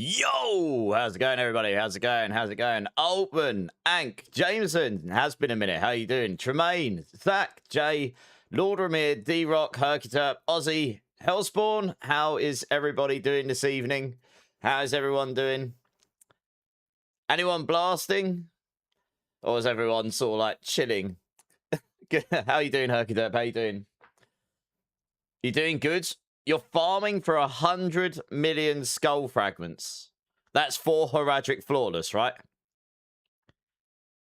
Yo, how's it going, everybody? How's it going? How's it going? Altman, Ank, Jameson, has been a minute. How you doing? Tremaine, Zach, Jay, Lord Ramir, D-Rock, Hercuturp, Ozzy, Hellspawn. How is everybody doing this evening? How's everyone doing? Anyone blasting? Or is everyone sort of like chilling? How you doing, Hercuturp? How you doing? You doing good? You're farming for 100 million skull fragments. That's 4 Heraldric Flawless, right?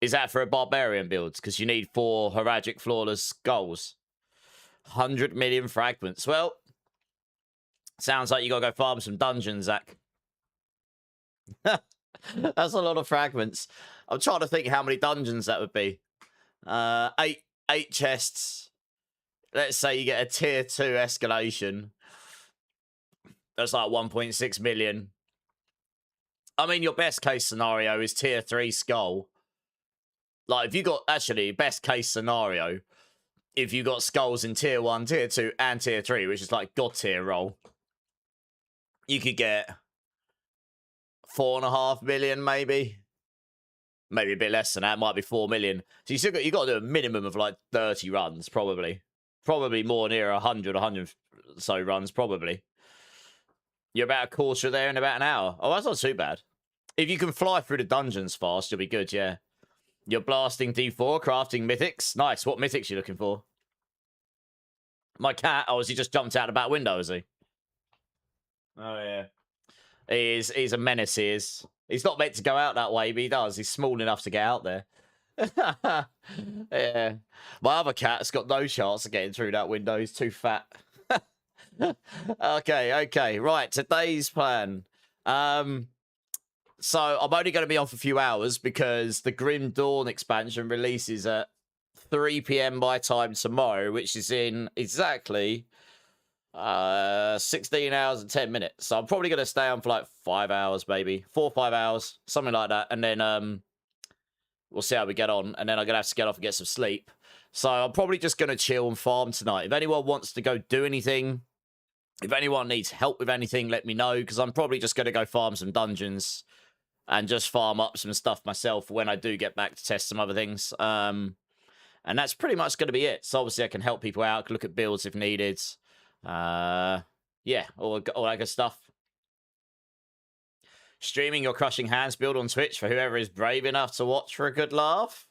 Is that for a barbarian build? Because you need 4 Heraldric Flawless skulls. 100 million fragments. Well, sounds like you got to go farm some dungeons, Zach. That's a lot of fragments. I'm trying to think how many dungeons that would be. 8 chests. Let's say you get a tier 2 escalation. That's like 1.6 million. I mean, your best case scenario is tier 3 skull. Like, if you got, actually, best case scenario, if you got skulls in tier 1, tier 2, and tier 3, which is like god tier roll, you could get 4.5 million, maybe. Maybe a bit less than that. Might be 4 million. So you got to do a minimum of like 30 runs, probably. Probably more near 100 so runs, probably. You're about a quarter there in about an hour. Oh, that's not too bad. If you can fly through the dungeons fast, you'll be good, yeah. You're blasting D4, crafting mythics. Nice. What mythics are you looking for? My cat, oh, has he just jumped out the back window, is he? Oh, yeah. He's a menace, he is. He's not meant to go out that way, but he does. He's small enough to get out there. Yeah. My other cat's got no chance of getting through that window. He's too fat. Okay. Right, today's plan. So I'm only going to be on for a few hours because the Grim Dawn expansion releases at 3 p.m. my time tomorrow, which is in exactly 16 hours and 10 minutes. So I'm probably going to stay on for like 5 hours, maybe 4 or 5 hours, something like that, and then we'll see how we get on, and then I'm going to have to get off and get some sleep. So I'm probably just going to chill and farm tonight. If anyone wants to go do anything, if anyone needs help with anything, let me know, because I'm probably just going to go farm some dungeons and just farm up some stuff myself when I do get back to test some other things. And that's pretty much going to be it. So obviously I can help people out, look at builds if needed. Yeah, all that good stuff. Streaming your Crushing Hands build on Twitch for whoever is brave enough to watch for a good laugh.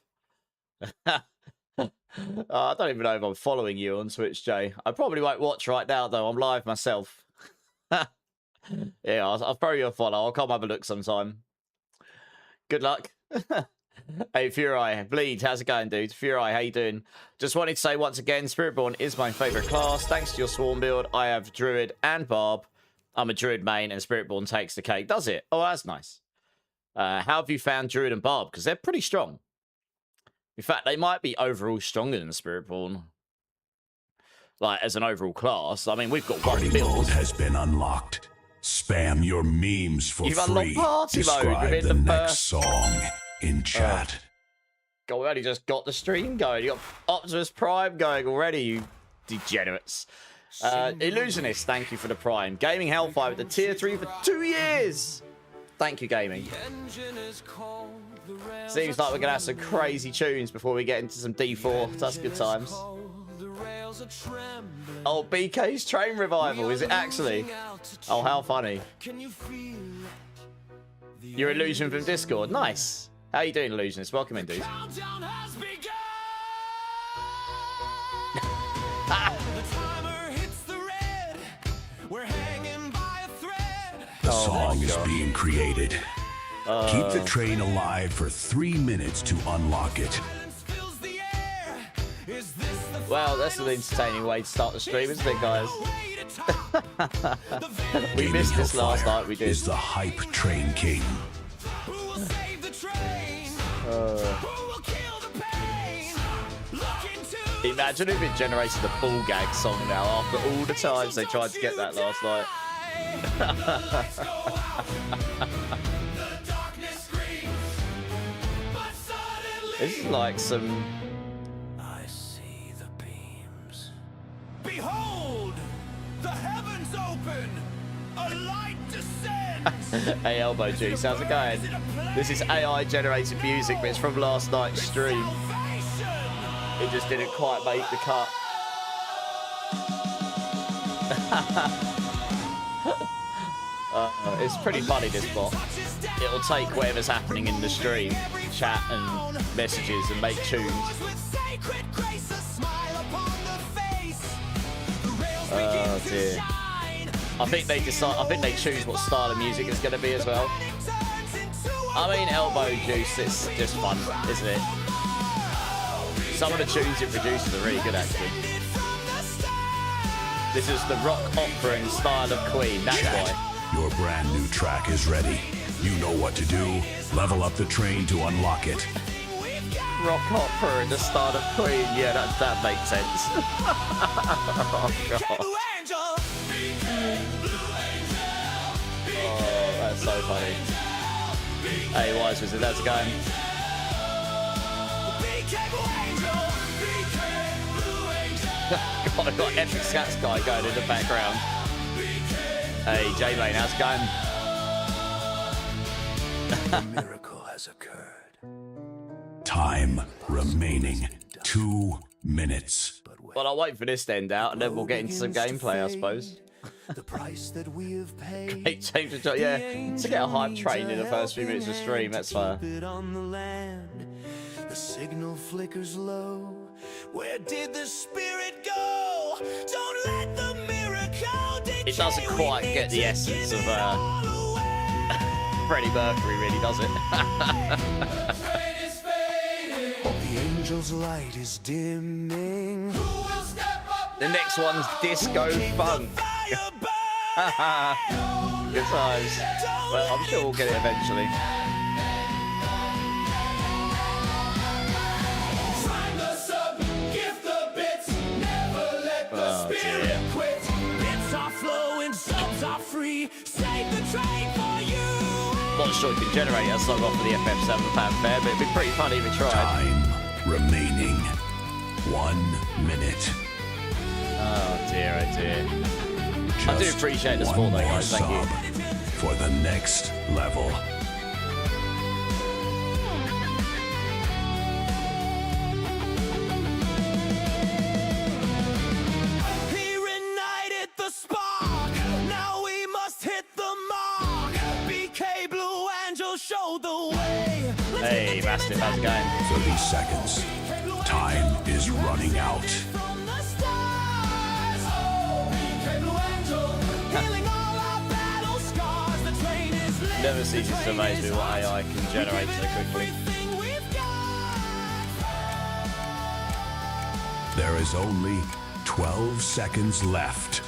I don't even know if I'm following you on Twitch, Jay. I probably won't watch right now, though. I'm live myself. Yeah, I'll throw you a follow. I'll come have a look sometime. Good luck. Hey, Furai. Bleed, how's it going, dude? Furai, how you doing? Just wanted to say once again, Spiritborn is my favourite class. Thanks to your Swarm build, I have Druid and Barb. I'm a Druid main, and Spiritborn takes the cake. Does it? Oh, that's nice. How have you found Druid and Barb? Because they're pretty strong. In fact, they might be overall stronger than Spiritborn. Like, as an overall class. I mean, we've got one build. Mode has been unlocked. Spam your memes for You've free. Party Describe mode within the the next first... song in chat. God, we only just got the stream going. You got Optimus Prime going already, you degenerates. Illusionist, thank you for the Prime. Gaming Hellfire with the tier 3 for 2 years. Thank you, Gaming. Seems like we're going to have some crazy tunes before we get into some D4. That's good times. Oh, BK's Train Revival. Is it actually? Oh, how funny. Your Illusion from Discord. Nice. How you doing, Illusionist? Welcome in, dude. The song is being created. Keep the train alive for 3 minutes to unlock it. Well, that's an entertaining way to start the stream, isn't it, guys? We missed this last night, we did. Is the hype train king. Imagine if it generated the Ball Gag song now after all the times they tried to get that last night. This is like some... I see the beams. Behold! The heavens open! Hey, Elbow Juice, how's it going? This is AI generated music, but it's from last night's stream. It just didn't quite make the cut. It's pretty funny, this bot. It'll take whatever's happening in the stream, chat and messages, and make tunes. Oh dear. I think they decide. I think they choose what style of music it's going to be as well. I mean, Elbow Juice, it's just fun, isn't it? Some of the tunes it produces are really good, actually. This is the rock opera in style of Queen, that's why. Your brand new track is ready. You know what to do. Level up the train to unlock it. Rock opera in the style of Queen, yeah, that makes sense. Oh, God. Oh, that's so funny. Hey, Wise Wizard, how's it going? God, I've got Epic Scats guy going in the background. Hey, J-Lane, how's it going? A miracle has occurred. Time remaining 2 minutes. Well, I'll wait for this to end out, and then we'll get into some gameplay, I suppose. The price that we have paid. Hey, change the yeah, to get a hype train in the first few minutes of stream, that's fire. On the land, the signal flickers low. Where did the spirit go? Don't let the miracle decay. It doesn't quite get the essence of Freddie Mercury, really, does it? The angel's light is dimming. The next one's Disco Funk. Good times. Well, I'm sure we'll get it eventually. Oh dear. Not sure it can generate a song off of the FM7 fanfare, but it'd be pretty funny if we tried. Time remaining 1 minute. Oh dear, oh dear. Just I do appreciate the support, though, guys. Thank you. For the next level. He reignited the spark. Now we must hit the mark. BK Blue Angel showed the way. Hey, Mastiff, how's it going? 30 seconds. Time is running out. Never ceases to amaze me what AI can generate so quickly. There is only 12 seconds left.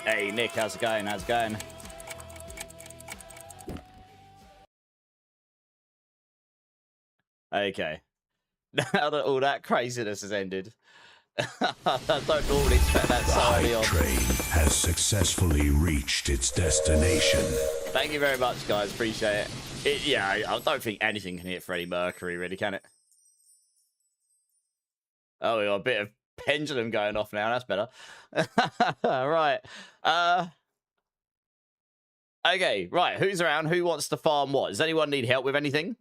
Hey, Nick, how's it going? How's it going? Okay. Now that all that craziness has ended, I don't normally expect that The so early hype on. train has successfully reached its destination. Thank you very much, guys. Appreciate it. Yeah, I don't think anything can hit Freddie Mercury, really, can it? Oh, we got a bit of pendulum going off now. That's better. Right. Okay, right. Who's around? Who wants to farm what? Does anyone need help with anything?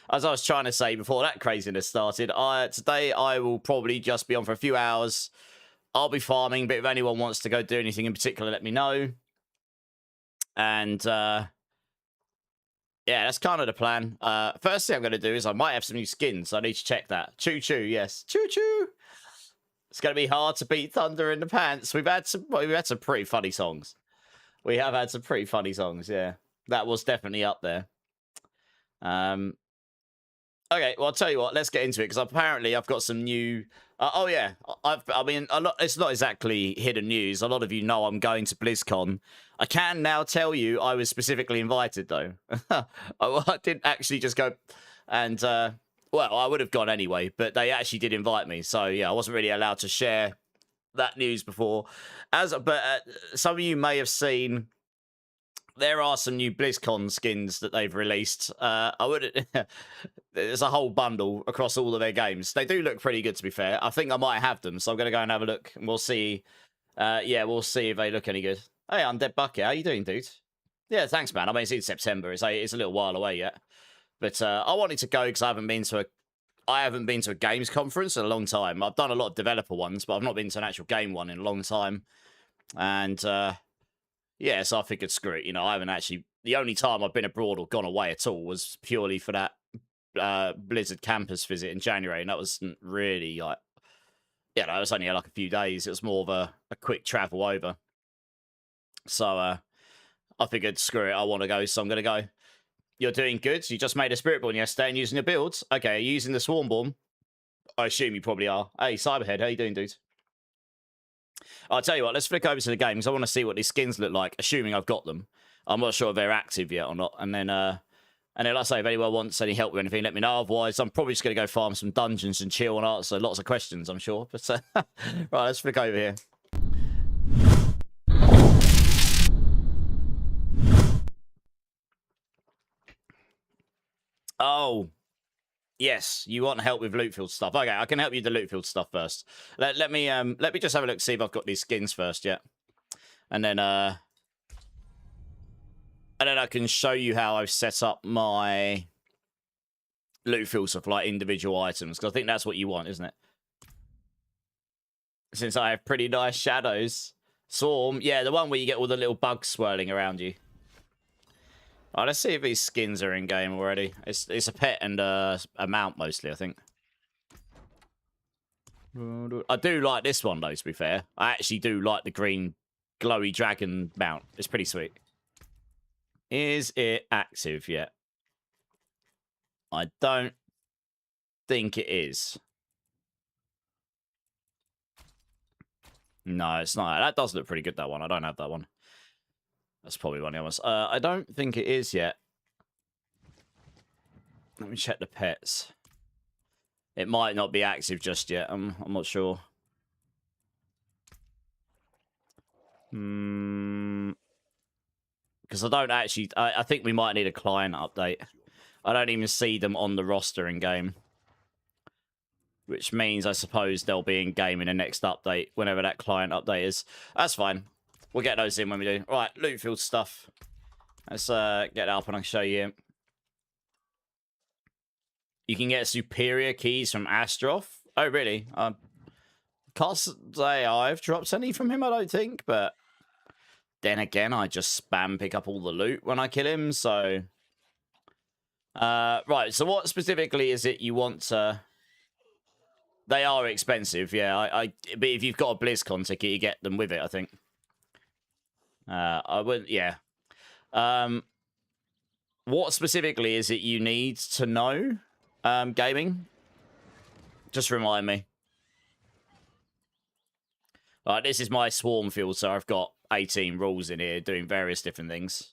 As I was trying to say before that craziness started, today I will probably just be on for a few hours. I'll be farming, but if anyone wants to go do anything in particular, let me know. And, yeah, that's kind of the plan. First thing I'm going to do is I might have some new skins, so I need to check that. Choo-choo, yes. Choo-choo! It's going to be hard to beat Thunder in the Pants. We've had some pretty funny songs. We have had some pretty funny songs, yeah. That was definitely up there. Okay, well, I'll tell you what. Let's get into it, because apparently I've got some new... oh, yeah. I mean, it's not exactly hidden news. A lot of you know I'm going to BlizzCon. I can now tell you I was specifically invited, though. I didn't actually just go... And, well, I would have gone anyway, but they actually did invite me. So, yeah, I wasn't really allowed to share that news before. But some of you may have seen... there are some new BlizzCon skins that they've released. I would. There's a whole bundle across all of their games. They do look pretty good, to be fair. I think I might have them, so I'm going to go and have a look, and we'll see. Yeah, we'll see if they look any good. Hey, Undead Bucket, how you doing, dude? Yeah, thanks, man. I mean, it's in September. It's a little while away yet, but I wanted to go because I haven't been to a games conference in a long time. I've done a lot of developer ones, but I've not been to an actual game one in a long time. And yeah, so I figured, screw it. You know, I haven't actually. The only time I've been abroad or gone away at all was purely for that Blizzard campus visit in January, and that wasn't really like. Yeah, no, it was only like a few days. It was more of a quick travel over. So I figured, screw it, I want to go, so I'm going to go. You're doing good. You just made a Spiritborn yesterday and using your builds. Okay, are you using the Swarmborn? I assume you probably are. Hey, Cyberhead, how you doing, dude? I'll tell you what, let's flick over to the game because I want to see what these skins look like, assuming I've got them. I'm not sure if they're active yet or not. And then like I say, if anyone wants any help with anything, let me know. Otherwise, I'm probably just going to go farm some dungeons and chill and answer lots of questions, I'm sure. But right, let's flick over here. Oh, yes, you want help with loot field stuff. Okay, I can help you with the loot field stuff first. Let me just have a look, see if I've got these skins first yet. And then I can show you how I've set up my loot fields for like individual items, because I think that's what you want, isn't it? Since I have pretty nice shadows. Swarm, yeah, the one where you get all the little bugs swirling around you. All right, let's see if these skins are in game already. It's a pet and a mount mostly, I think. I do like this one though, to be fair. I actually do like the green glowy dragon mount. It's pretty sweet. Is it active yet? I don't think it is. No, it's not. That does look pretty good, that one. I don't have that one. That's probably one of the others. I don't think it is yet. Let me check the pets. It might not be active just yet. I'm not sure. Because I don't actually... I think we might need a client update. I don't even see them on the roster in game. Which means, I suppose, they'll be in game in the next update, whenever that client update is. That's fine. We'll get those in when we do. Right, loot field stuff. Let's get it up and I can show you. You can get superior keys from Astroth. Oh, really? Can't say I've dropped any from him, I don't think, but then again, I just spam pick up all the loot when I kill him, so... right, so what specifically is it you want to... They are expensive, yeah. But if you've got a BlizzCon ticket, you get them with it, I think. I would, yeah. What specifically is it you need to know, gaming? Just remind me. Alright, this is my swarm field, so I've got 18 rules in here doing various different things.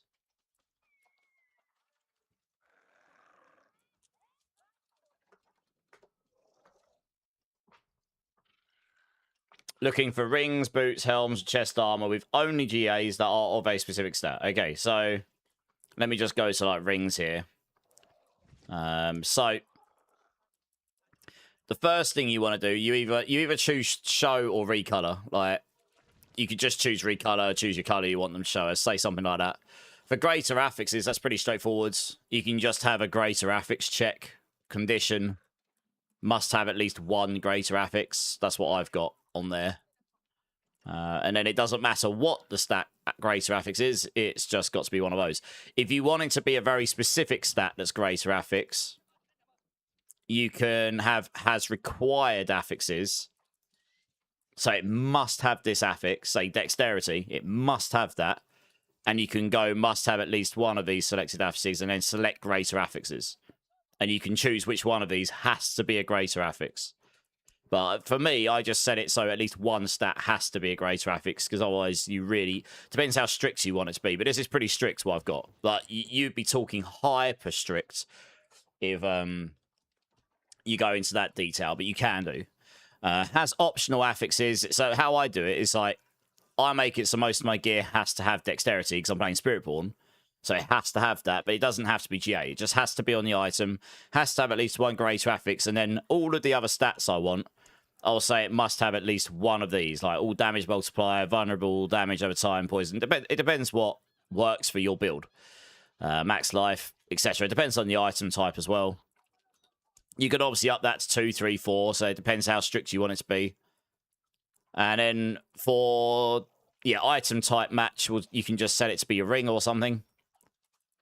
Looking for rings, boots, helms, chest armor with only GAs that are of a specific stat. Okay, so let me just go to like rings here. So the first thing you want to do, you either choose show or recolor. Like you could just choose recolor, choose your color you want them to show us, say something like that. For greater affixes, that's pretty straightforward. You can just have a greater affix check condition. Must have at least one greater affix. That's what I've got on there. And then it doesn't matter what the stat greater affix is, it's just got to be one of those. If you want it to be a very specific stat that's greater affix, you can have has required affixes. So it must have this affix, say dexterity, it must have that. And you can go must have at least one of these selected affixes and then select greater affixes. And you can choose which one of these has to be a greater affix. But for me, I just set it so at least one stat has to be a greater affix, because otherwise you really... Depends how strict you want it to be, but this is pretty strict what I've got. But you'd be talking hyper strict if you go into that detail, but you can do. Has optional affixes, so how I do it is like, I make it so most of my gear has to have dexterity, because I'm playing Spiritborn. So it has to have that, but it doesn't have to be GA. It just has to be on the item, has to have at least 1 greater affix, and then all of the other stats I want, I'll say it must have at least one of these, like all damage multiplier, vulnerable, damage over time, poison. It depends what works for your build. Max life, etc. It depends on the item type as well. You could obviously up that to 2, 3, 4, so it depends how strict you want it to be. And then for, yeah, item type match, you can just set it to be a ring or something.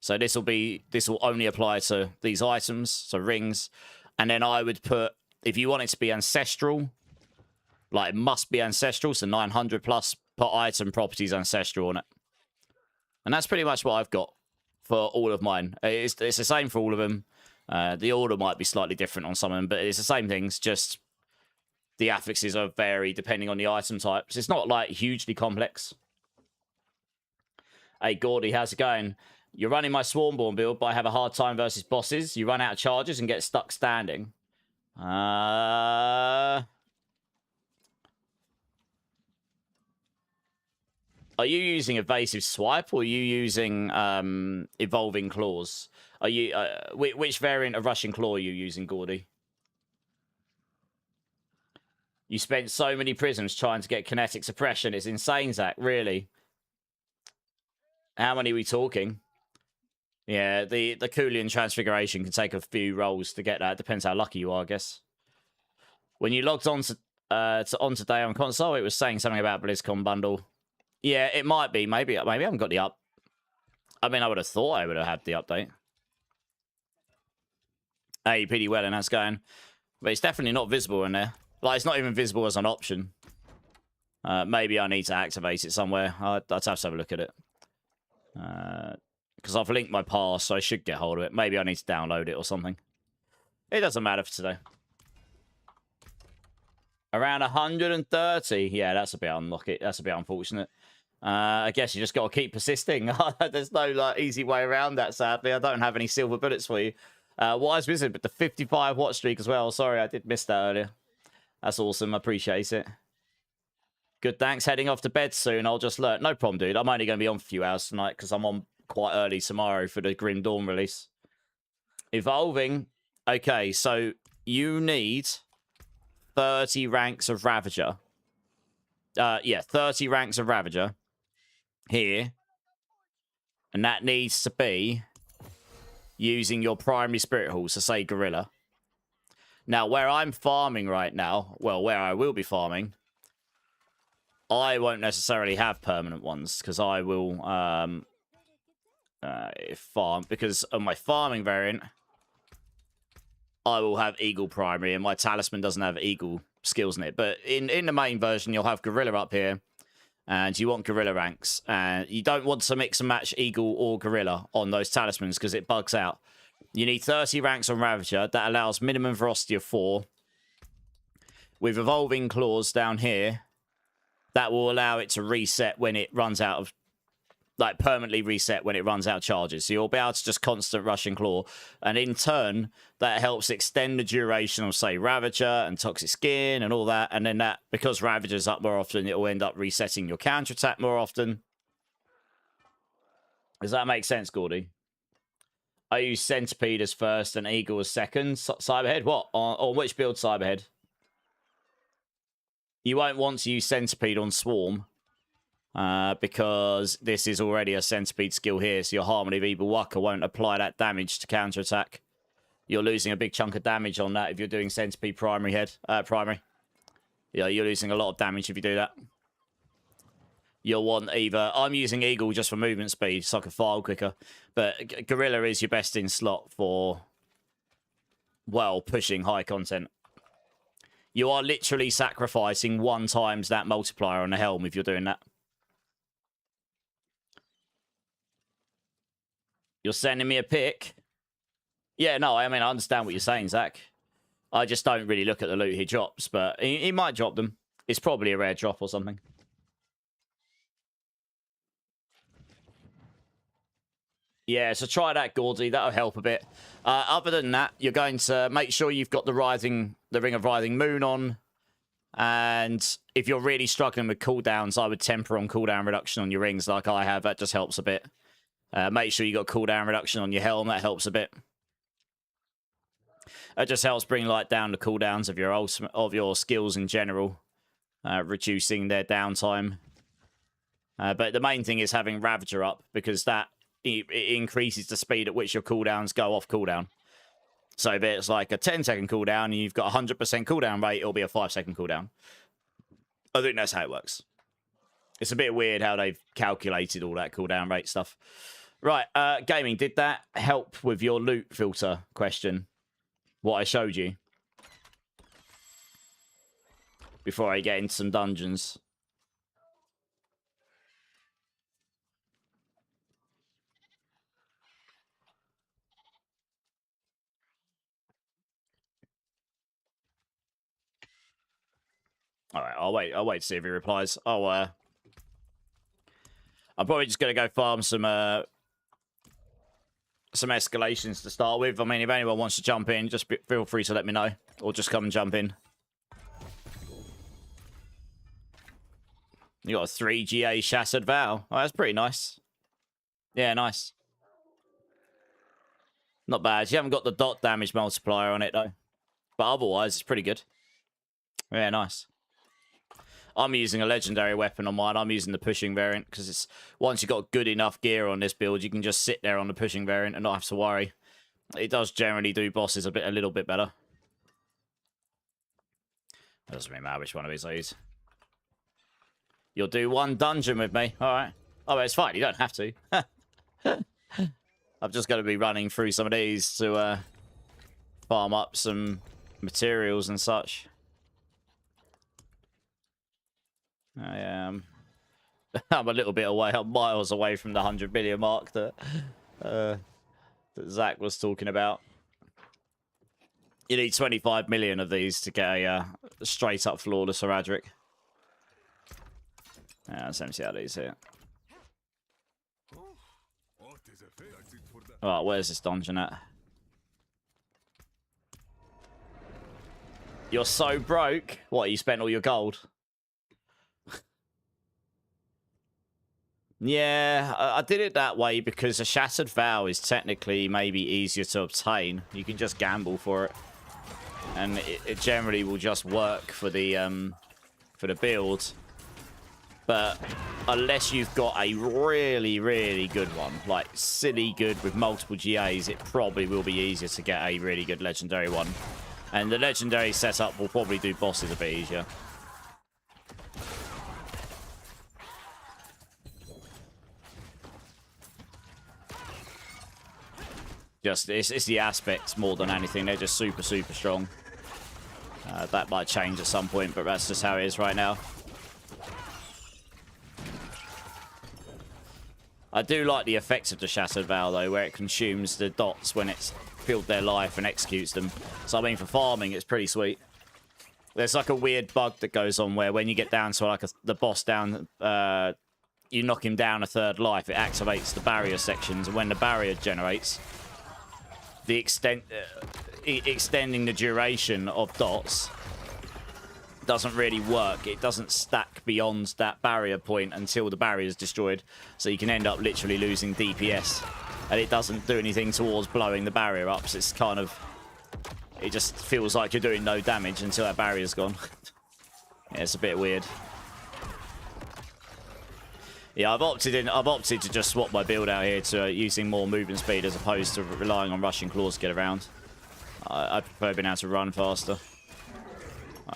So this will only apply to these items, so rings. And then I would put, if you want it to be ancestral, like it must be ancestral, so 900 plus per item properties ancestral on it. And that's pretty much what I've got for all of mine. It's the same for all of them. The order might be slightly different on some of them, but it's the same things, just the affixes are vary depending on the item types. It's not like hugely complex. Hey, Gordy, how's it going? You're running my Swarmborn build, but I have a hard time versus bosses. You run out of charges and get stuck standing. Are you using evasive swipe or are you using evolving claws? Are you which variant of Russian claw are you using, Gordy? You spent so many prisms trying to get kinetic suppression. It's insane, Zach. Really? How many are we talking? Yeah, the Coolian Transfiguration can take a few rolls to get that. Depends how lucky you are, I guess. When you logged on on today on console, it was saying something about BlizzCon bundle. Yeah, it might be. Maybe I haven't got the up. I mean, I would have thought I would have had the update. Hey, PD Wellen, how's it going? But it's definitely not visible in there. Like, it's not even visible as an option. Maybe I need to activate it somewhere. I'd have to have a look at it. Because I've linked my pass, so I should get hold of it. Maybe I need to download it or something. It doesn't matter for today. Around 130. Yeah, that's a bit unlucky. That's a bit unfortunate. I guess you just got to keep persisting. There's no like easy way around that, sadly. I don't have any silver bullets for you. Wise Wizard with the 55 watch streak as well. Sorry, I did miss that earlier. That's awesome. I appreciate it. Good, thanks. Heading off to bed soon. I'll just learn. No problem, dude. I'm only going to be on for a few hours tonight because I'm on quite early tomorrow for the Grim Dawn release. Evolving. Okay, so you need 30 ranks of Ravager. Yeah, 30 ranks of Ravager here. And that needs to be using your primary spirit hall, so say Gorilla. Now, where I'm farming right now, well, where I will be farming, I won't necessarily have permanent ones because I will farm, because on my farming variant, I will have Eagle primary, and my talisman doesn't have Eagle skills in it. But in the main version, you'll have Gorilla up here, and you want Gorilla ranks. And you don't want to mix and match Eagle or Gorilla on those talismans because it bugs out. You need 30 ranks on Ravager. That allows minimum velocity of 4. With Evolving Claws down here, that will allow it to reset when it runs out of... like, permanently reset when it runs out of charges. So you'll be able to just constant Russian Claw. And in turn, that helps extend the duration of, say, Ravager and Toxic Skin and all that. And then that, because Ravager's up more often, it will end up resetting your counterattack more often. Does that make sense, Gordy? I use Centipede as first and Eagle as second. Cyberhead, what? On which build, Cyberhead? You won't want to use Centipede on Swarm. Because this is already a Centipede skill here, so your Harmony of Evil Waka won't apply that damage to counterattack. You're losing a big chunk of damage on that if you're doing Centipede primary. Yeah, you're losing a lot of damage if you do that. You'll want either... I'm using Eagle just for movement speed, so I can file quicker. But Gorilla is your best in slot for, well, pushing high content. You are literally sacrificing 1 times that multiplier on the helm if you're doing that. You're sending me a pic? Yeah, no, I mean, I understand what you're saying, Zach. I just don't really look at the loot he drops, but he might drop them. It's probably a rare drop or something. Yeah, so try that, Gordy. That'll help a bit. Other than that, you're going to make sure you've got the Ring of Writhing Moon on. And if you're really struggling with cooldowns, I would temper on cooldown reduction on your rings like I have. That just helps a bit. Make sure you got cooldown reduction on your helm. That helps a bit. It just helps bring like down the cooldowns of your skills in general, reducing their downtime. But the main thing is having Ravager up, because that it increases the speed at which your cooldowns go off cooldown. So if it's like a 10-second cooldown and you've got 100% cooldown rate, it'll be a 5-second cooldown. I think that's how it works. It's a bit weird how they've calculated all that cooldown rate stuff. Right, gaming, did that help with your loot filter question? What I showed you? Before I get into some dungeons. Alright, I'll wait to see if he replies. I'm probably just gonna go farm some escalations to start with. I mean, if anyone wants to jump in, just feel free to let me know. Or just come and jump in. You got a 3 GA Shattered Vow. Oh, that's pretty nice. Yeah, nice. Not bad. You haven't got the dot damage multiplier on it, though. But otherwise, it's pretty good. Yeah, nice. I'm using a legendary weapon on mine. I'm using the pushing variant, because it's once you've got good enough gear on this build, you can just sit there on the pushing variant and not have to worry. It does generally do bosses a little bit better. It doesn't really matter which one of these I use. You'll do one dungeon with me. All right. Oh, it's fine. You don't have to. I'm just going to be running through some of these to farm up some materials and such. I am. I'm a little bit away. I'm miles away from the 100 million mark that Zach was talking about. You need 25 million of these to get a straight up flawless Heradric. Yeah, let's see how these here. Alright, where's this dungeon at? You're so broke. What, you spent all your gold? Yeah, I did it that way because a Shattered Vow is technically maybe easier to obtain. You can just gamble for it. And it generally will just work for the build. But unless you've got a really, really good one, like silly good with multiple GAs, it probably will be easier to get a really good legendary one. And the legendary setup will probably do bosses a bit easier. Just, it's the aspects more than anything. They're just super, super strong. That might change at some point, but that's just how it is right now. I do like the effects of the Shattered Vow, though, where it consumes the dots when it's filled their life and executes them. So, I mean, for farming, it's pretty sweet. There's like a weird bug that goes on where when you get down to like the boss down, you knock him down a third life, it activates the barrier sections, and when the barrier generates, the extending the duration of dots doesn't really work. It doesn't stack beyond that barrier point until the barrier is destroyed. So you can end up literally losing DPS. And it doesn't do anything towards blowing the barrier up. So it's kind of... It just feels like you're doing no damage until that barrier's gone. Yeah, it's a bit weird. Yeah, I've opted to just swap my build out here to using more movement speed as opposed to relying on rushing claws to get around. I prefer being able to run faster.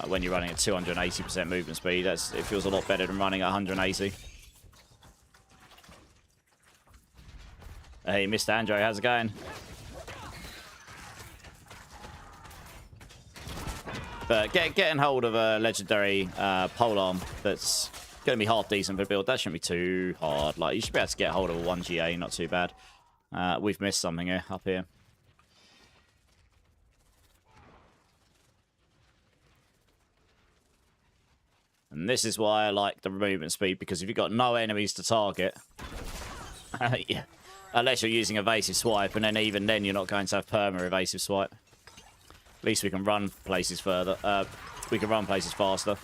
When you're running at 280% movement speed, it feels a lot better than running at 180. Hey, Mr. Andrew, how's it going? But getting hold of a legendary polearm that's going to be half decent for a build, that shouldn't be too hard. Like, you should be able to get hold of a 1 GA, not too bad. We've missed something here, up here. And this is why I like the movement speed, because if you've got no enemies to target, yeah, unless you're using evasive swipe, and then even then you're not going to have perma evasive swipe. At least we can run places further. We can run places faster.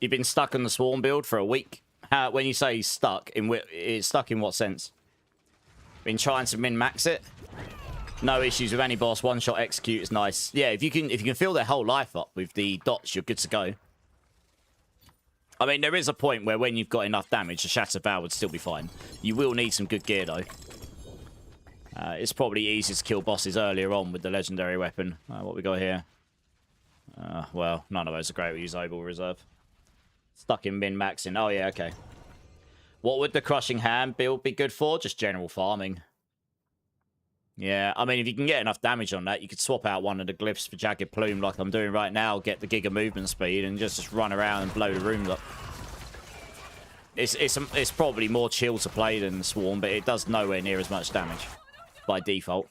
You've been stuck on the Swarm build for a week. When you say stuck, it's stuck in what sense? Been trying to min-max it? No issues with any boss. One-shot execute is nice. Yeah, if you can fill their whole life up with the dots, you're good to go. I mean, there is a point where when you've got enough damage, the Shattered Vow would still be fine. You will need some good gear, though. It's probably easier to kill bosses earlier on with the legendary weapon. What we got here? Well, none of those are great. We use Obel Reserve. Stuck in min-maxing. Oh, yeah, okay. What would the Crushing Hand build be good for? Just general farming. Yeah, I mean, if you can get enough damage on that, you could swap out one of the glyphs for Jagged Plume like I'm doing right now, get the Giga movement speed, and just run around and blow the rooms up. It's probably more chill to play than Swarm, but it does nowhere near as much damage by default.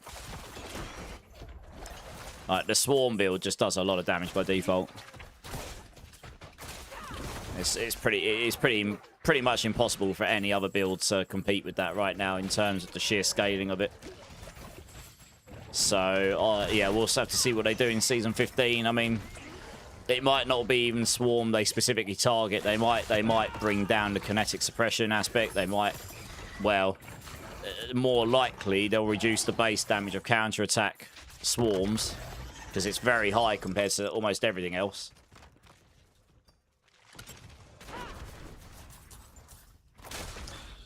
Like, the Swarm build just does a lot of damage by default. It's pretty much impossible for any other build to compete with that right now in terms of the sheer scaling of it. So, yeah, we'll just have to see what they do in Season 15. I mean, it might not be even Swarm they specifically target. They might bring down the kinetic suppression aspect. They might, well, more likely they'll reduce the base damage of counter-attack Swarms, because it's very high compared to almost everything else.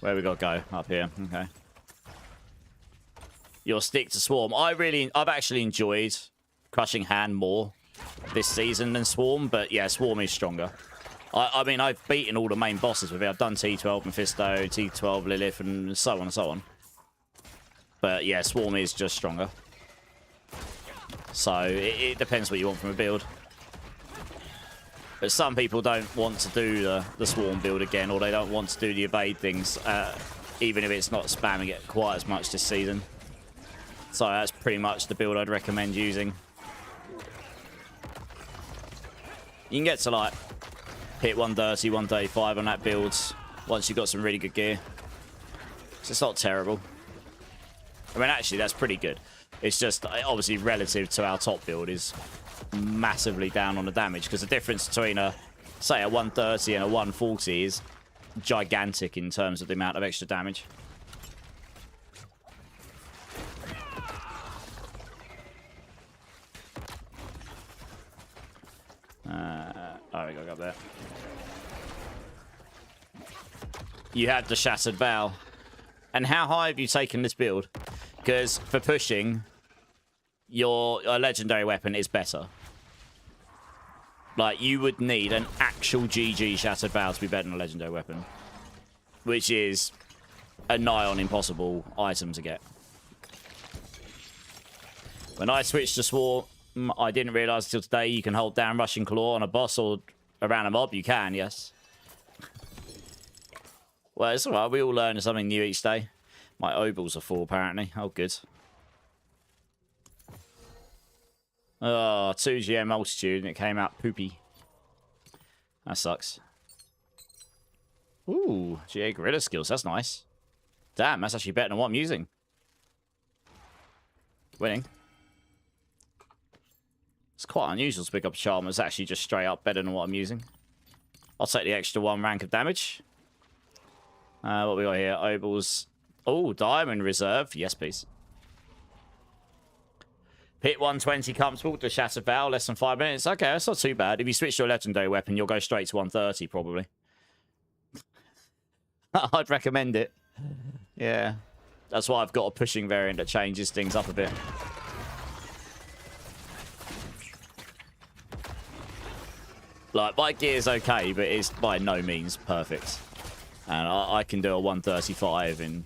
Where we got to go? Up here. Okay. You'll stick to Swarm. I've actually enjoyed Crushing Hand more this season than Swarm, but yeah, Swarm is stronger. I mean, I've beaten all the main bosses with it. I've done T12 Mephisto, T12 Lilith, and so on and so on. But yeah, Swarm is just stronger. So it depends what you want from a build. But some people don't want to do the Swarm build again, or they don't want to do the evade things, even if it's not spamming it quite as much this season. So that's pretty much the build I'd recommend using. You can get to, like, hit 130, 135 on that build once you've got some really good gear. So it's not terrible. I mean, actually, that's pretty good. It's just, obviously, relative to our top build is massively down on the damage, because the difference between, say, a 130 and a 140 is gigantic in terms of the amount of extra damage. Oh, we got to go up there. You had the Shattered Vow. And how high have you taken this build? Because for pushing, your legendary weapon is better. Like, you would need an actual GG Shattered Vow to be better than a legendary weapon. Which is a nigh on impossible item to get. When I switched to Swarm, I didn't realise until today you can hold down Rushing Claw on a boss or around a mob. You can, yes. Well, it's alright. We all learn something new each day. My Obels are full, apparently. Oh, good. Oh, 2GM multitude, and it came out poopy. That sucks. Ooh, GA Gorilla skills. That's nice. Damn, that's actually better than what I'm using. Winning. It's quite unusual to pick up a charm that's actually just straight up better than what I'm using. I'll take the extra 1 rank of damage. What we got here? Obels. Oh, Diamond Reserve. Yes, please. Hit 120 comfortable with the Shattered Vow. Less than 5 minutes. Okay, that's not too bad. If you switch to a legendary weapon, you'll go straight to 130, probably. I'd recommend it. Yeah. That's why I've got a pushing variant that changes things up a bit. Like, my gear's okay, but it's by no means perfect. And I can do a 135 in,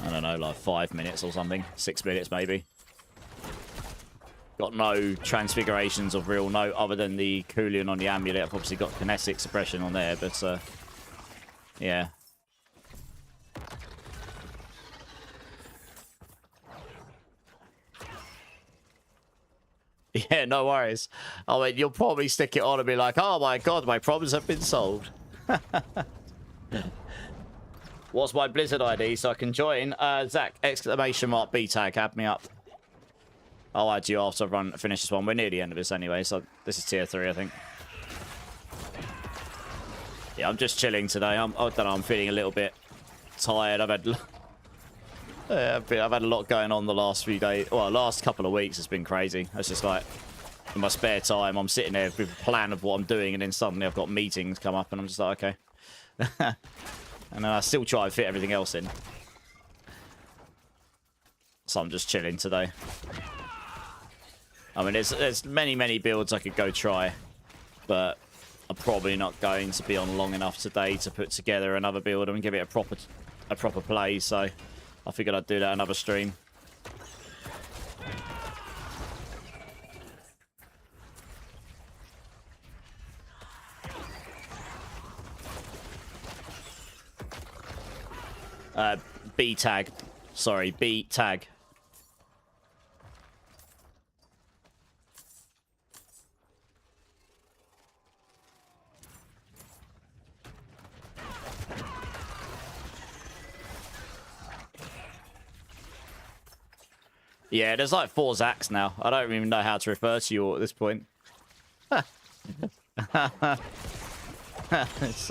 I don't know, like 5 minutes or something. 6 minutes, maybe. Got no transfigurations of real note other than the Coolian on the amulet. I've obviously got kinetic suppression on there, but, yeah. Yeah, no worries. I mean, you'll probably stick it on and be like, oh my god, my problems have been solved. What's my Blizzard ID so I can join? Zach, !B tag, add me up. I'll add you after I've finish this one. We're near the end of this anyway, so this is tier 3, I think. Yeah, I'm just chilling today. I don't know, I'm feeling a little bit tired. I've had a lot going on the last few days. Well, last couple of weeks has been crazy. It's just like, in my spare time, I'm sitting there with a plan of what I'm doing, and then suddenly I've got meetings come up, and I'm just like, okay. And then I still try and fit everything else in. So I'm just chilling today. I mean, there's many builds I could go try, but I'm probably not going to be on long enough today to put together another build and give it a proper play. So I figured I'd do that another stream. B tag. Sorry, B tag. Yeah, there's like 4 Zacks now. I don't even know how to refer to you all at this point. It's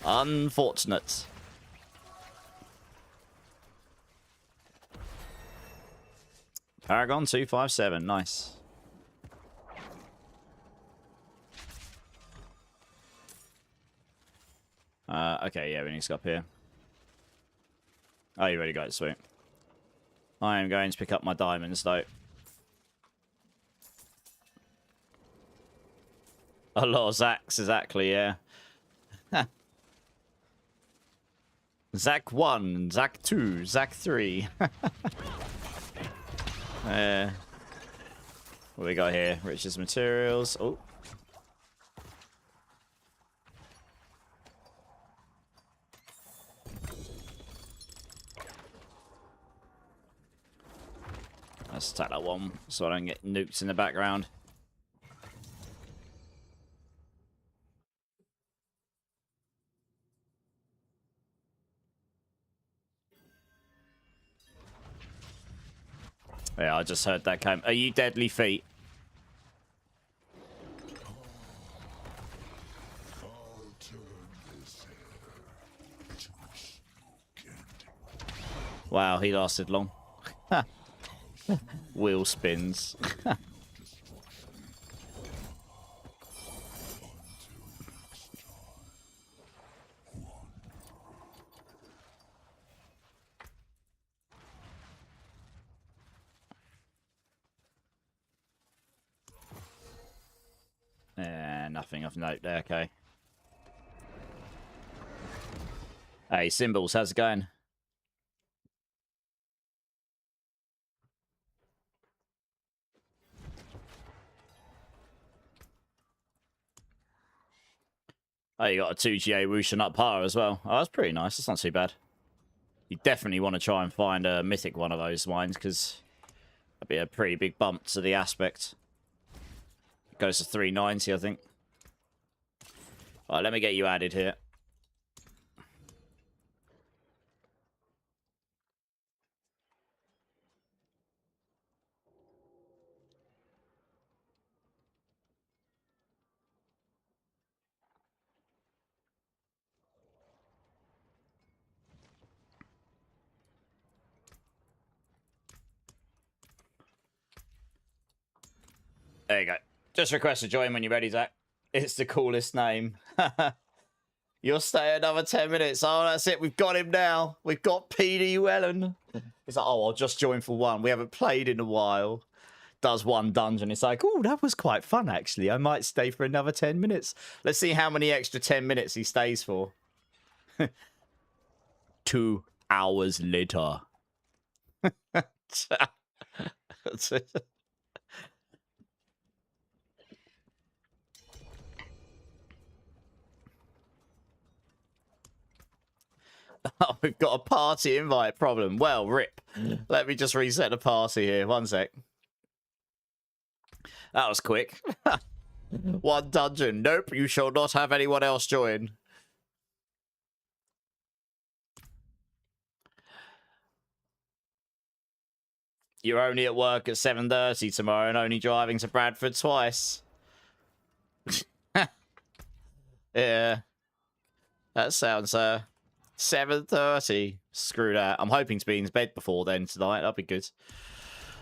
unfortunate. Paragon 257, nice. Okay, yeah, we need to go up here. Oh, you already got it, sweet. I am going to pick up my diamonds, though. A lot of Zacks, exactly, yeah. Zac 1, Zac 2, Zac 3. What we got here? Richest materials. Oh. Let's attack that one so I don't get nukes in the background. Yeah, I just heard that came. Are you Deadly Feet? Wow, he lasted long. Wheel spins. Nothing of note there, okay. Hey, Symbols, how's it going? Oh, you got a 2GA Wushan up par as well. Oh, that's pretty nice. That's not too bad. You definitely want to try and find a mythic one of those mines, because that'd be a pretty big bump to the aspect. It goes to 390, I think. Alright, let me get you added here. There you go. Just request to join when you're ready, Zach. It's the coolest name. You'll stay another 10 minutes. Oh, that's it. We've got him now. We've got P.D. Wellen. It's like, oh, I'll just join for one. We haven't played in a while. Does one dungeon. It's like, oh, that was quite fun, actually. I might stay for another 10 minutes. Let's see how many extra 10 minutes he stays for. 2 hours later. Oh, we've got a party invite problem. Well, rip. Let me just reset the party here. One sec. That was quick. One dungeon. Nope, you shall not have anyone else join. You're only at work at 7:30 tomorrow and only driving to Bradford twice. Yeah. That sounds 7:30. Screw that. I'm hoping to be in bed before then tonight. That'd be good.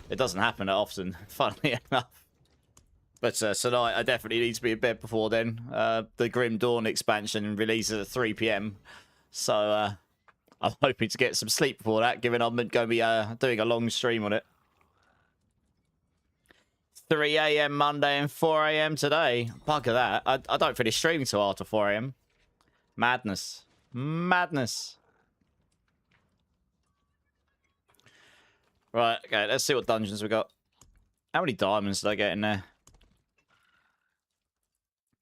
It doesn't happen that often, funnily enough. But tonight I definitely need to be in bed before then. The Grim Dawn expansion releases at 3 p.m. So I'm hoping to get some sleep before that, given I'm going to be doing a long stream on it. 3 a.m. Monday and 4 a.m. today. Bugger that. I don't finish streaming till after 4 a.m. Madness. Madness. Right, okay, let's see what dungeons we got. How many diamonds did I get in there?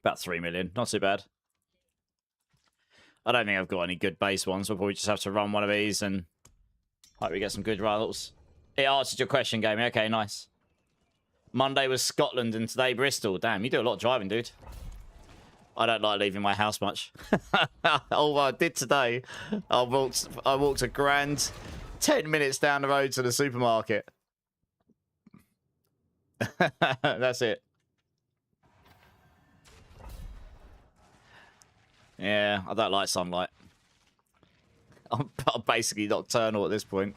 About 3 million. Not too bad. I don't think I've got any good base ones. We'll probably just have to run one of these and hope we get some good rolls. It answered your question, Gaming. Okay, nice. Monday was Scotland and today Bristol. Damn, you do a lot of driving, dude. I don't like leaving my house much. Although I did today. I walked a grand 10 minutes down the road to the supermarket. That's it. Yeah, I don't like sunlight. I'm basically nocturnal at this point.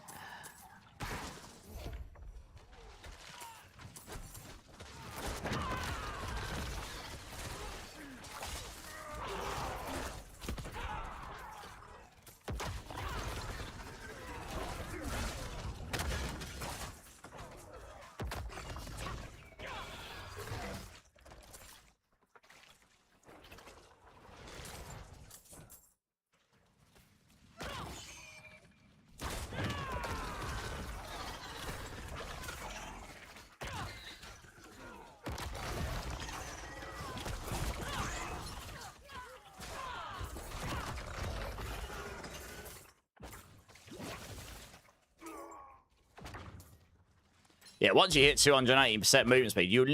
Yeah, once you hit 280% movement speed, you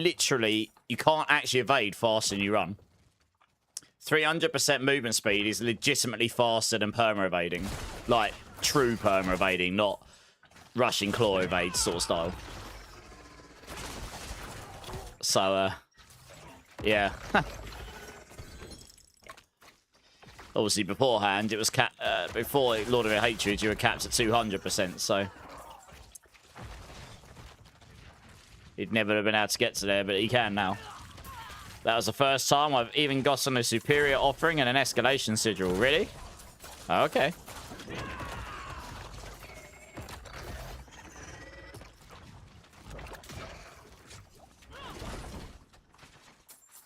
can't actually evade faster than you run. 300% movement speed is legitimately faster than perma-evading. Like, true perma-evading, not rushing claw evade sort of style. So, yeah. Obviously, beforehand, it was before Lord of Hatred, you were capped at 200%, so... He'd never have been able to get to there, but he can now. That was the first time I've even gotten a superior offering and an escalation sigil. Really? Okay.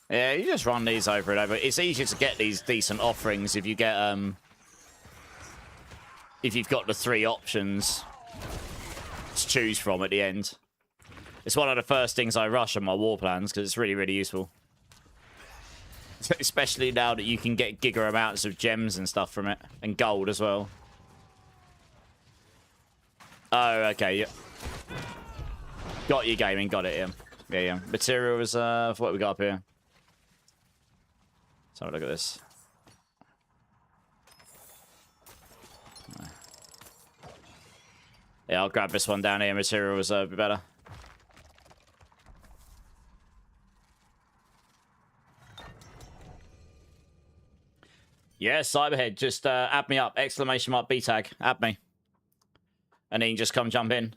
Yeah, you just run these over and over. It's easier to get these decent offerings if you get if you've got the 3 options to choose from at the end. It's one of the first things I rush on my war plans because it's really, really useful. Especially now that you can get giga amounts of gems and stuff from it. And gold as well. Oh, okay. Yep. Got you, Gaming. Got it, yeah. Yeah. Material reserve. What we got up here? Let's have a look at this. Yeah, I'll grab this one down here. Material reserve be better. Yeah, Cyberhead, just add me up. Exclamation mark B tag. Add me. And then you just come jump in.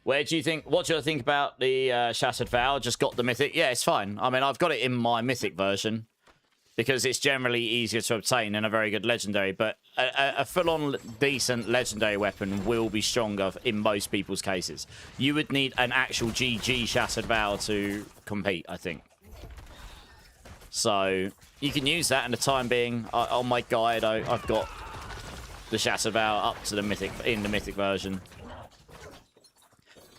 What do you think about the Shattered Vow? Just got the Mythic. Yeah, it's fine. I mean, I've got it in my Mythic version. Because it's generally easier to obtain than a very good Legendary. But a full-on decent Legendary weapon will be stronger in most people's cases. You would need an actual GG Shattered Vow to compete, I think. So... you can use that in the time being. On my guide, I've got the Shattered Vow up to the Mythic, in the Mythic version.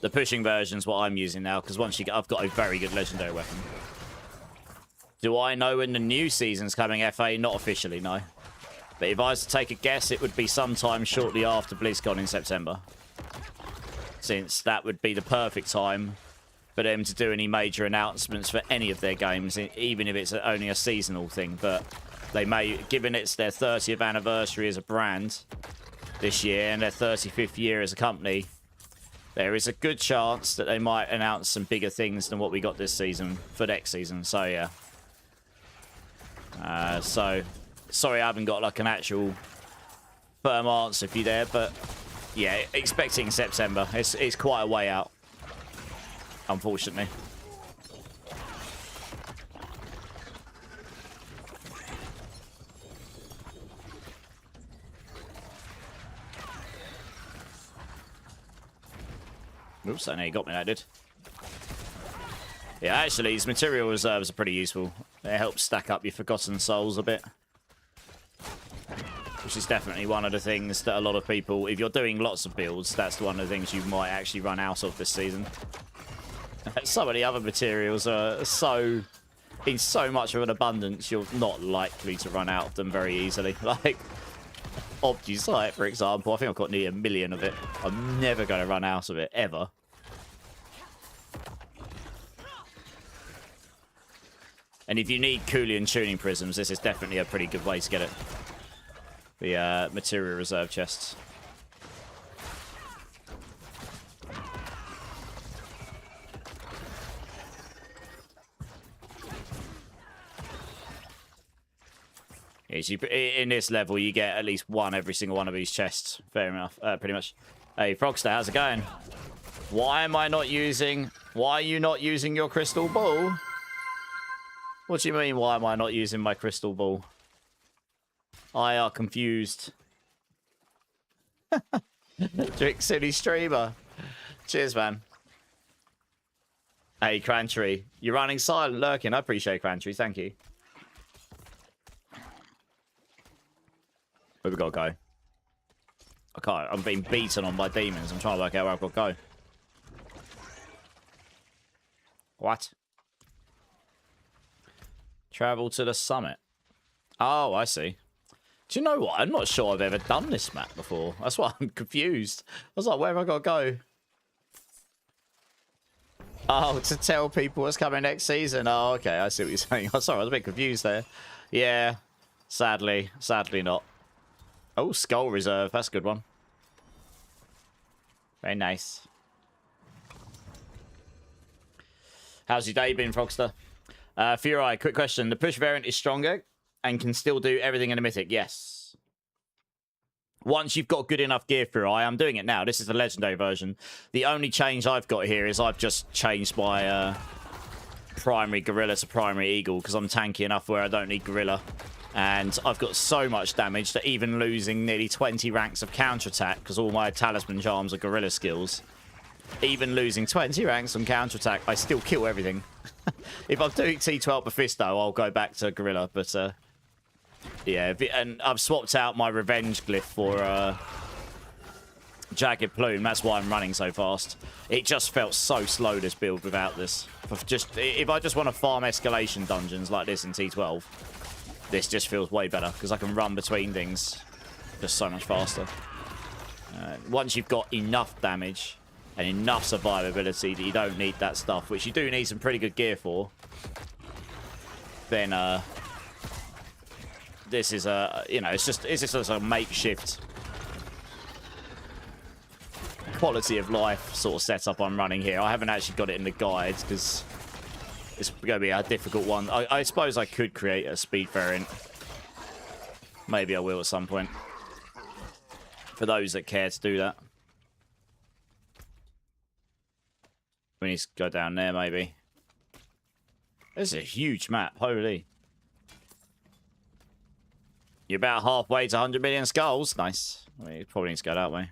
The pushing version's what I'm using now, because once you get, I've got a very good Legendary weapon. Do I know when the new season's coming, FA? Not officially, no. But if I was to take a guess, it would be sometime shortly after BlizzCon in September. Since that would be the perfect time for them to do any major announcements for any of their games, even if it's only a seasonal thing. But they may, given it's their 30th anniversary as a brand this year and their 35th year as a company, there is a good chance that they might announce some bigger things than what we got this season for next season. So yeah. So Sorry, I haven't got like an actual firm answer for you there, but yeah, expecting September. It's quite a way out, unfortunately. Oops, I know you got me, that did. Yeah, actually, these material reserves are pretty useful. They help stack up your Forgotten Souls a bit. Which is definitely one of the things that a lot of people, if you're doing lots of builds, that's one of the things you might actually run out of this season. Some of the other materials are so... in so much of an abundance, you're not likely to run out of them very easily. Like, Obfuscite, for example, I think I've got nearly 1 million of it. I'm never going to run out of it, ever. And if you need Coolian tuning prisms, this is definitely a pretty good way to get it. The material reserve chests. Yeah, so in this level, you get at least one every single one of these chests. Fair enough, pretty much. Hey, Frogster, how's it going? Why am I not using... Why are you not using your crystal ball? What do you mean, why am I not using my crystal ball? I are confused. Trick City Streamer. Cheers, man. Hey, Crantree. You're running silent lurking. I appreciate Crantree. Thank you. Where we gotta go? I can't. I'm being beaten on by demons. I'm trying to work out where I've got to go. What? Travel to the summit. Oh, I see. Do you know what? I'm not sure I've ever done this map before. That's why I'm confused. I was like, where have I got to go? Oh, to tell people what's coming next season. Oh, okay. I see what you're saying. I'm sorry. I was a bit confused there. Yeah. Sadly. Sadly not. Oh, Skull Reserve. That's a good one. Very nice. How's your day been, Frogster? Furai, quick question. The push variant is stronger and can still do everything in a mythic. Yes. Once you've got good enough gear, Furai, I'm doing it now. This is the legendary version. The only change I've got here is I've just changed my primary gorilla to primary eagle because I'm tanky enough where I don't need gorilla. And I've got so much damage that even losing nearly 20 ranks of counterattack, because all my talisman charms are gorilla skills, even losing 20 ranks on counterattack, I still kill everything. If I'm doing T12 Mephisto, I'll go back to gorilla, but yeah, and I've swapped out my revenge glyph for Jagged Plume. That's why I'm running so fast. It just felt so slow, this build, without this. If I just want to farm escalation dungeons like this in T12, this just feels way better, because I can run between things just so much faster. Once you've got enough damage and enough survivability that you don't need that stuff, which you do need some pretty good gear for, then this is a, you know, it's just a makeshift quality of life sort of setup I'm running here. I haven't actually got it in the guides because it's going to be a difficult one. I suppose I could create a speed variant. Maybe I will at some point. For those that care to do that. We need to go down there, maybe. This is a huge map. Holy. You're about halfway to 100 million skulls. Nice. We probably need to go that way.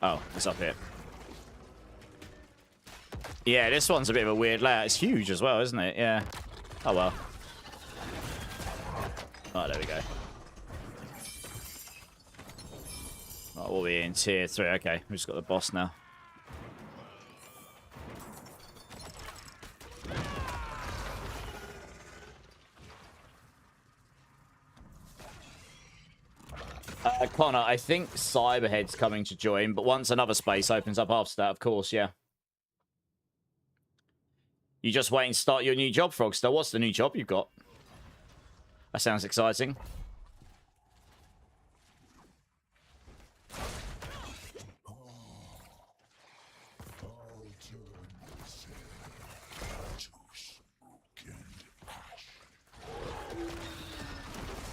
Oh, it's up here. Yeah, this one's a bit of a weird layout. It's huge as well, isn't it? Yeah. Oh, well. Oh, there we go. Oh, we'll be in tier 3. Okay, we've just got the boss now. Connor, I think Cyberhead's coming to join, but once another space opens up after that, of course, yeah. You just wait and start your new job, Frogster. What's the new job you've got? That sounds exciting.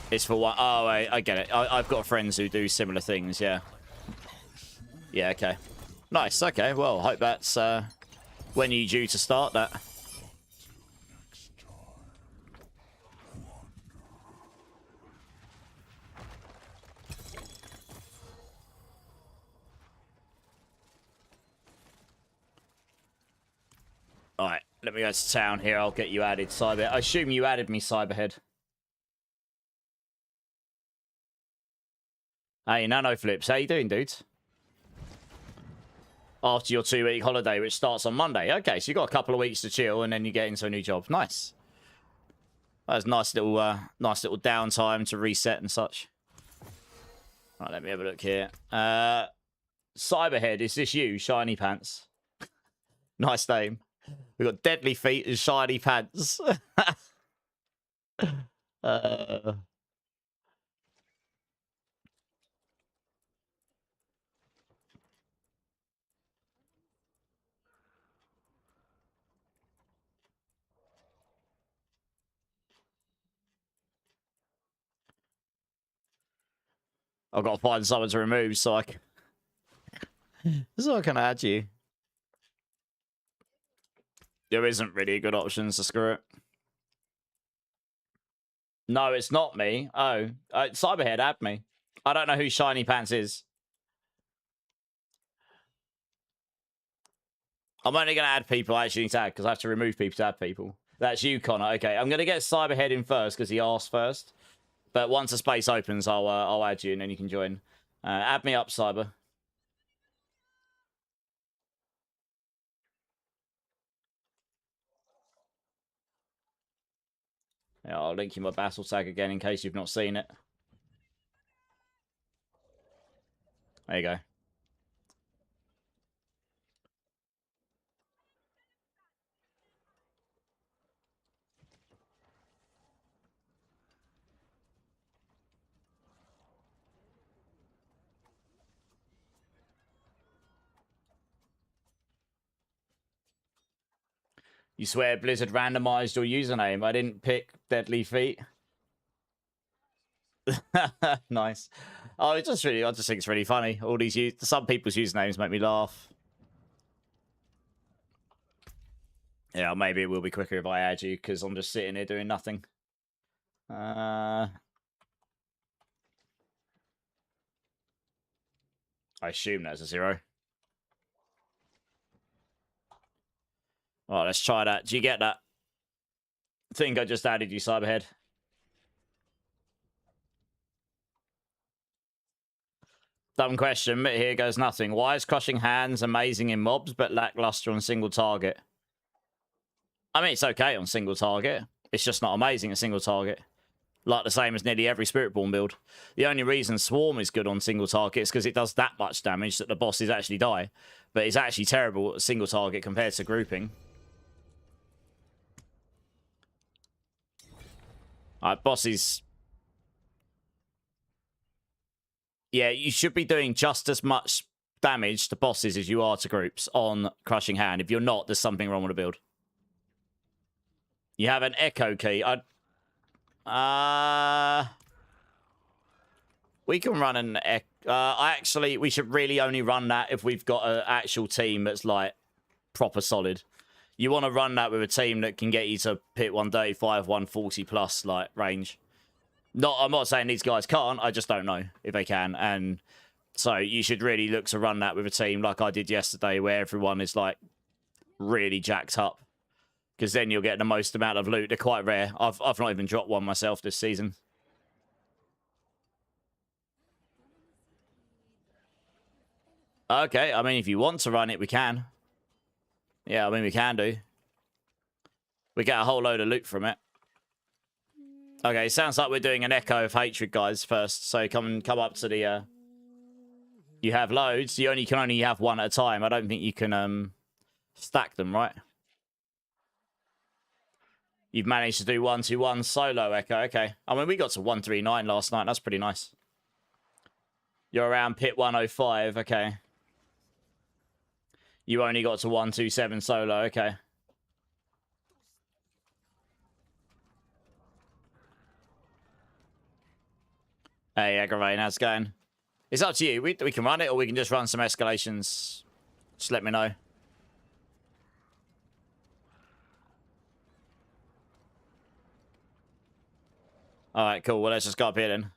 It's for what? Oh, I get it. I've got friends who do similar things, yeah. Yeah, okay. Nice, okay. Well, hope that's when you due to start that. Alright, let me go to town here. I'll get you added, Cyber. I assume you added me, Cyberhead. Hey, Nano Flips, how you doing, dudes? After your 2-week holiday, which starts on Monday. Okay, so you got a couple of weeks to chill, and then you get into a new job. Nice. That's nice little downtime to reset and such. Right, let me have a look here. Cyberhead, is this you, Shiny Pants? Nice name. We got Deadly Feet and Shiny Pants. I've got to find someone to remove so I can add you. There isn't really good options to screw it. No, it's not me. Oh, Cyberhead, add me. I don't know who Shiny Pants is. I'm only going to add people I actually need to add because I have to remove people to add people. That's you, Connor. Okay, I'm going to get Cyberhead in first because he asked first. But once a space opens, I'll add you and then you can join. Add me up, Cyber. Yeah, I'll link you my battle tag again in case you've not seen it. There you go. You swear Blizzard randomized your username. I didn't pick Deadly Feet. Nice. Oh, I just think it's really funny. All these some people's usernames make me laugh. Yeah, maybe it will be quicker if I add you because I'm just sitting here doing nothing. I assume that's a 0. All right, let's try that. Do you get that? I think I just added you, Cyberhead. Dumb question, but here goes nothing. Why is Crushing Hands amazing in mobs, but lackluster on single target? I mean, it's okay on single target. It's just not amazing at single target. Like the same as nearly every Spiritborn build. The only reason Swarm is good on single target is because it does that much damage that the bosses actually die. But it's actually terrible at single target compared to grouping. Alright, bosses. Yeah, you should be doing just as much damage to bosses as you are to groups on Crushing Hand. If you're not, there's something wrong with the build. You have an Echo Key. We can run an actually, we should really only run that if we've got an actual team that's like proper solid. You want to run that with a team that can get you to hit 135, 140 plus like range. I'm not saying these guys can't. I just don't know if they can. And so you should really look to run that with a team like I did yesterday, where everyone is like really jacked up. Because then you'll get the most amount of loot. They're quite rare. I've not even dropped one myself this season. Okay, I mean, if you want to run it, we can. Yeah, I mean, we can do. We get a whole load of loot from it. Okay, sounds like we're doing an echo of hatred, guys, first. So come up to the... You have loads. You can only have one at a time. I don't think you can stack them, right? You've managed to do 1-2-1 solo echo. Okay. I mean, we got to 139 last night. That's pretty nice. You're around pit 105. Okay. You only got to 127 solo. Okay. Hey, Aggravating, how's it going? It's up to you. We can run it, or we can just run some escalations. Just let me know. Alright, cool. Well, let's just go up here then.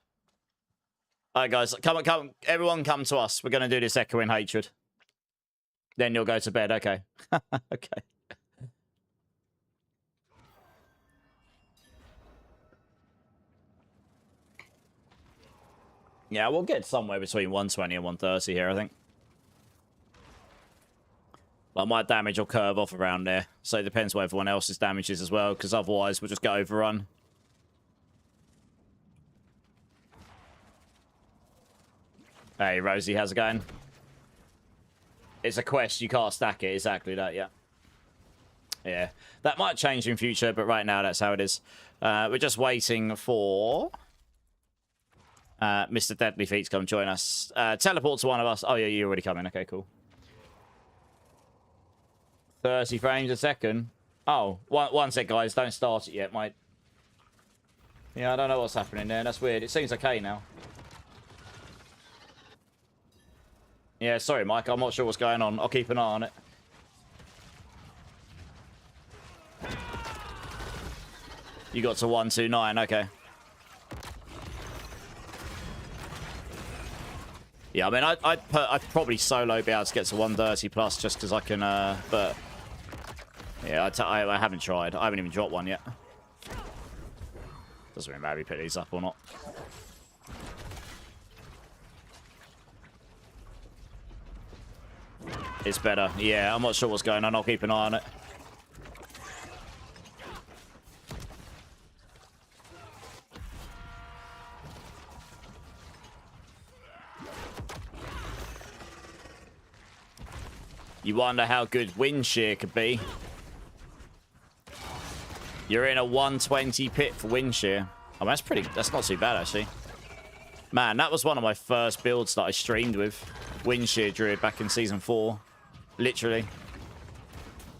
Alright, guys. Come. Everyone come to us. We're going to do this echoing hatred. Then you'll go to bed. Okay. Okay. Yeah, we'll get somewhere between 120 and 130 here, I think. Like, my damage will curve off around there. So it depends what everyone else's damage is as well, because otherwise we'll just get overrun. Hey, Rosie, how's it going? It's a quest, you can't stack it. Exactly that, yeah. Yeah. That might change in future, but right now that's how it is. We're just waiting for... Mr. Deadly Feet to come join us. Teleport to one of us. Oh, yeah, you already come in. Okay, cool. 30 frames a second. Oh, one sec, guys. Don't start it yet, mate. Yeah, I don't know what's happening there. That's weird. It seems okay now. Yeah, sorry, Mike. I'm not sure what's going on. I'll keep an eye on it. You got to 129. Okay. Yeah, I mean, I'd probably solo be able to get to 130 plus just because I can, but... Yeah, I haven't tried. I haven't even dropped one yet. Doesn't really matter if we pick these up or not. It's better. Yeah, I'm not sure what's going on. I'll keep an eye on it. You wonder how good wind shear could be. You're in a 120 pit for wind shear. Oh, that's not too bad, actually. Man, that was one of my first builds that I streamed with. Wind shear druid back in season 4. Literally.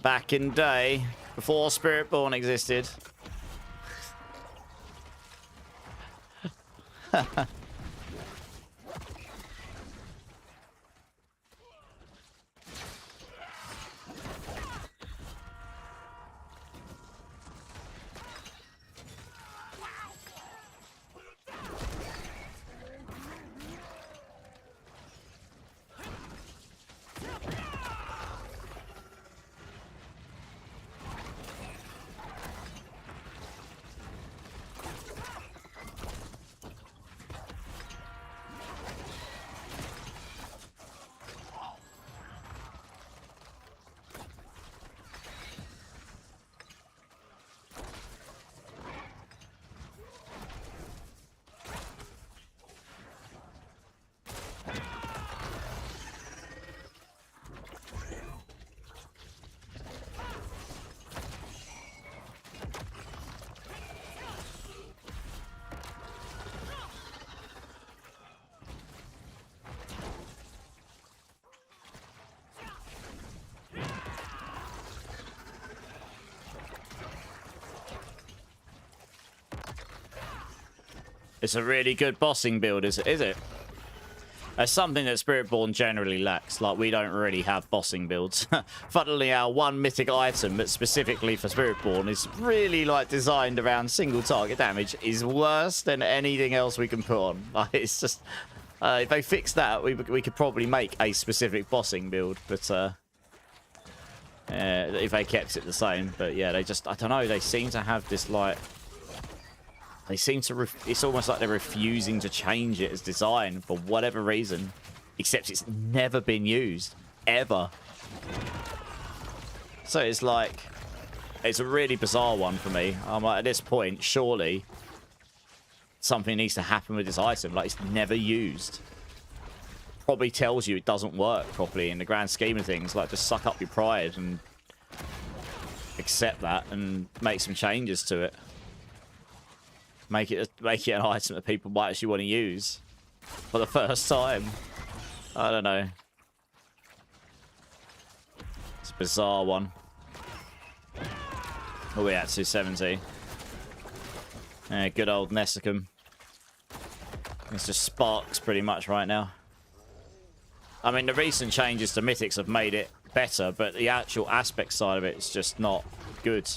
Back in day, before Spiritborn existed. It's a really good bossing build, is it? It's something that Spiritborn generally lacks. Like, we don't really have bossing builds. Funnily, our one mythic item that's specifically for Spiritborn is really, like, designed around single target damage is worse than anything else we can put on. Like, it's just... if they fix that, we could probably make a specific bossing build, but... if they kept it the same. But, yeah, they just... I don't know, they seem to have this, like... They seem to... It's almost like they're refusing to change it as design for whatever reason. Except it's never been used. Ever. So it's like... It's a really bizarre one for me. I'm like, at this point, surely... something needs to happen with this item. Like, it's never used. Probably tells you it doesn't work properly in the grand scheme of things. Like, just suck up your pride and accept that and make some changes to it. Make it an item that people might actually want to use for the first time. I don't know. It's a bizarre one. What are we at? 270. Yeah, good old Nessicum. It's just sparks pretty much right now. I mean, the recent changes to Mythics have made it better, but the actual aspect side of it is just not good.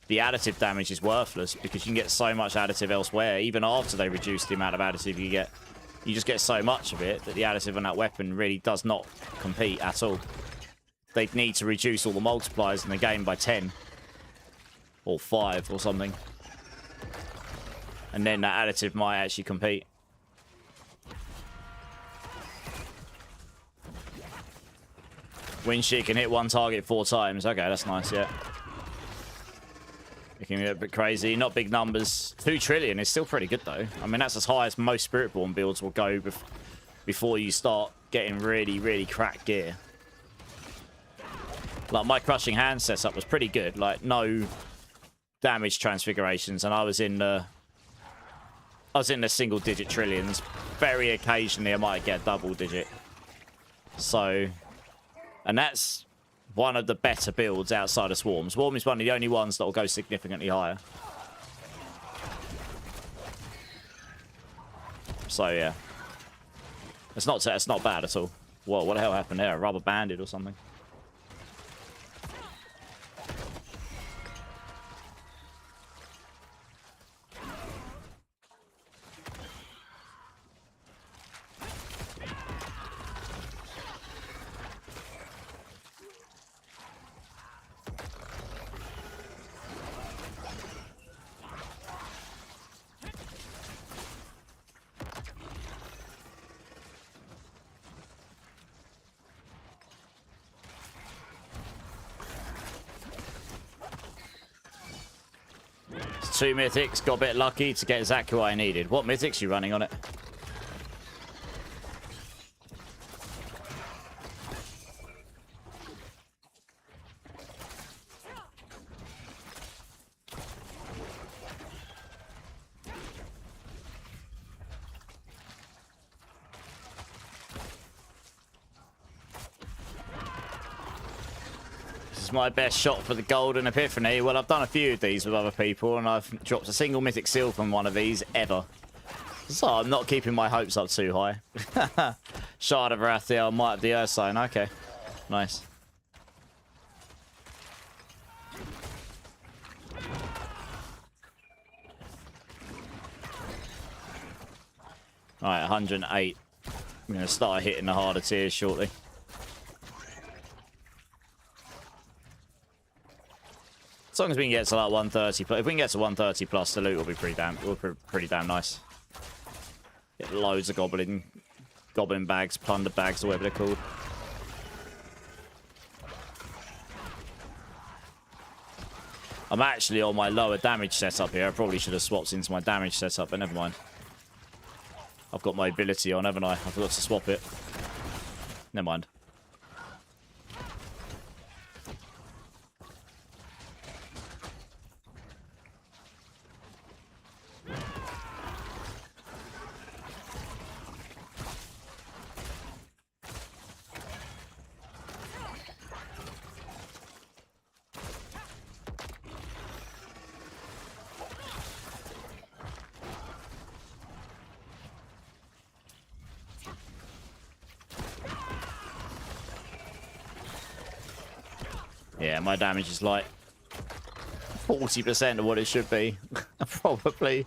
The additive damage is worthless because you can get so much additive elsewhere. Even after they reduce the amount of additive you get, you just get so much of it that the additive on that weapon really does not compete at all. They'd need to reduce all the multipliers in the game by 10 or 5 or something, and then that additive might actually compete. Wind shear can hit one target 4 times. Okay, that's nice, yeah. It can get a bit crazy. Not big numbers. 2 trillion is still pretty good, though. I mean, that's as high as most Spiritborn builds will go before you start getting really, really cracked gear. Like, my Crushing Hand setup was pretty good. Like, no damage transfigurations, and I was in the single-digit trillions. Very occasionally, I might get double-digit. So, and that's one of the better builds outside of Swarm. Swarm is one of the only ones that will go significantly higher. So yeah, it's not bad at all. Whoa, what the hell happened there? A rubber banded or something? Two mythics, got a bit lucky to get exactly what I needed. What mythics are you running on it? My best shot for the golden epiphany. Well, I've done a few of these with other people, and I've dropped a single mythic seal from one of these ever. So I'm not keeping my hopes up too high. Shard of Rathiel, Might of the Earth Sign. Okay, nice. Alright, 108. I'm going to start hitting the harder tiers shortly. As long as we can get to like 130, if we can get to 130 plus, the loot will be pretty damn nice. Get loads of goblin bags, plunder bags, or whatever they're called. I'm actually on my lower damage setup here. I probably should have swapped into my damage setup, but never mind. I've got mobility on, haven't I? I forgot to swap it. Never mind. Yeah, my damage is like 40% of what it should be. Probably.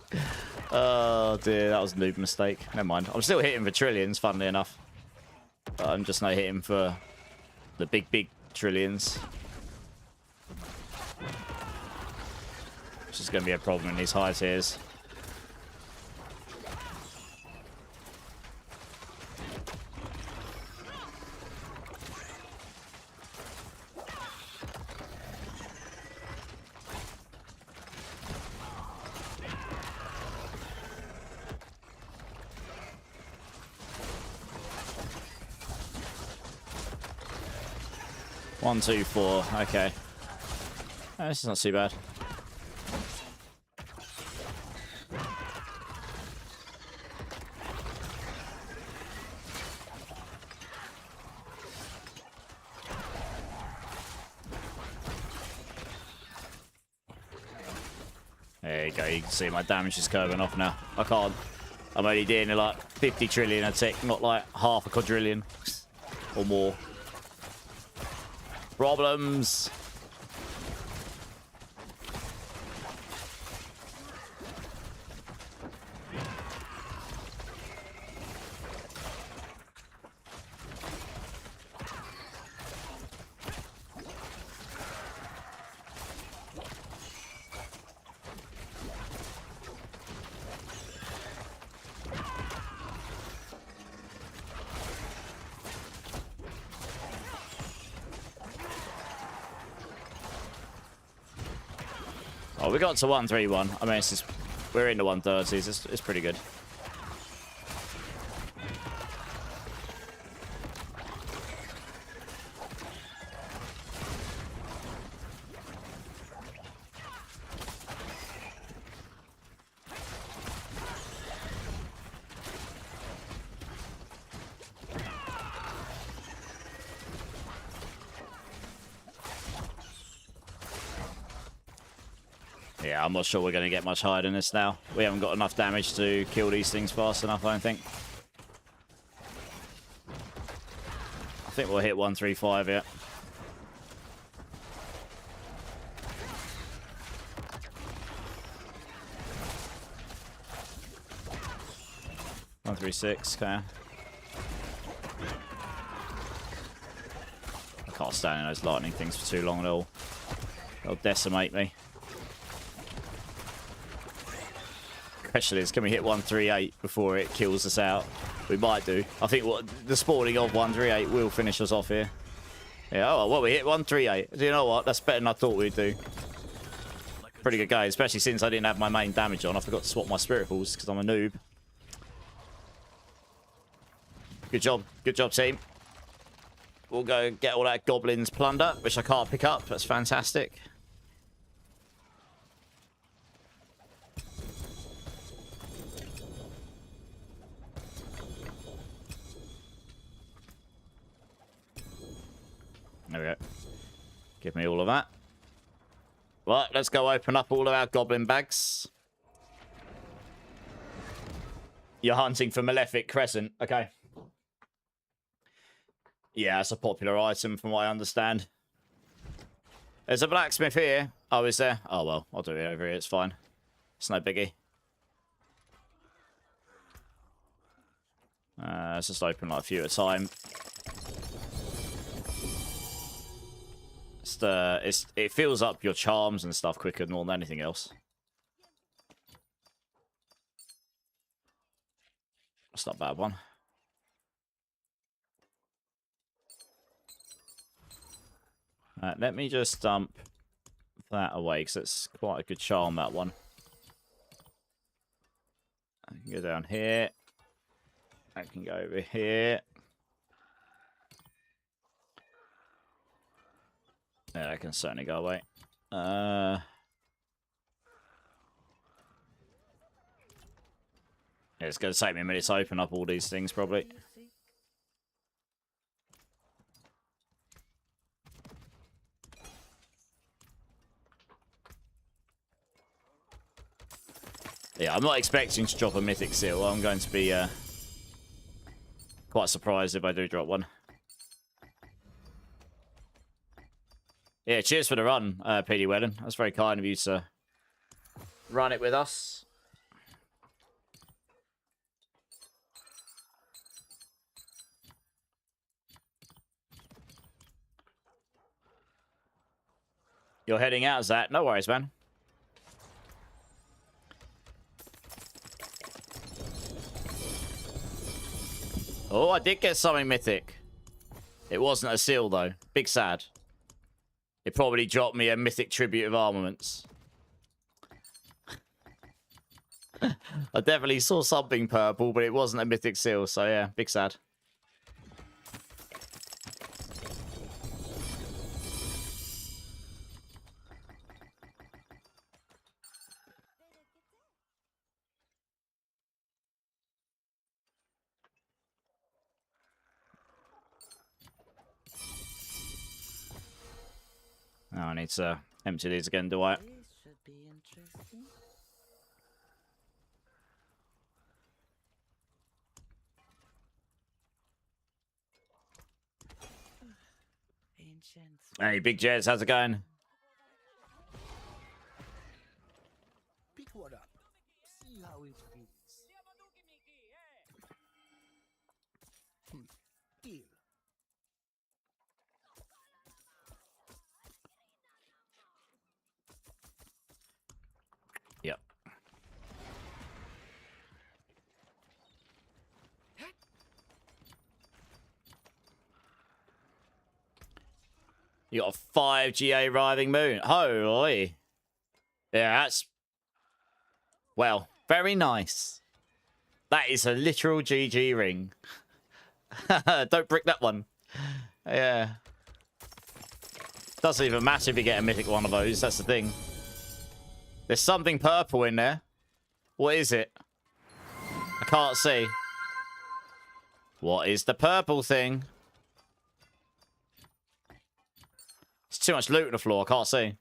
Oh dear, that was a noob mistake. Never mind. I'm still hitting for trillions, funnily enough. But I'm just not hitting for the big trillions. Which is going to be a problem in these high tiers. 1, 2, 4. Okay. Oh, this is not too bad. There you go. You can see my damage is curving off now. I can't. I'm only dealing like 50 trillion a tick, not like half a quadrillion or more. Problems. Oh, we got to 131. I mean, it's just, we're in the 130s. It's pretty good. Yeah, I'm not sure we're going to get much higher than this now. We haven't got enough damage to kill these things fast enough, I don't think. I think we'll hit 135 yet. One, 3, 6. Okay. I can't stand in those lightning things for too long at all. They'll decimate me. Question is, can we hit 138 before it kills us out? We might do. I think what the spawning of 138 will finish us off here. Yeah, oh, well, we hit 138. Do you know what? That's better than I thought we'd do. Pretty good game, especially since I didn't have my main damage on. I forgot to swap my spirit balls because I'm a noob. Good job. Good job, team. We'll go get all that Goblin's plunder, which I can't pick up. That's fantastic. There we go. Give me all of that. Right, let's go open up all of our goblin bags. You're hunting for Malefic Crescent. Okay. Yeah, it's a popular item from what I understand. There's a blacksmith here. Oh, is there? Oh, well, I'll do it over here. It's fine. It's no biggie. Let's just open like a few at a time. It fills up your charms and stuff quicker than anything else. That's not a bad one. Let me just dump that away because it's quite a good charm, that one. I can go down here. I can go over here. Yeah, that can certainly go away. Yeah, it's going to take me a minute to open up all these things, probably. Yeah, I'm not expecting to drop a mythic seal. I'm going to be quite surprised if I do drop one. Yeah, cheers for the run, PD Wellen. That's very kind of you to run it with us. You're heading out, Zach. No worries, man. Oh, I did get something mythic. It wasn't a seal, though. Big sad. It probably dropped me a mythic tribute of armaments. I definitely saw something purple, but it wasn't a mythic seal, so yeah, big sad. I need to empty these again, do I? This should be interesting. Ancient. Hey, Big Jez, how's it going? Pick one up. See how it feels. Deal. Yep. You got a 5 GA Writhing Moon. Holy. Yeah, that's... Well, very nice. That is a literal GG ring. Don't brick that one. Yeah. Doesn't even matter if you get a mythic one of those. That's the thing. There's something purple in there. What is it? I can't see. What is the purple thing? It's too much loot on the floor. I can't see.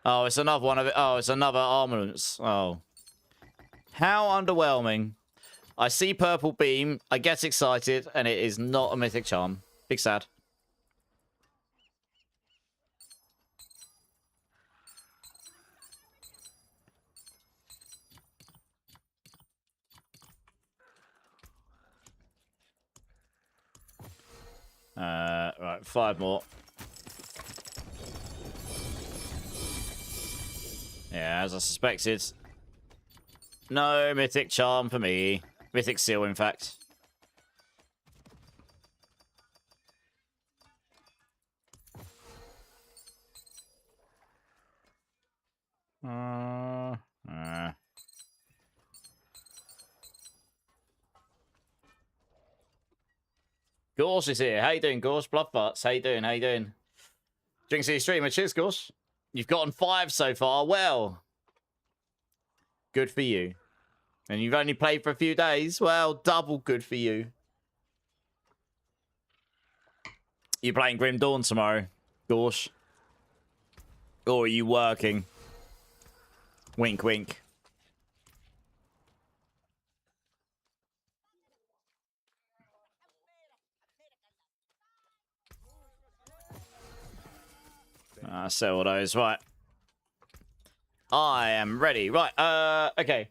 Oh, it's another one of it. Oh, it's another armaments. Oh. How underwhelming. I see purple beam. I get excited, and it is not a mythic charm. Big sad. Right, 5 more. Yeah, as I suspected. No mythic charm for me. Mythic seal, in fact. Gorsh is here. How you doing, Gorsh? Blood Butts. How you doing? How you doing? Drinks to your streamer. Cheers, Gorsh. You've gotten 5 so far. Well, good for you. And you've only played for a few days. Well, double good for you. You playing Grim Dawn tomorrow, Gorsh? Or are you working? Wink, wink. Sell those. Right. I am ready. Right. Okay.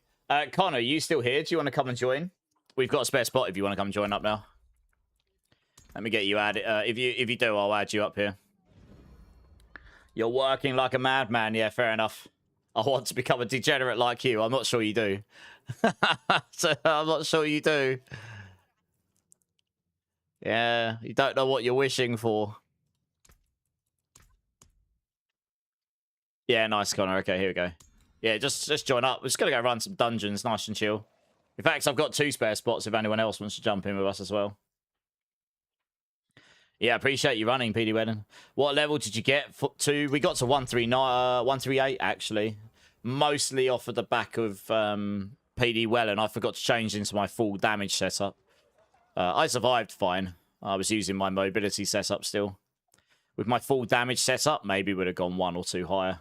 Connor, you still here? Do you want to come and join? We've got a spare spot if you want to come join up now. Let me get you added. If you do, I'll add you up here. You're working like a madman. Yeah, fair enough. I want to become a degenerate like you. I'm not sure you do. So, I'm not sure you do. Yeah, you don't know what you're wishing for. Yeah, nice, Connor. Okay, here we go. Yeah, just join up. We're just going to go run some dungeons. Nice and chill. In fact, I've got 2 spare spots if anyone else wants to jump in with us as well. Yeah, appreciate you running, PD Wedding. What level did you get to? We got to 139, 138, actually. Mostly off of the back of PD Wellen. I forgot to change into my full damage setup. I survived fine. I was using my mobility setup still. With my full damage setup, maybe would have gone 1 or 2 higher.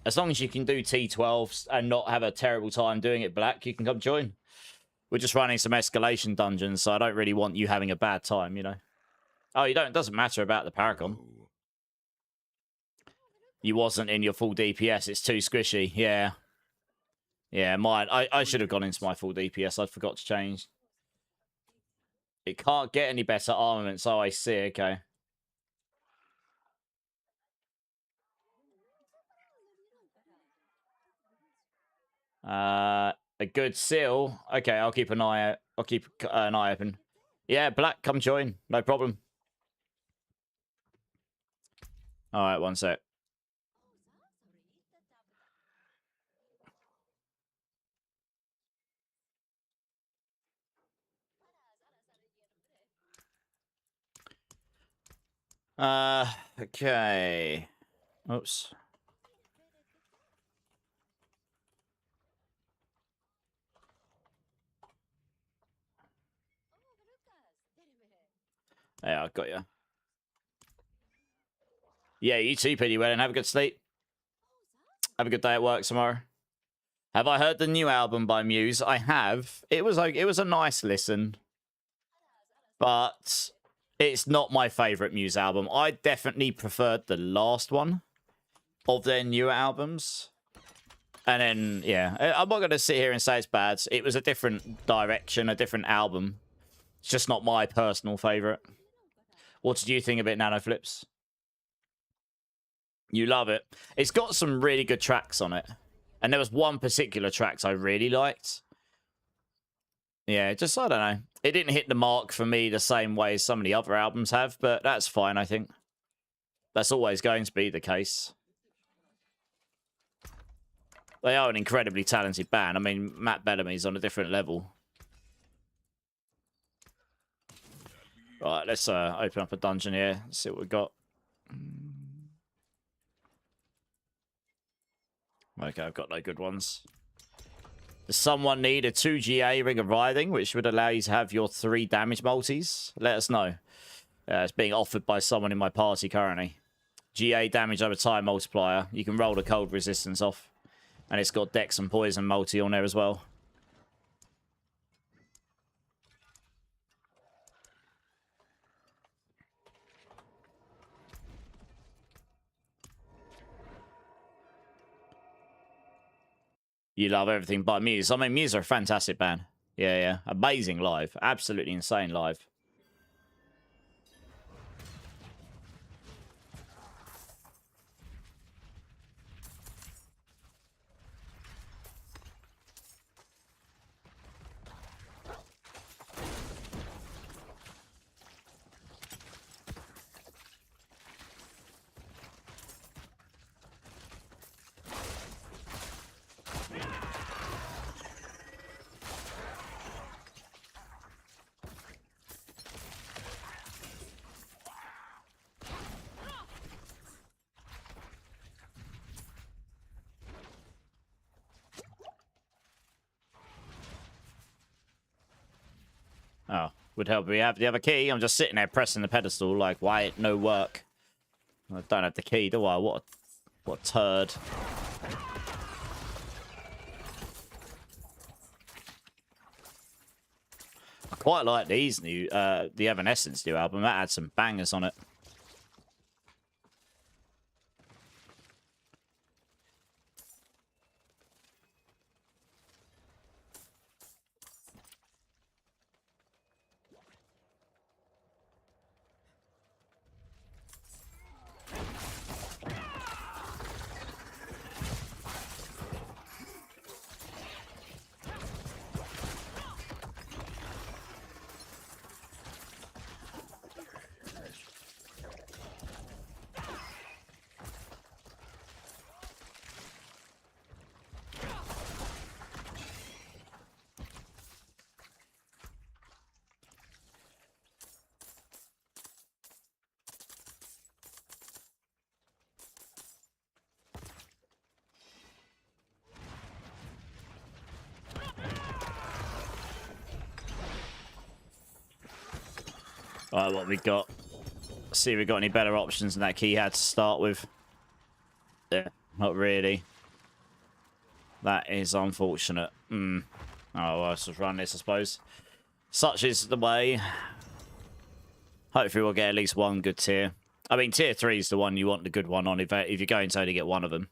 As long as you can do T12s and not have a terrible time doing it, Black, you can come join. We're just running some escalation dungeons, so I don't really want you having a bad time, you know. Oh, you don't? It doesn't matter about the Paragon. You wasn't in your full DPS. It's too squishy. Yeah. Yeah, mine. I should have gone into my full DPS. I forgot to change. It can't get any better armaments. Oh, I see. Okay. A good seal. Okay, I'll keep an eye out. I'll keep an eye open. Yeah, Black, come join. No problem. All right, one sec. Okay. Oops. Yeah, I got you. Yeah, you too, Pity Well, have a good sleep. Have a good day at work tomorrow. Have I heard the new album by Muse? I have. It was a nice listen, but it's not my favorite Muse album. I definitely preferred the last one of their newer albums. And then, yeah, I'm not going to sit here and say it's bad. It was a different direction, a different album. It's just not my personal favorite. What did you think of it, Nano Flips? You love it. It's got some really good tracks on it. And there was one particular track I really liked. Yeah, just, I don't know. It didn't hit the mark for me the same way as some of the other albums have, but that's fine, I think. That's always going to be the case. They are an incredibly talented band. I mean, Matt Bellamy's on a different level. Right, let's open up a dungeon here. See what we've got. Okay, I've got no good ones. Does someone need a 2 GA Ring of Writhing, which would allow you to have your 3 damage multis? Let us know. It's being offered by someone in my party currently. GA damage over time multiplier. You can roll the cold resistance off. And it's got Dex and Poison multi on there as well. You love everything by Muse. I mean, Muse are a fantastic band. Yeah, yeah. Amazing live. Absolutely insane live. Oh, would help. We have the other key. I'm just sitting there pressing the pedestal like, why it no work? I don't have the key, do I? What a turd. I quite like these new, the Evanescence new album. That had some bangers on it. Alright, what we got? Let's see if we got any better options than that key had to start with. Yeah, not really. That is unfortunate. Oh, well, let's just run this, I suppose. Such is the way. Hopefully we'll get at least one good tier. I mean, tier 3 is the one you want the good one on if you're going to only get one of them.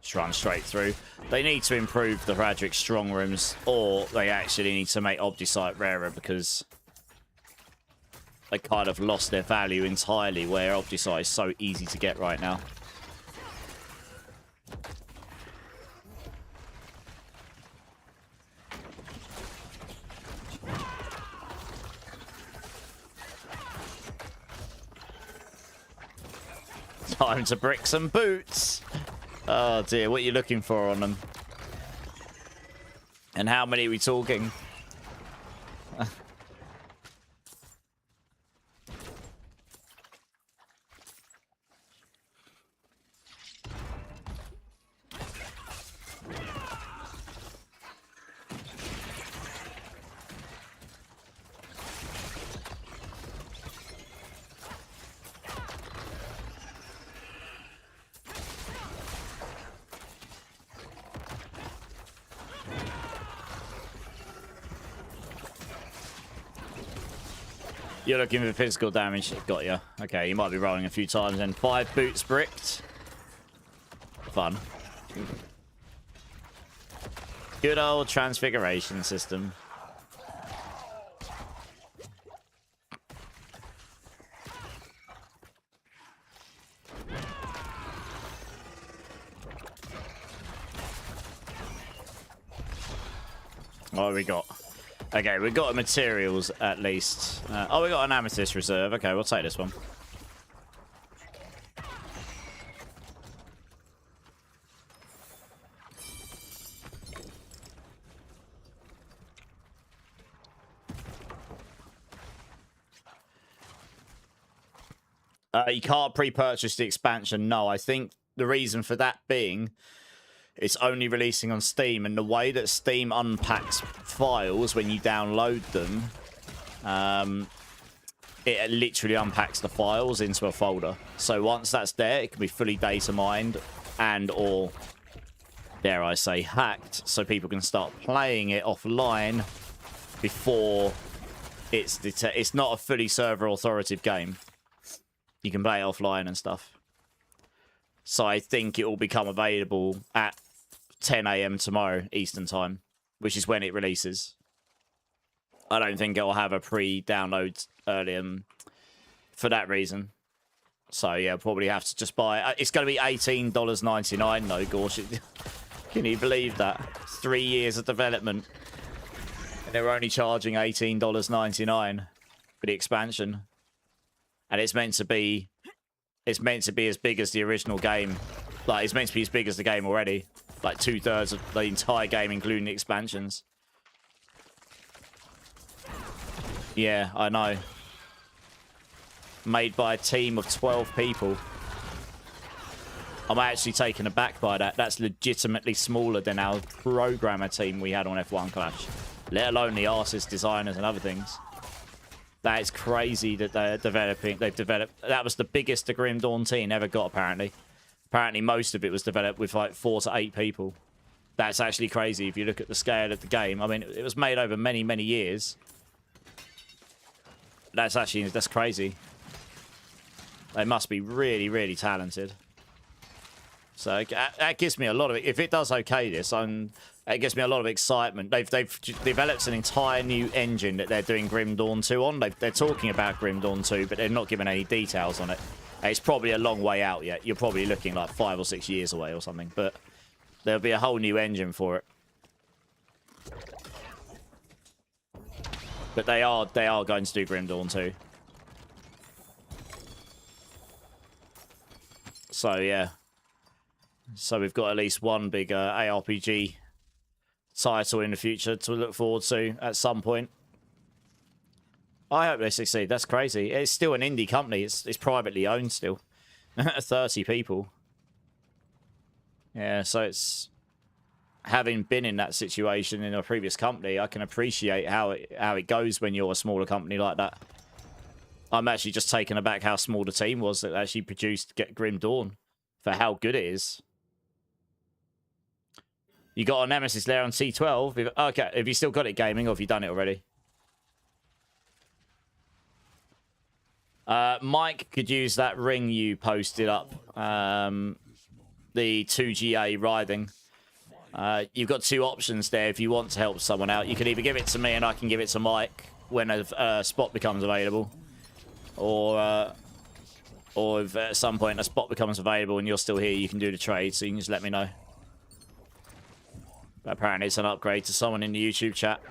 Just run straight through. They need to improve the Radric strong rooms, or they actually need to make Obdicite rarer because they kind of lost their value entirely where Obdicite is so easy to get right now. Time to brick some boots. Oh dear, what are you looking for on them? And how many are we talking? You're looking for physical damage. Got you. Okay, you might be rolling a few times. And 5 boots bricked. Fun. Good old transfiguration system. What have we got? Okay, we got materials at least. Oh, we got an amethyst reserve. Okay, we'll take this one. You can't pre-purchase the expansion. No, I think the reason for that being it's only releasing on Steam, and the way that Steam unpacks files when you download them, it literally unpacks the files into a folder. So once that's there, it can be fully data mined and or, dare I say, hacked, so people can start playing it offline before it's not a fully server authoritative game. You can play it offline and stuff. So I think it will become available at 10 AM tomorrow Eastern time, which is when it releases. I don't think it'll have a pre-download early for that reason. So yeah, probably have to just buy it. It's going to be $18.99 though, gosh. Can you believe that? 3 years of development. And they're only charging $18.99 for the expansion. And it's meant to be as big as the original game. Like, it's meant to be as big as the game already. Like 2/3 of the entire game, including the expansions. Yeah, I know. Made by a team of 12 people. I'm actually taken aback by that. That's legitimately smaller than our programmer team we had on F1 Clash. Let alone the artists, designers, and other things. That is crazy that they've developed. That was the biggest the Grim Dawn team ever got, apparently. Apparently, most of it was developed with like 4 to 8 people. That's actually crazy if you look at the scale of the game. I mean, it was made over many, many years. That's crazy. They must be really, really talented. So that gives me a lot of... If it does okay this, it gives me a lot of excitement. They've developed an entire new engine that they're doing Grim Dawn 2 on. They're talking about Grim Dawn 2, but they're not giving any details on it. It's probably a long way out yet. You're probably looking like 5 or 6 years away or something. But there'll be a whole new engine for it. But they are going to do Grim Dawn 2. So yeah. So we've got at least one big ARPG title in the future to look forward to at some point. I hope they succeed. That's crazy. It's still an indie company. It's privately owned still. 30 people. Yeah, so it's... Having been in that situation in a previous company, I can appreciate how it goes when you're a smaller company like that. I'm actually just taken aback how small the team was that actually produced Grim Dawn for how good it is. You got a Nemesis there on C12. Okay, have you still got it gaming or have you done it already? Mike could use that ring you posted up. The 2GA riding. You've got 2 options there if you want to help someone out. You can either give it to me and I can give it to Mike when a spot becomes available. Or if at some point a spot becomes available and you're still here, you can do the trade. So you can just let me know. But apparently it's an upgrade to someone in the YouTube chat.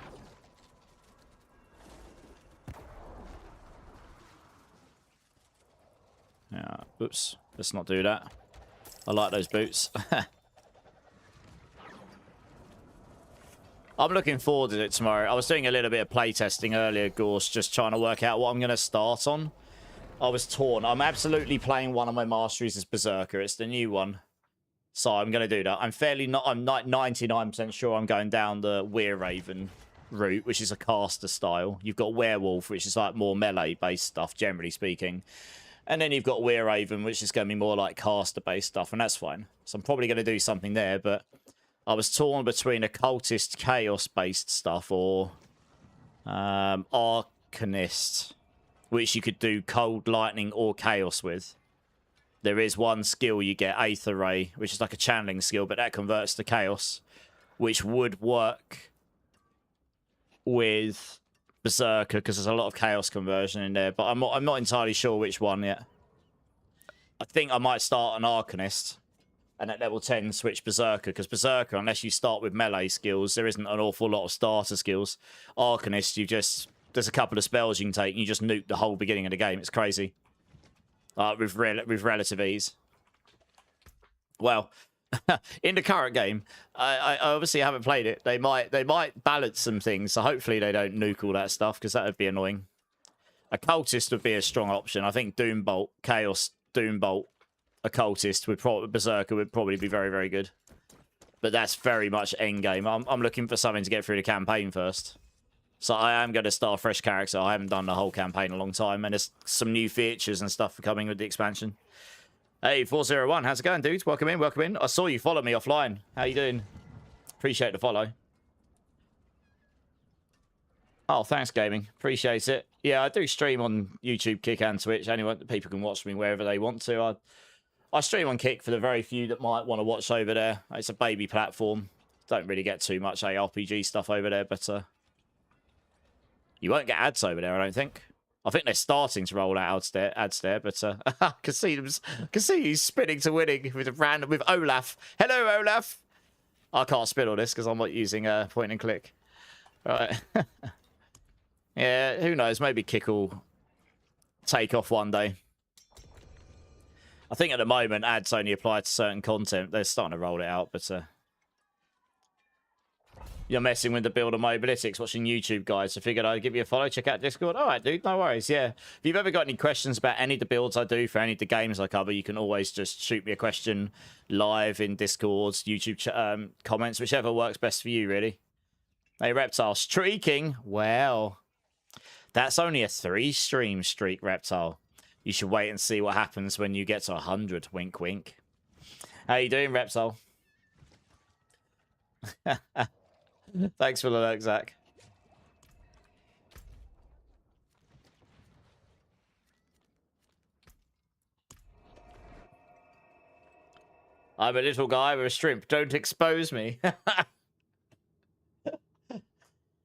Yeah, oops. Let's not do that. I like those boots. I'm looking forward to it tomorrow. I was doing a little bit of playtesting earlier, Gorse, just trying to work out what I'm going to start on. I was torn. I'm absolutely playing one of my masteries as Berserker. It's the new one. So I'm going to do that. I'm like 99% sure I'm going down the Weir Raven route, which is a caster style. You've got Werewolf, which is like more melee-based stuff, generally speaking. And then you've got Weir Raven, which is going to be more like caster-based stuff, and that's fine. So I'm probably going to do something there, but... I was torn between occultist chaos based stuff or arcanist. which you could do cold, lightning, or chaos with. There is one skill you get, Aether Ray, which is like a channeling skill, but that converts to chaos, which would work with Berserker because there's a lot of chaos conversion in there. But I'm not entirely sure which one yet. I think I might start an Arcanist and at level 10 switch Berserker, because Berserker, unless you start with melee skills, there isn't an awful lot of starter skills. Arcanist, there's a couple of spells you can take and you just nuke the whole beginning of the game. It's crazy. With relative ease. Well, in the current game, I obviously haven't played it. They might balance some things, so hopefully they don't nuke all that stuff, because that would be annoying. Occultist would be a strong option. I think Doombolt, Chaos, Doombolt, Occultist Berserker would probably be very, very good. But that's very much endgame. I'm looking for something to get through the campaign first. So I am going to start a fresh character. I haven't done the whole campaign in a long time. And there's some new features and stuff coming with the expansion. Hey, 401, how's it going, dudes? Welcome in, welcome in. I saw you follow me offline. How you doing? Appreciate the follow. Oh, thanks, gaming. Appreciate it. Yeah, I do stream on YouTube, Kick, and Twitch. Anyone, people can watch me wherever they want to. I stream on Kick for the very few that might want to watch over there. It's a baby platform. Don't really get too much ARPG stuff over there, but... you won't get ads over there, I don't think. I think they're starting to roll out ads there, but I can see you spinning to winning with Olaf. Hello, Olaf. I can't spin all this because I'm not using point and click. Right. Yeah, who knows? Maybe Kick will take off one day. I think at the moment ads only apply to certain content. They're starting to roll it out, but. You're messing with the build of Mobilitics, watching YouTube guys, so figured I'd give you a follow. Check out Discord. All right, dude, no worries, yeah. If you've ever got any questions about any of the builds I do for any of the games I cover, you can always just shoot me a question live in Discord's YouTube comments, whichever works best for you, really. Hey, Reptile, streaking. Well, that's only a 3-stream streak, Reptile. You should wait and see what happens when you get to 100. Wink, wink. How you doing, Reptile? Thanks for the look, Zach. I'm a little guy with a shrimp. Don't expose me.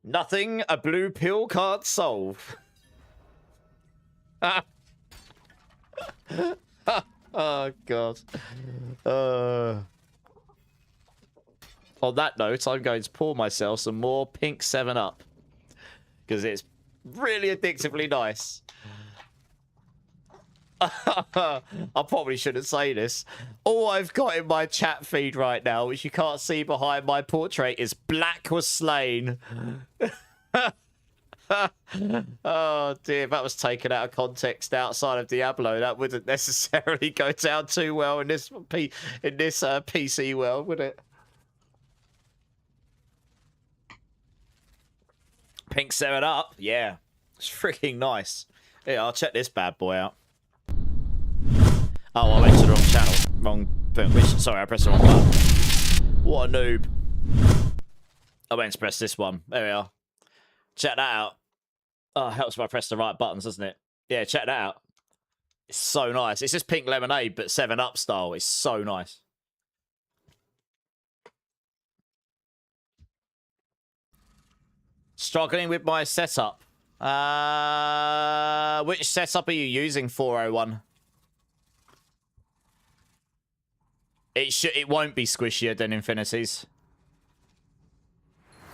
Nothing a blue pill can't solve. Oh, God. On that note, I'm going to pour myself some more pink 7-Up. Because it's really addictively nice. I probably shouldn't say this. All I've got in my chat feed right now, which you can't see behind my portrait, is Black was slain. Oh dear, if that was taken out of context outside of Diablo, that wouldn't necessarily go down too well in this PC world, would it? Pink 7-Up, yeah. It's freaking nice. Yeah, I'll check this bad boy out. Oh, I went to the wrong channel. Wrong thing. Sorry, I pressed the wrong button. What a noob. I went to press this one. There we are. Check that out. Oh, it helps if I press the right buttons, doesn't it? Yeah, check that out. It's so nice. It's just pink lemonade, but 7-Up style. It's so nice. Struggling with my setup. Which setup are you using, 401? It won't be squishier than Infinity's.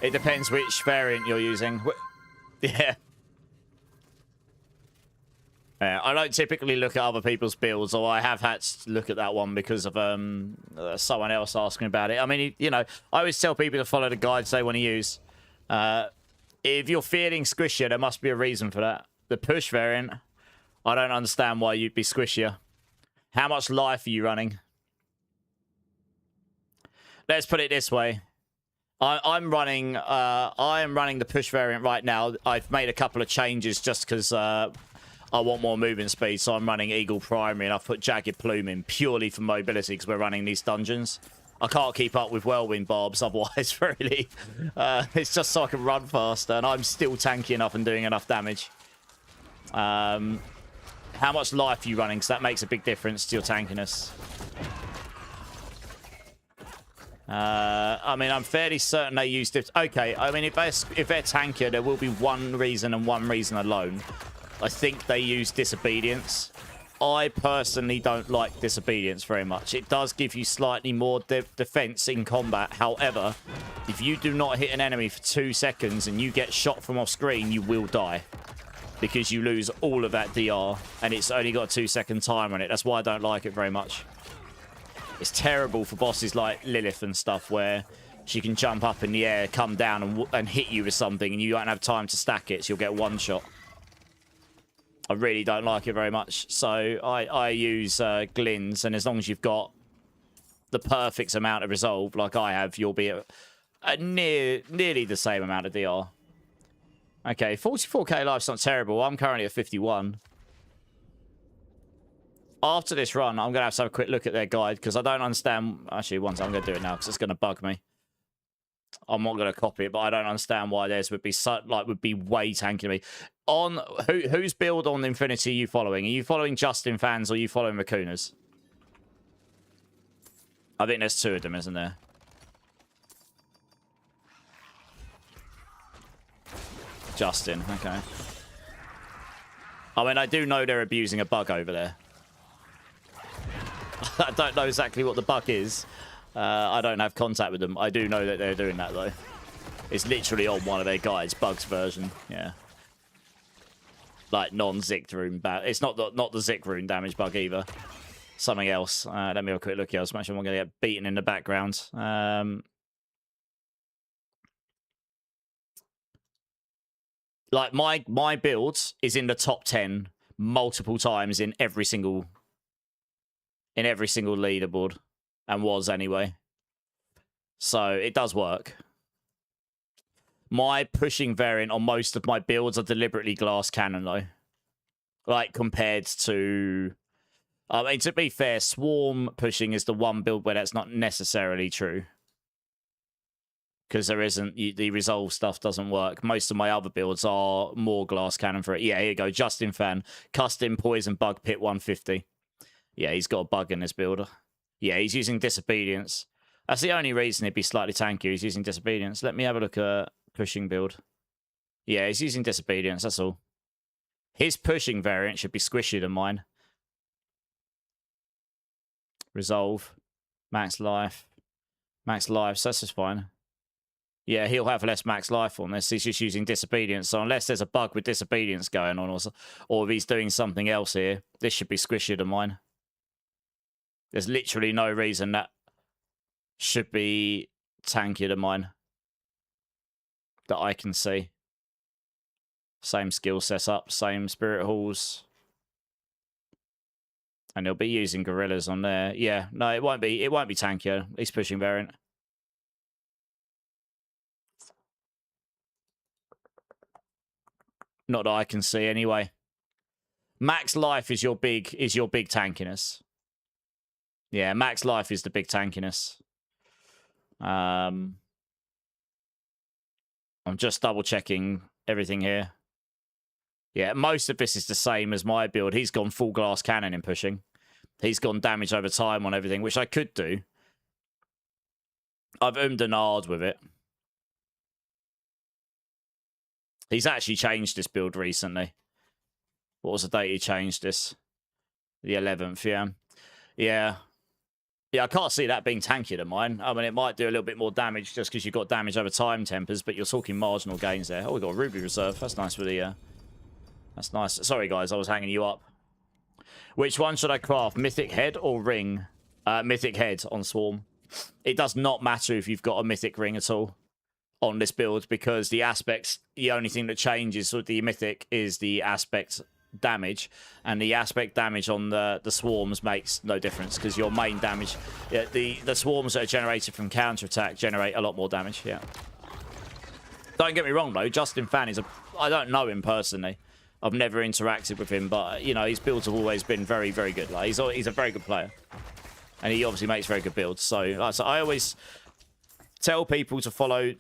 It depends which variant you're using. Yeah. I don't typically look at other people's builds, or I have had to look at that one because of someone else asking about it. I mean, you know, I always tell people to follow the guides they want to use. If you're feeling squishier, there must be a reason for that. The push variant, I don't understand why you'd be squishier. How much life are you running? Let's put it this way. I am running the push variant right now. I've made a couple of changes just because I want more movement speed, so I'm running Eagle Primary, and I've put Jagged Plume in purely for mobility because we're running these dungeons. I can't keep up with Whirlwind Barbs otherwise, really. It's just so I can run faster, and I'm still tanky enough and doing enough damage. How much life are you running? Because that makes a big difference to your tankiness. I mean, I'm fairly certain they used it. Okay, I mean, if they're tankier, there will be one reason and one reason alone. I think they use disobedience. I personally don't like disobedience very much. It does give you slightly more defense in combat. However, if you do not hit an enemy for 2 seconds and you get shot from off screen, you will die. Because you lose all of that DR, and it's only got a 2-second timer on it. That's why I don't like it very much. It's terrible for bosses like Lilith and stuff, where she can jump up in the air, come down, and hit you with something, and you don't have time to stack it, so you'll get one shot. I really don't like it very much. So I use Glins, and as long as you've got the perfect amount of resolve, like I have, you'll be at nearly the same amount of DR. Okay, 44k life's not terrible. I'm currently at 51. After this run, I'm going to have a quick look at their guide, because I don't understand... Actually, once I'm going to do it now, because it's going to bug me. I'm not going to copy it, but I don't understand why theirs would be way tankier than me. On whose build on Infinity are you following? Are you following Justin fans, or are you following Rakunas? I think there's 2 of them, isn't there? Justin, okay. I mean, I do know they're abusing a bug over there. I don't know exactly what the bug is. I don't have contact with them. I do know that they're doing that, though. It's literally on one of their guides, bugs version. Yeah. Like, non-Zic rune. It's not the Zic rune damage bug either. Something else. Let me have a quick look here. I'll smash them. I'm going to get beaten in the background. Like, my build is in the top 10 multiple times in every single leaderboard, and was anyway. So it does work. My pushing variant on most of my builds are deliberately glass cannon, though. Like, compared to... I mean, to be fair, swarm pushing is the one build where that's not necessarily true. Because there isn't... The resolve stuff doesn't work. Most of my other builds are more glass cannon for it. Yeah, here you go. Justin Fan. Custom Poison Bug Pit 150. Yeah, he's got a bug in this builder. Yeah, he's using Disobedience. That's the only reason he'd be slightly tankier. He's using Disobedience. Let me have a look at pushing build. Yeah, he's using Disobedience, that's all. His pushing variant should be squishier than mine. Resolve. Max life. Max life, so that's just fine. Yeah, he'll have less max life on this. He's just using Disobedience. So unless there's a bug with Disobedience going on, or if he's doing something else here, this should be squishier than mine. There's literally no reason that should be tankier than mine. That I can see. Same skill setup, same spirit halls. And he'll be using gorillas on there. Yeah, no, it won't be tankier. He's pushing variant. Not that I can see anyway. Max life is your big tankiness. Yeah, max life is the big tankiness. I'm just double checking everything here. Yeah, most of this is the same as my build. He's gone full glass cannon in pushing. He's gone damage over time on everything, which I could do. I've and ahed with it. He's actually changed this build recently. What was the date he changed this? The 11th, yeah. Yeah. Yeah, I can't see that being tankier than mine. I mean, it might do a little bit more damage just because you've got damage over time tempers, but you're talking marginal gains there. Oh, we've got a Ruby Reserve. That's nice for the... That's nice. Sorry, guys, I was hanging you up. Which one should I craft? Mythic Head or Ring? Mythic Head on Swarm. It does not matter if you've got a Mythic Ring at all on this build, because the aspects, the only thing that changes with the Mythic is the aspect damage, and the aspect damage on the swarms makes no difference, because your main damage, the swarms that are generated from counterattack generate a lot more damage. Yeah. Don't get me wrong though, Justin Fan is I don't know him personally. I've never interacted with him, but you know, his builds have always been very, very good. Like he's a very good player, and he obviously makes very good builds. So I always tell people to follow.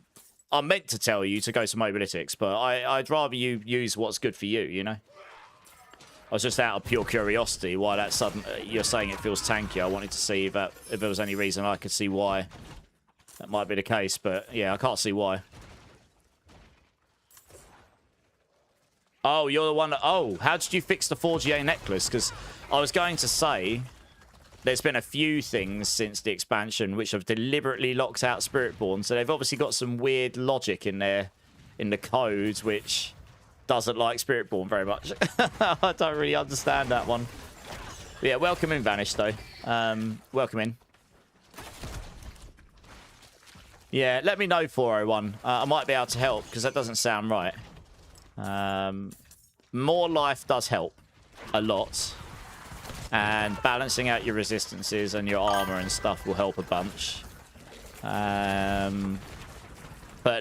I'm meant to tell you to go to Mobalytics, but I'd rather you use what's good for you, you know? I was just out of pure curiosity why that sudden... you're saying it feels tanky. I wanted to see if there was any reason I could see why that might be the case. But yeah, I can't see why. Oh, you're the one that... oh, how did you fix the 4GA necklace? Because I was going to say... there's been a few things since the expansion which have deliberately locked out Spiritborn. So they've obviously got some weird logic in there, in the code, which doesn't like Spiritborn very much. I don't really understand that one. But yeah, welcome in, Vanish, though. Welcome in. Yeah, let me know, 401. I might be able to help, because that doesn't sound right. More life does help a lot. And balancing out your resistances and your armor and stuff will help a bunch. But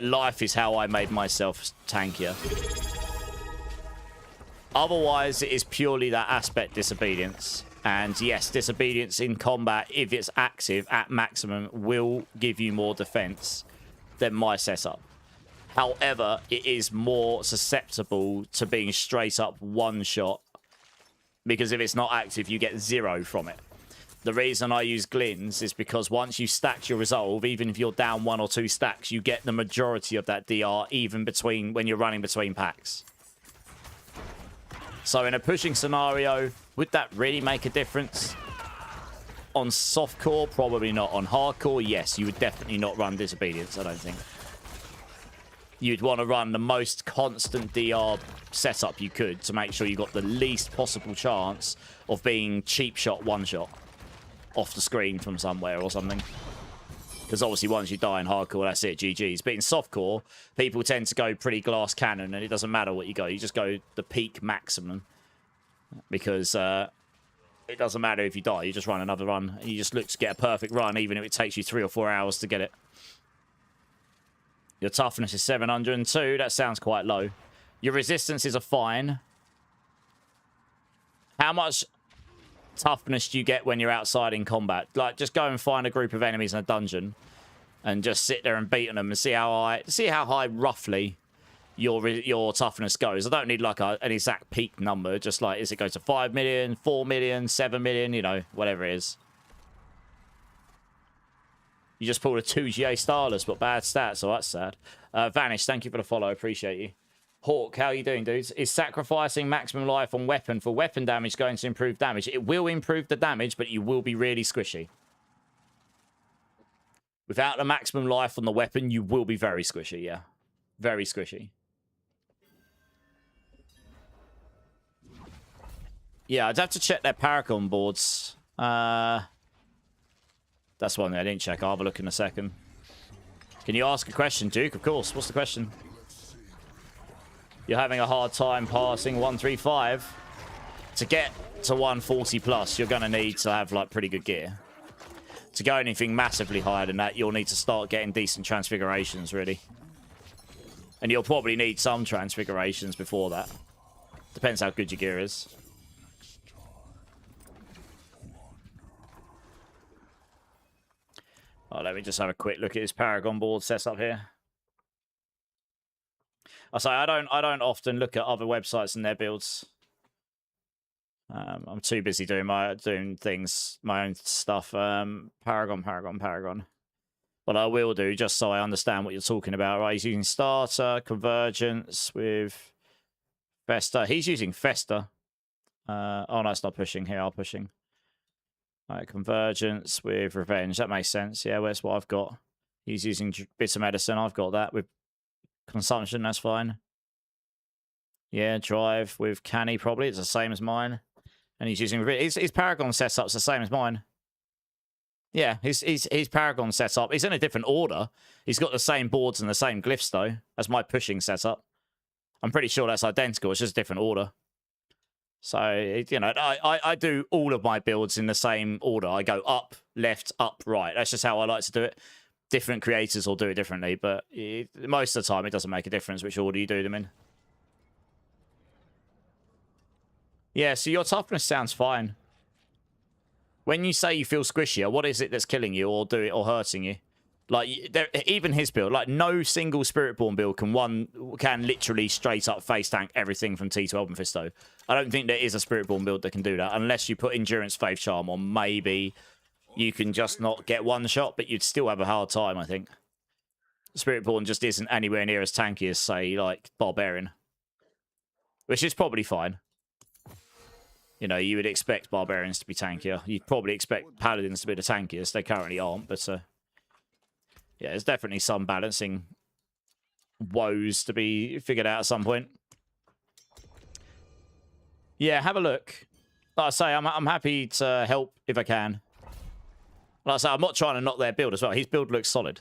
life is how I made myself tankier. Otherwise, it is purely that aspect disobedience. And yes, disobedience in combat, if it's active at maximum, will give you more defense than my setup. However, it is more susceptible to being straight up one shot. Because if it's not active, you get 0 from it. The reason I use glins is because once you stack your resolve, even if you're down 1 or 2 stacks, you get the majority of that DR even between when you're running between packs. So in a pushing scenario, would that really make a difference? On softcore, probably not. On hardcore, yes, you would definitely not run disobedience, I don't think. You'd want to run the most constant DR setup you could to make sure you got the least possible chance of being cheap shot one shot off the screen from somewhere or something. Because obviously once you die in hardcore, that's it, GG's. But in softcore, people tend to go pretty glass cannon, and it doesn't matter what you go. You just go the peak maximum. Because it doesn't matter if you die. You just run another run. And you just look to get a perfect run, even if it takes you 3 or 4 hours to get it. Your toughness is 702. That sounds quite low. Your resistances are fine. How much toughness do you get when you're outside in combat? Like, just go and find a group of enemies in a dungeon and just sit there and beat on them and see how high roughly your toughness goes. I don't need like an exact peak number. Just like, is it go to 5 million, 4 million, 7 million, you know, whatever it is. You just pulled a 2GA Starless, but bad stats, so that's sad. Vanish, thank you for the follow. Appreciate you. Hawk, how are you doing, dudes? Is sacrificing maximum life on weapon for weapon damage going to improve damage? It will improve the damage, but you will be really squishy. Without the maximum life on the weapon, you will be very squishy, yeah. Very squishy. Yeah, I'd have to check their Paragon boards. That's one thing I didn't check. I'll have a look in a second. Can you ask a question, Duke? Of course. What's the question? You're having a hard time passing 135. To get to 140 plus, you're going to need to have like pretty good gear. To go anything massively higher than that, you'll need to start getting decent transfigurations, really. And you'll probably need some transfigurations before that. Depends how good your gear is. Oh, let me just have a quick look at his Paragon board setup here. I say I don't often look at other websites and their builds. I'm too busy doing my own stuff. Paragon. But I will do just so I understand what you're talking about. Right, he's using starter, convergence with Festa. He's using Festa. Oh no, it's not pushing here. I'm pushing. Alright, convergence with revenge. That makes sense. Yeah, where's what I've got? He's using bits of medicine. I've got that with consumption. That's fine. Yeah, drive with canny probably. It's the same as mine. And he's using his Paragon setup's the same as mine. Yeah, his Paragon setup. He's in a different order. He's got the same boards and the same glyphs though as my pushing setup. I'm pretty sure that's identical. It's just a different order. So, you know, I do all of my builds in the same order. I go up, left, up, right. That's just how I like to do it. Different creators will do it differently, but most of the time it doesn't make a difference which order you do them in. Yeah, so your toughness sounds fine. When you say you feel squishier, what is it that's killing you or hurting you? Like, even his build, like, no single Spiritborn build can literally straight up face tank everything from T12 and Fisto. I don't think there is a Spiritborn build that can do that, unless you put Endurance, Faith, Charm on. Maybe you can just not get one shot, but you'd still have a hard time, I think. Spiritborn just isn't anywhere near as tanky as, say, like, Barbarian. Which is probably fine. You know, you would expect Barbarians to be tankier. You'd probably expect Paladins to be the tankiest. They currently aren't, but... yeah, there's definitely some balancing woes to be figured out at some point. Yeah, have a look. Like I say, I'm happy to help if I can. Like I say, I'm not trying to knock their build as well. His build looks solid.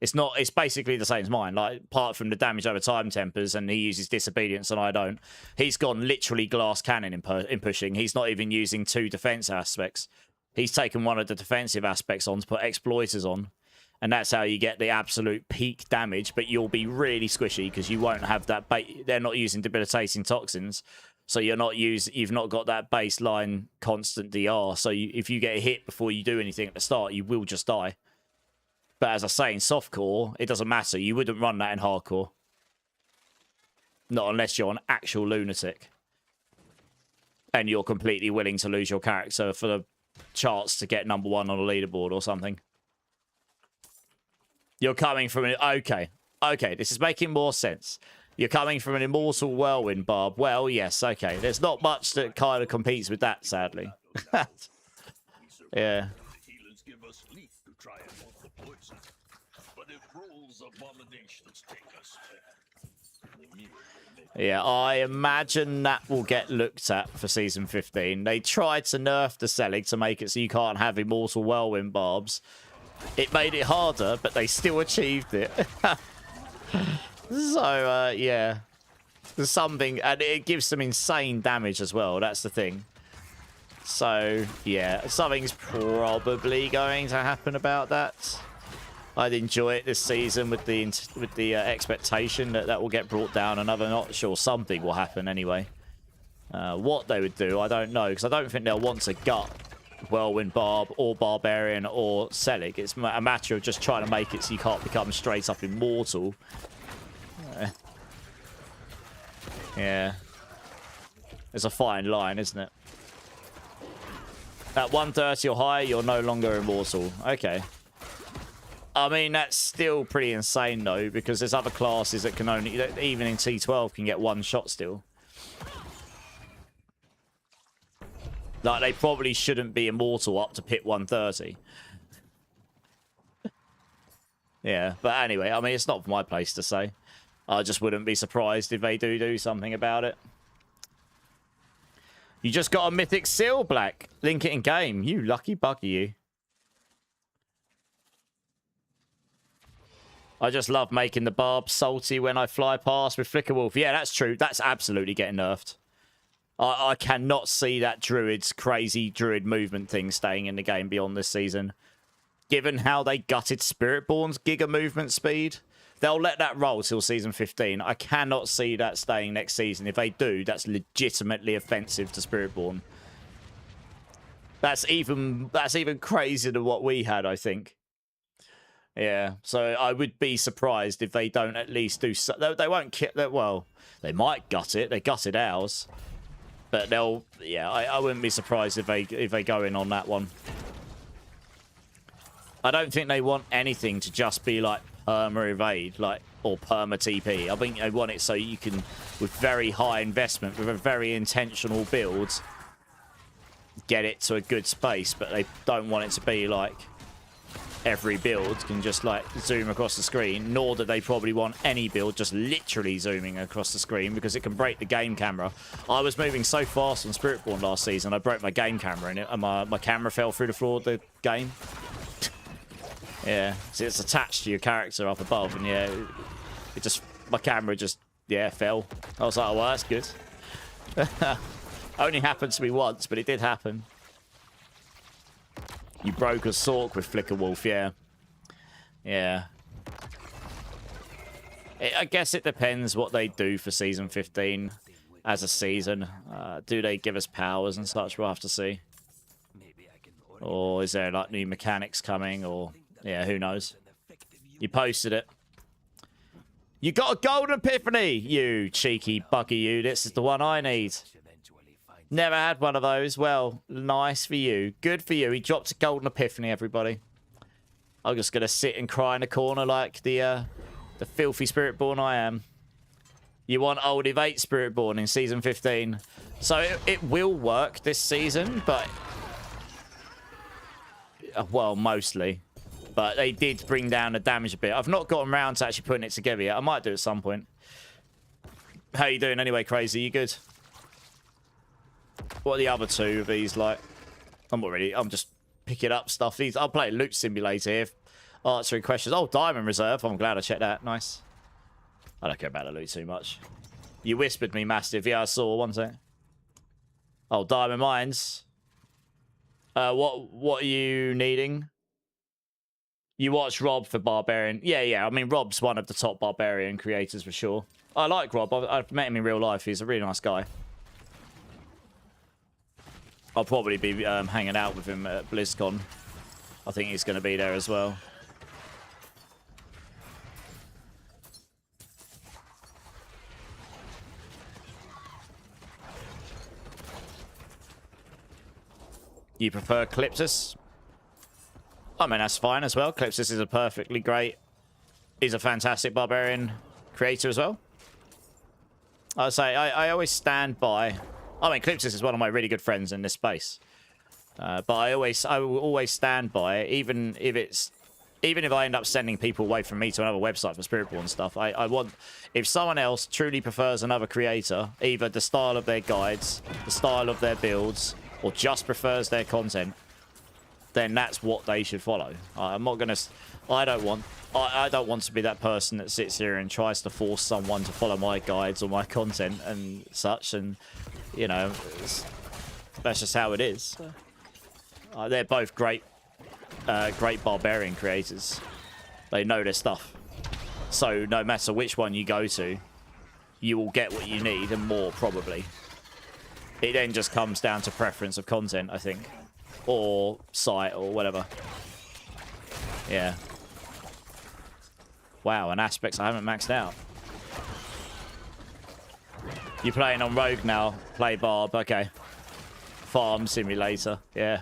It's basically the same as mine. Like, apart from the damage over time tempers, and he uses disobedience and I don't. He's gone literally glass cannon in pushing. He's not even using 2 defense aspects. He's taken one of the defensive aspects on to put exploiters on. And that's how you get the absolute peak damage, but you'll be really squishy because you won't have that they're not using debilitating toxins, so you've not got that baseline constant DR. So if you get hit before you do anything at the start, you will just die. But as I say, in softcore, it doesn't matter. You wouldn't run that in hardcore. Not unless you're an actual lunatic. And you're completely willing to lose your character for the chance to get #1 on a leaderboard or something. You're coming from an... Okay, this is making more sense. You're coming from an Immortal Whirlwind, Barb. Well, yes, okay. There's not much that kind of competes with that, sadly. Yeah. Yeah, I imagine that will get looked at for Season 15. They tried to nerf the Selig to make it so you can't have Immortal Whirlwind Barbs. It made it harder, but they still achieved it. So, yeah. There's something... And it gives some insane damage as well. That's the thing. So, yeah. Something's probably going to happen about that. I'd enjoy it this season with the expectation that will get brought down another notch, or something will happen anyway. What they would do, I don't know, because I don't think they'll want to gut Whirlwind Barb or Barbarian or Selig. It's a matter of just trying to make it so you can't become straight up immortal. Yeah. There's a fine line, isn't it? At 130 or higher, you're no longer immortal. Okay. I mean, that's still pretty insane, though, because there's other classes that can only... Even in T12 can get one shot still. Like, they probably shouldn't be immortal up to pit 130. Yeah, but anyway, I mean, it's not my place to say. I just wouldn't be surprised if they do something about it. You just got a mythic seal, Black. Link it in game. You lucky bugger, you. I just love making the barb salty when I fly past with Flicker Wolf. Yeah, that's true. That's absolutely getting nerfed. I cannot see that crazy druid movement thing staying in the game beyond this season. Given how they gutted Spiritborn's giga movement speed, they'll let that roll till season 15. I cannot see that staying next season. If they do, that's legitimately offensive to Spiritborn. That's even crazier than what we had, I think. Yeah, so I would be surprised if they don't at least do... They won't kill... Well, they might gut it. They gutted ours. But they'll... Yeah, I wouldn't be surprised if they go in on that one. I don't think they want anything to just be like perma-evade, like, or perma-TP. I think they want it so you can, with very high investment, with a very intentional build, get it to a good space. But they don't want it to be like... every build can just like zoom across the screen, nor do they probably want any build just literally zooming across the screen, because it can break the game camera. I was moving so fast on Spiritborn last season, I broke my game camera in it, and my camera fell through the floor of the game. Yeah, so it's attached to your character up above, and yeah, my camera just, yeah, fell. I was like, oh, well, that's good. Only happened to me once, but it did happen. You broke a Sork with Flicker Wolf, yeah. Yeah. I guess it depends what they do for Season 15 as a season. Do they give us powers and such? We'll have to see. Or is there, like, new mechanics coming? Or, yeah, who knows? You posted it. You got a golden epiphany, you cheeky bugger, you. This is the one I need. Never had one of those. Well, nice for you. Good for you. He dropped a golden epiphany, everybody. I'm just going to sit and cry in a corner like the filthy Spiritborn I am. You want old Evade Spiritborn in Season 15. So it will work this season, but... well, mostly. But they did bring down the damage a bit. I've not gotten around to actually putting it together yet. I might do it at some point. How you doing anyway, Crazy? You good? What are the other two of these like? I'm not really... I'm just picking up stuff. I'll play Loot Simulator here. Answering questions. Oh, Diamond Reserve. I'm glad I checked that. Nice. I don't care about the loot too much. You whispered me, Mastiff. Yeah, I saw. One sec. Oh, Diamond Mines. What are you needing? You watch Rob for Barbarian. Yeah. I mean, Rob's one of the top Barbarian creators for sure. I like Rob. I've met him in real life. He's a really nice guy. I'll probably be hanging out with him at BlizzCon. I think he's going to be there as well. You prefer Clipsis? I mean, that's fine as well. Clipsis is a perfectly great... He's a fantastic Barbarian creator as well. I would say I always stand by... I mean, Clipsis is one of my really good friends in this space. But I will always stand by it, even if I end up sending people away from me to another website for Spiritborn stuff. I want... If someone else truly prefers another creator, either the style of their guides, the style of their builds... or just prefers their content, then that's what they should follow. I'm not gonna... I don't want to be that person that sits here and tries to force someone to follow my guides or my content and such, and, you know, that's just how it is. They're both great Barbarian creators. They know their stuff. So no matter which one you go to, you will get what you need and more, probably. It then just comes down to preference of content, I think. Or site, or whatever. Yeah. Wow, and aspects I haven't maxed out. You're playing on Rogue now. Play Barb, okay. Farm Simulator, yeah.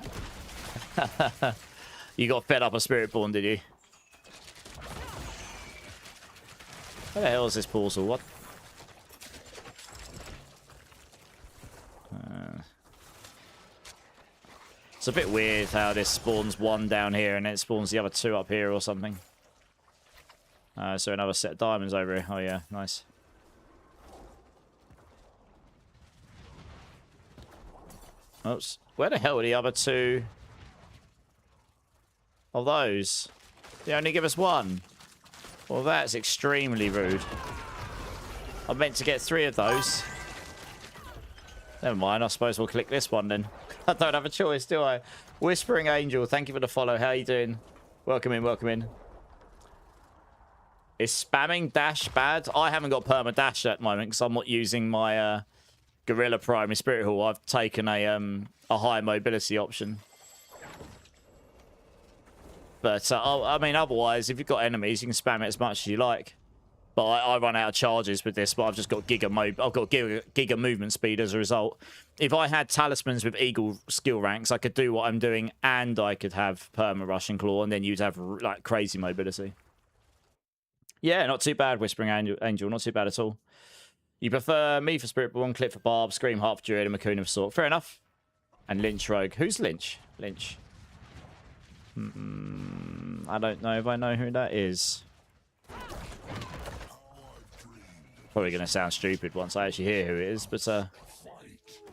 You got fed up of Spiritborn, did you? Where the hell is this portal? What? It's a bit weird how this spawns one down here and then it spawns the other two up here or something. So another set of diamonds over here. Oh yeah, nice. Oops. Where the hell are the other two of those? They only give us one. Well, that's extremely rude. I meant to get 3 of those. Never mind, I suppose we'll click this one then. I don't have a choice, do I? Whispering Angel, thank you for the follow. How you doing? Welcome in, welcome in. Is spamming dash bad? I haven't got perma dash at the moment because I'm not using my Gorilla Primary Spirit Hall. I've taken a high mobility option. But, I mean, otherwise, if you've got enemies, you can spam it as much as you like. But I run out of charges with this, but I've just got giga movement speed as a result. If I had talismans with eagle skill ranks, I could do what I'm doing, and I could have perma rushing claw, and then you'd have like crazy mobility. Yeah, not too bad, Whispering Angel, not too bad at all. You prefer me for Spiritborn, Clip for Barb, Scream Heart for Druid, and Makuna for Sork. Fair enough. And Lynch Rogue. Who's Lynch? Lynch. I don't know if I know who that is. Probably going to sound stupid once I actually hear who it is, but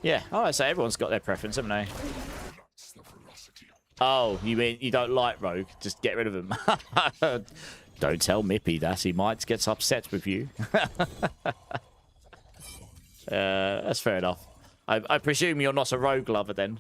yeah. Oh, I say everyone's got their preference, haven't they? Oh, you mean you don't like Rogue? Just get rid of him. Don't tell Mippy that. He might get upset with you. That's fair enough. I presume you're not a Rogue lover then.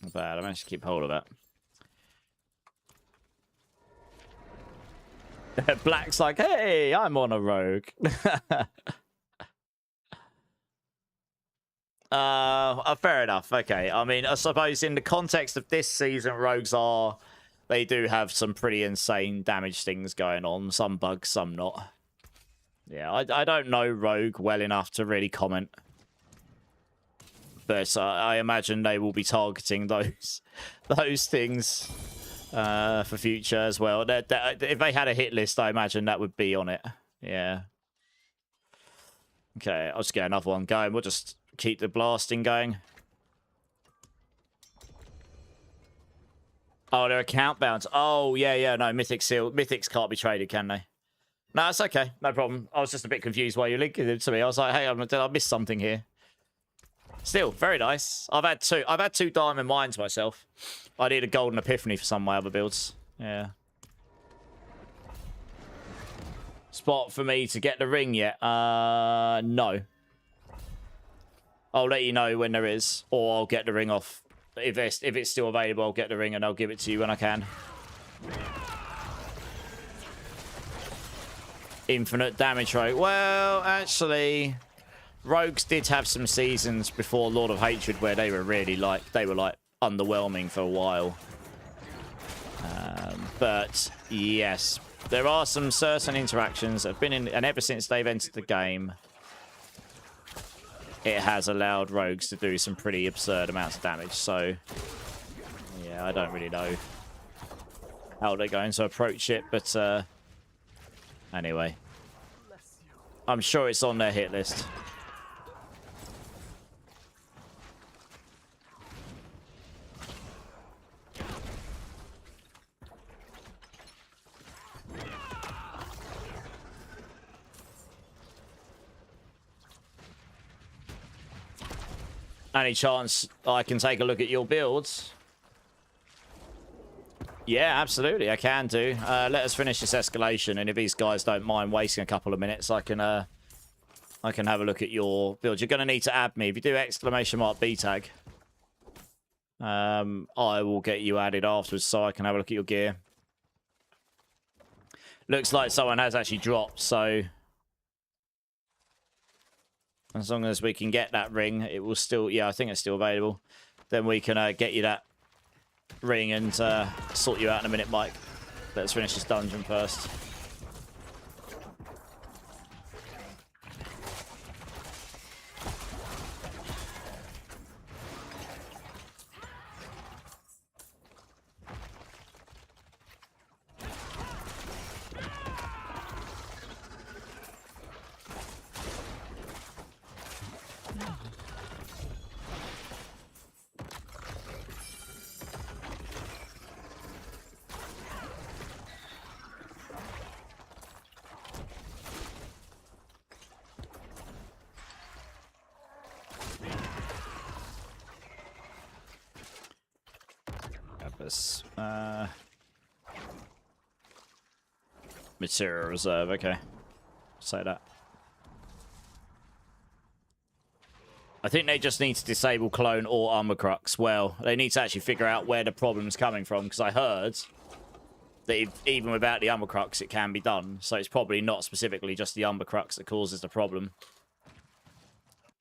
Not bad. I managed to keep hold of that. Black's like, hey, I'm on a rogue. Fair enough. Okay. I mean, I suppose in the context of this season, rogues they do have some pretty insane damage things going on. Some bugs, some not. Yeah, I don't know rogue well enough to really comment. But I imagine they will be targeting those things for future as well. If they had a hit list, I imagine that would be on it. Yeah. Okay, I'll just get another one going. We'll just keep the blasting going. Oh, they're account bounds. Oh, yeah. No, Mythics can't be traded, can they? No, it's okay. No problem. I was just a bit confused while you linking them to me. I was like, hey, did I miss something here? Still, very nice. I've had two diamond mines myself. I need a golden epiphany for some of my other builds. Yeah. Spot for me to get the ring yet? No. I'll let you know when there is, or I'll get the ring off. If it's still available, I'll get the ring and I'll give it to you when I can. Infinite damage rate. Well, actually, rogues did have some seasons before Lord of Hatred where they were really like underwhelming for a while. But yes, there are some certain interactions that have been in, and ever since they've entered the game, it has allowed rogues to do some pretty absurd amounts of damage. So yeah, I don't really know how they're going to approach it, but anyway, I'm sure it's on their hit list. Any chance I can take a look at your builds? Yeah, absolutely, I can do. Let us finish this escalation, and if these guys don't mind wasting a couple of minutes, I can have a look at your build. You're going to need to add me. If you do !B tag, I will get you added afterwards so I can have a look at your gear. Looks like someone has actually dropped, so as long as we can get that ring, it will still... Yeah, I think it's still available. Then we can get you that ring and sort you out in a minute, Mike. Let's finish this dungeon first. Material reserve, okay. Say that. I think they just need to disable clone or armor crux. Well, they need to actually figure out where the problem's coming from, because I heard that even without the armor crux, it can be done. So it's probably not specifically just the armor crux that causes the problem.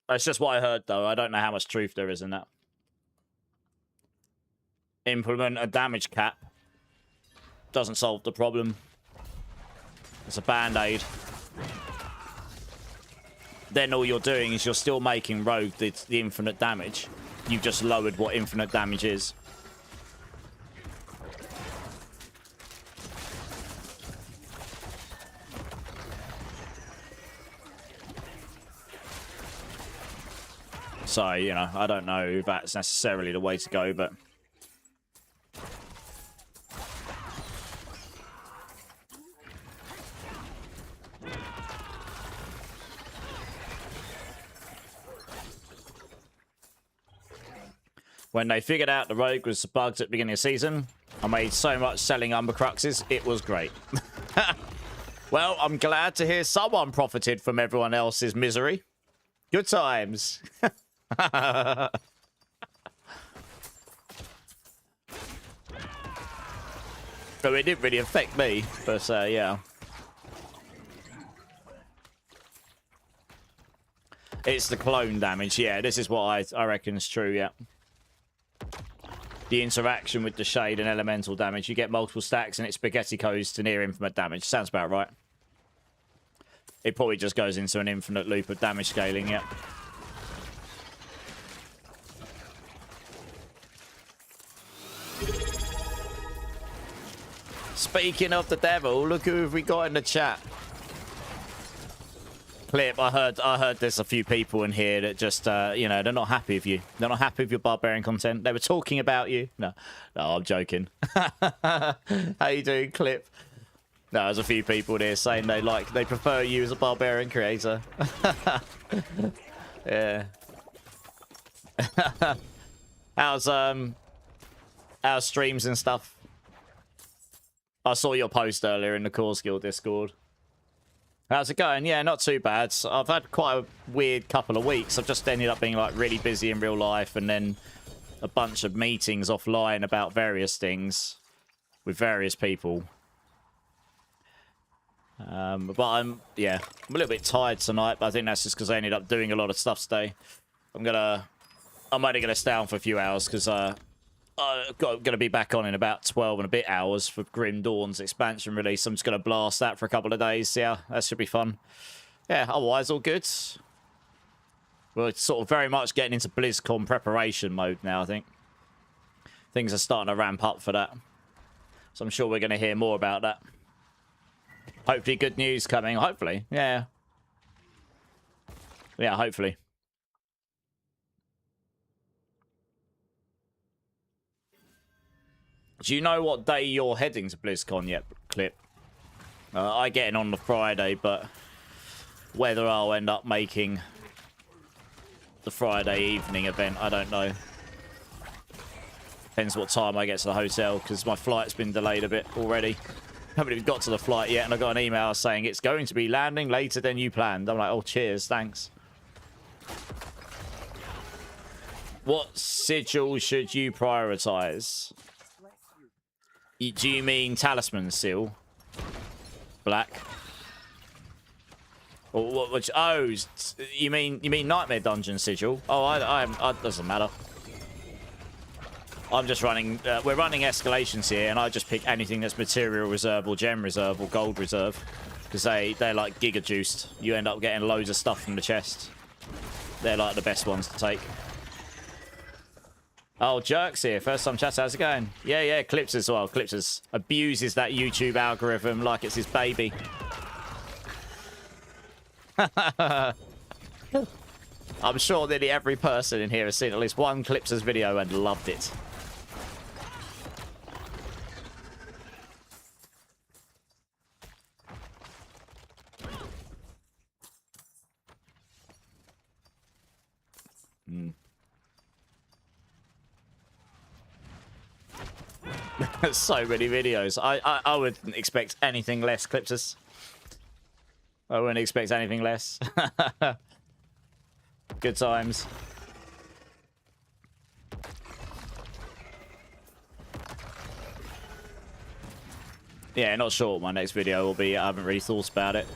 That's just what I heard, though. I don't know how much truth there is in that. Implement a damage cap. Doesn't solve the problem. It's a band-aid. Then all you're doing is you're still making rogue the infinite damage. You've just lowered what infinite damage is. So, you know, I don't know if that's necessarily the way to go, but... when they figured out the rogue was bugged at the beginning of the season, I made so much selling Umber Cruxes, it was great. Well, I'm glad to hear someone profited from everyone else's misery. Good times. So it didn't really affect me, but yeah. It's the clone damage. Yeah, this is what I reckon is true, yeah. The interaction with the shade and elemental damage. You get multiple stacks and it spaghetti goes to near infinite damage. Sounds about right. It probably just goes into an infinite loop of damage scaling, yeah. Speaking of the devil, look who have we got in the chat. Clip, I heard there's a few people in here that just, you know, they're not happy with you. They're not happy with your barbarian content. They were talking about you. No, I'm joking. How you doing, Clip? No, there's a few people there saying they prefer you as a barbarian creator. Yeah. How's streams and stuff? I saw your post earlier in the Core Skill Discord. How's it going? Yeah, not too bad. I've had quite a weird couple of weeks. I've just ended up being like really busy in real life and then a bunch of meetings offline about various things with various people. But I'm a little bit tired tonight, but I think that's just because I ended up doing a lot of stuff today. I'm only gonna stay on for a few hours because I'm gonna be back on in about 12 and a bit hours for Grim Dawn's expansion release. I'm just gonna blast that for a couple of days. Yeah, that should be fun. Yeah, otherwise all good. Well, it's sort of very much getting into BlizzCon preparation mode now, I think. Things are starting to ramp up for that. So I'm sure we're gonna hear more about that. Hopefully good news coming. Hopefully. Yeah. Yeah, hopefully. Do you know what day you're heading to BlizzCon yet, Clip? I get in on the Friday, but whether I'll end up making the Friday evening event, I don't know. Depends what time I get to the hotel, because my flight's been delayed a bit already. Haven't even got to the flight yet, and I got an email saying it's going to be landing later than you planned. I'm like, oh, cheers, thanks. What sigil should you prioritize? Do you mean talisman seal? Black. Or what? Which? Oh, you mean nightmare dungeon sigil? Oh, I doesn't matter. I'm just running. We're running escalations here, and I just pick anything that's material reserve or gem reserve or gold reserve, because they're like giga juiced. You end up getting loads of stuff from the chest. They're like the best ones to take. Oh, Jerk's here. First time chat. How's it going? Yeah, Clips as well. Clips abuses that YouTube algorithm like it's his baby. I'm sure nearly every person in here has seen at least one Clips' video and loved it. So many videos. I wouldn't expect anything less, Clipses. I wouldn't expect anything less. Good times. Yeah, not sure what my next video will be. I haven't really thought about it.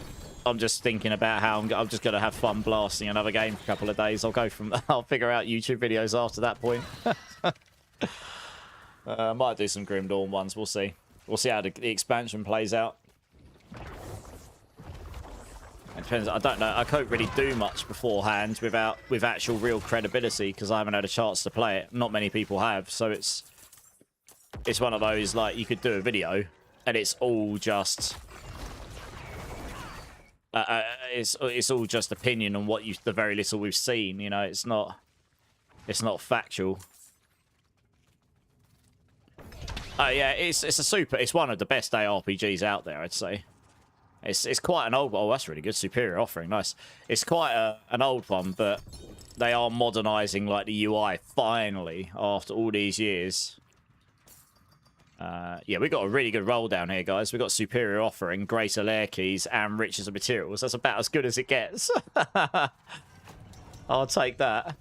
I'm just thinking about how I'm just going to have fun blasting another game for a couple of days. I'll figure out YouTube videos after that point. I might do some Grim Dawn ones. We'll see. We'll see how the expansion plays out. It depends. I don't know. I can't really do much beforehand with actual real credibility because I haven't had a chance to play it. Not many people have, so it's one of those like you could do a video and it's all just it's all just opinion on the very little we've seen. You know, it's not factual. Oh yeah, it's one of the best ARPGs out there, I'd say. It's quite an old one. Oh, that's really good. Superior offering, nice. It's quite an old one, but they are modernizing like the UI finally after all these years. Yeah, we got a really good roll down here, guys. We got superior offering, greater lair keys, and riches of materials. That's about as good as it gets. I'll take that.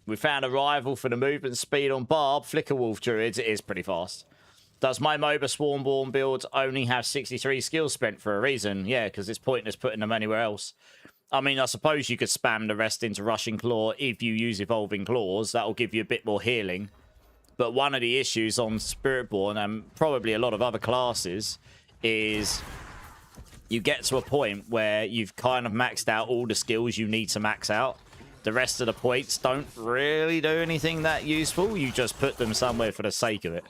We found a rival for the movement speed on Barb. Flicker Wolf Druids. It is pretty fast. Does my MOBA Swarmborn build only have 63 skills spent for a reason? Yeah, because it's pointless putting them anywhere else. I mean, I suppose you could spam the rest into Rushing Claw if you use Evolving Claws. That'll give you a bit more healing. But one of the issues on Spiritborn, and probably a lot of other classes, is you get to a point where you've kind of maxed out all the skills you need to max out. The rest of the points don't really do anything that useful. You just put them somewhere for the sake of it.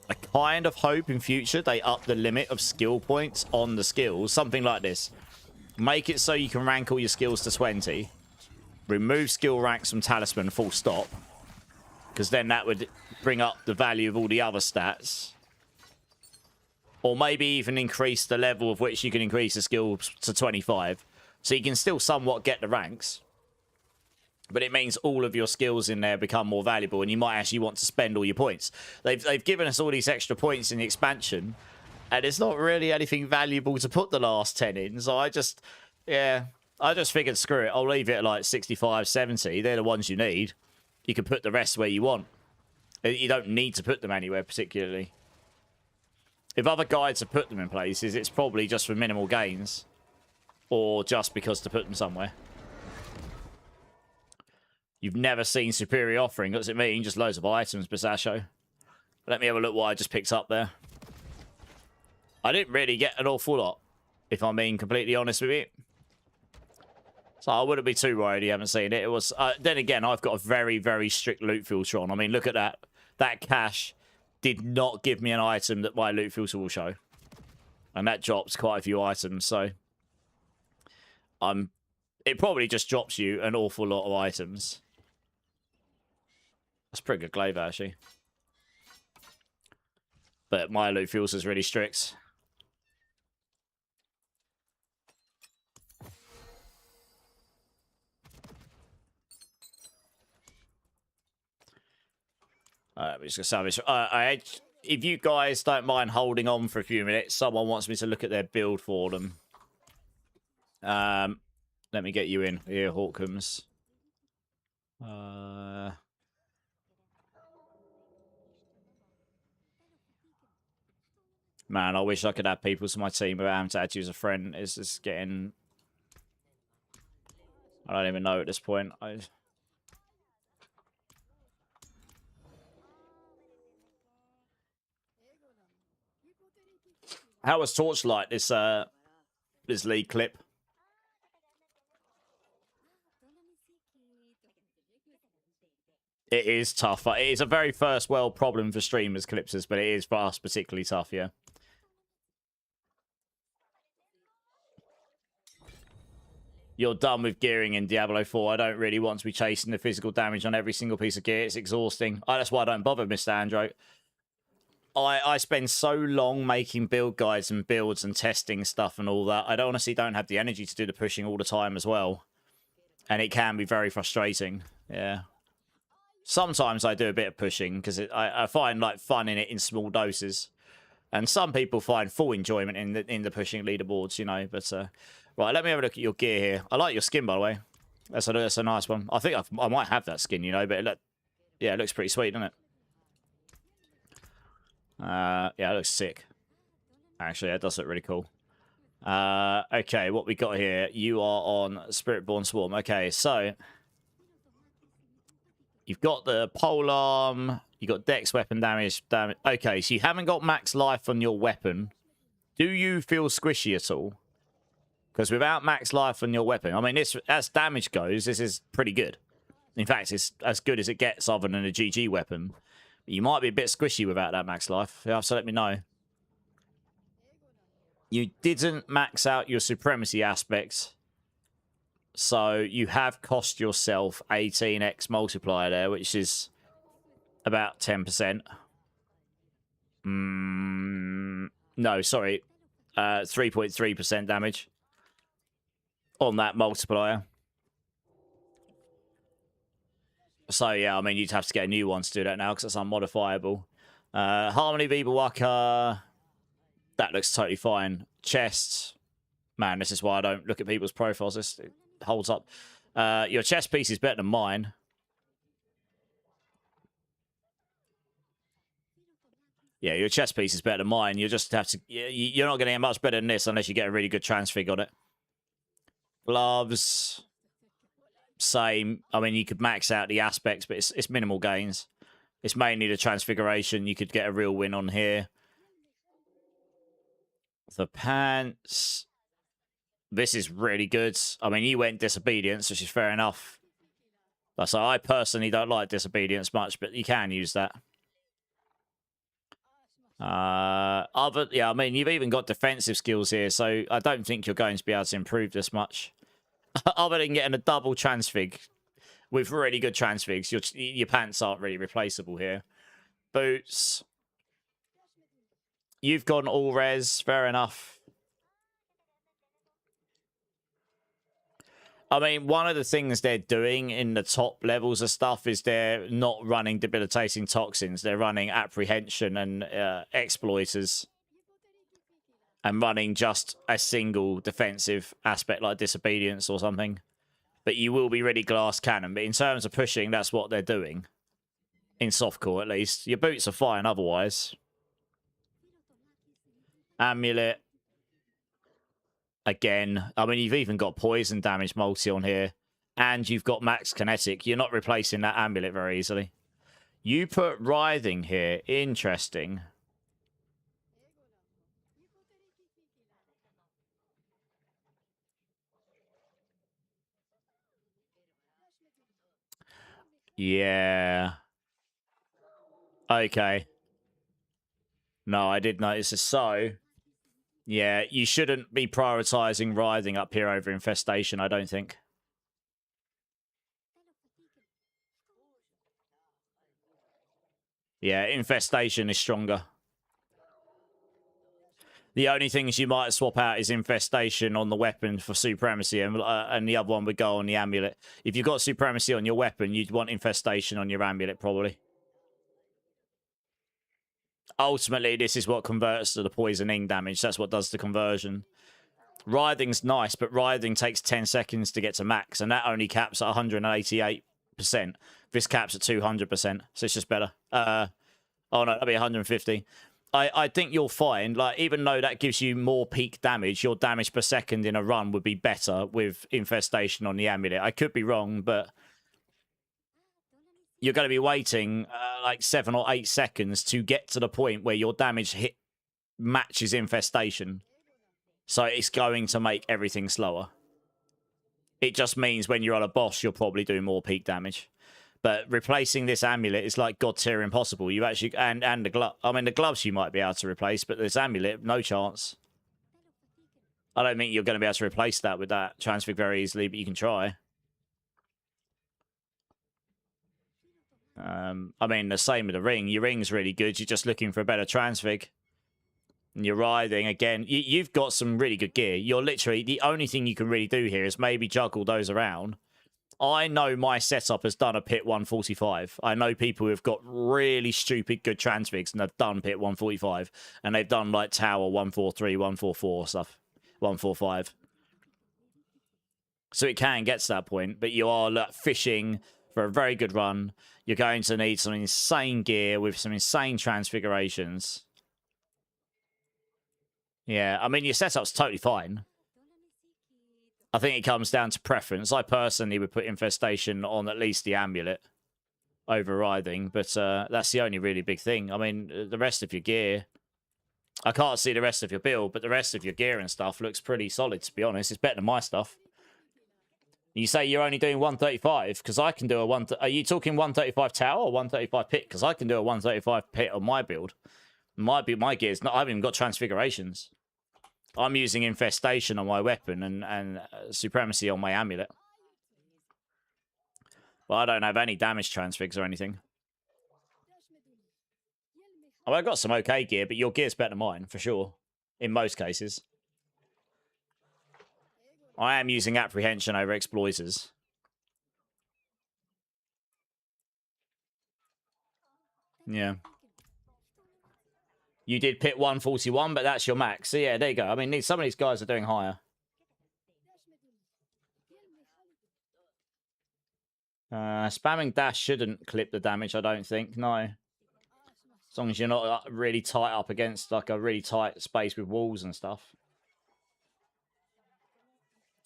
I kind of hope in future they up the limit of skill points on the skills. Something like this. Make it so you can rank all your skills to 20. Remove skill ranks from Talisman full stop. Because then that would bring up the value of all the other stats. Or maybe even increase the level of which you can increase the skills to 25. So you can still somewhat get the ranks. But it means all of your skills in there become more valuable, and you might actually want to spend all your points. They've given us all these extra points in the expansion, and it's not really anything valuable to put the last 10 in. So I just figured, screw it. I'll leave it at like 65, 70. They're the ones you need. You can put the rest where you want. You don't need to put them anywhere particularly. If other guides have put them in places, it's probably just for minimal gains. Or just because to put them somewhere. You've never seen Superior Offering. What does it mean? Just loads of items, Basasho. Let me have a look what I just picked up there. I didn't really get an awful lot, if I'm being completely honest with you. So I wouldn't be too worried you haven't seen it. It was then again, I've got a very, very strict loot filter on. I mean, look at that. That cache did not give me an item that my loot filter will show. And that drops quite a few items, so... it probably just drops you an awful lot of items. That's pretty good glaive, actually. But my loot filter is really strict. Alright, we're just gonna salvage. If you guys don't mind holding on for a few minutes, someone wants me to look at their build for them. Let me get you in here, Hawkums. Man, I wish I could add people to my team without having to add you as a friend. It's just getting... I don't even know at this point. How was Torchlight, this league clip? It is tough. It is a very first world problem for streamers, Clipsers, but it is for us particularly tough, yeah. You're done with gearing in Diablo 4. I don't really want to be chasing the physical damage on every single piece of gear. It's exhausting. That's why I don't bother, Mr. Andro. I spend so long making build guides and builds and testing stuff and all that. I honestly don't have the energy to do the pushing all the time as well. And it can be very frustrating. Yeah. Sometimes I do a bit of pushing because I find like fun in it in small doses. And some people find full enjoyment in the pushing leaderboards, you know. But right, let me have a look at your gear here. I like your skin, by the way. That's a nice one. I think I might have that skin, you know. But it looks pretty sweet, doesn't it? Yeah, it looks sick. Actually, that does look really cool. Okay, what we got here? You are on Spiritborn Swarm. Okay, so you've got the polearm. You got dex weapon damage. Okay, so you haven't got max life on your weapon. Do you feel squishy at all? Because without max life on your weapon, I mean, this, as damage goes, this is pretty good. In fact, it's as good as it gets other than a GG weapon. You might be a bit squishy without that max life. Yeah, so let me know. You didn't max out your supremacy aspects. So you have cost yourself 18x multiplier there, which is about 10%. No, sorry. 3.3% damage on that multiplier. So, yeah, I mean, you'd have to get a new one to do that now because it's unmodifiable. Harmony Beeblewalker. That looks totally fine. Chest. Man, this is why I don't look at people's profiles. It holds up. Your chest piece is better than mine. Yeah, your chest piece is better than mine. You just have to... You're not going to get much better than this unless you get a really good transfig on it. Gloves... Same. I mean, you could max out the aspects, but it's minimal gains. It's mainly the transfiguration. You could get a real win on here. The pants... This is really good. I mean, you went disobedience, which is fair enough. So I personally don't like disobedience much, but you can use that. Yeah, I mean, you've even got defensive skills here, so I don't think you're going to be able to improve this much. Other than getting a double transfig with really good transfigs, your pants aren't really replaceable here. Boots. You've gone all res, fair enough. I mean, one of the things they're doing in the top levels of stuff is they're not running debilitating toxins. They're running apprehension and exploiters. And running just a single defensive aspect like disobedience or something. But you will be really glass cannon. But in terms of pushing, that's what they're doing. In softcore, at least. Your boots are fine otherwise. Amulet. Again. I mean, you've even got poison damage multi on here. And you've got max kinetic. You're not replacing that amulet very easily. You put writhing here. Interesting. Yeah. Okay. No, I did notice this. So, yeah, you shouldn't be prioritizing writhing up here over infestation, I don't think. Yeah, infestation is stronger. The only things you might swap out is infestation on the weapon for supremacy, and the other one would go on the amulet. If you've got supremacy on your weapon, you'd want infestation on your amulet, probably. Ultimately, this is what converts to the poisoning damage. That's what does the conversion. Writhing's nice, but writhing takes 10 seconds to get to max, and that only caps at 188%. This caps at 200%, so it's just better. Oh no, that'll be 150. I think you'll find, like, even though that gives you more peak damage, your damage per second in a run would be better with infestation on the amulet. I could be wrong, but you're going to be waiting like 7 or 8 seconds to get to the point where your damage hit matches infestation. So it's going to make everything slower. It just means when you're on a boss, you'll probably do more peak damage. But replacing this amulet is like god tier impossible. You actually and the glove. I mean, the gloves you might be able to replace, but this amulet, no chance. I don't think you're going to be able to replace that with that transfig very easily, but you can try. I mean, the same with the ring. Your ring's really good. You're just looking for a better transfig. And you're writhing again. You've got some really good gear. You're literally the only thing you can really do here is maybe juggle those around. I know my setup has done a pit 145. I know people who've got really stupid good transfigs and they've done pit 145. And they've done like tower 143, 144 stuff. 145. So it can get to that point, but you are like, fishing for a very good run. You're going to need some insane gear with some insane transfigurations. Yeah, I mean, your setup's totally fine. I think it comes down to preference. I personally would put infestation on at least the amulet over writhing, but that's the only really big thing. I mean, the rest of your gear, I can't see the rest of your build, but the rest of your gear and stuff looks pretty solid, to be honest. It's better than my stuff. You say you're only doing 135, because I can do a are you talking 135 tower or 135 pit? Because I can do a 135 pit on my build. My gear's not, I haven't even got transfigurations. I'm using infestation on my weapon and supremacy on my amulet. But I don't have any damage transfigs or anything. Oh, I've got some okay gear, but your gear's better than mine, for sure. In most cases. I am using apprehension over exploiters. Yeah. You did pit 141, but that's your max. So yeah, there you go. I mean, some of these guys are doing higher. Spamming dash shouldn't clip the damage, I don't think. No. As long as you're not really tight up against like a really tight space with walls and stuff.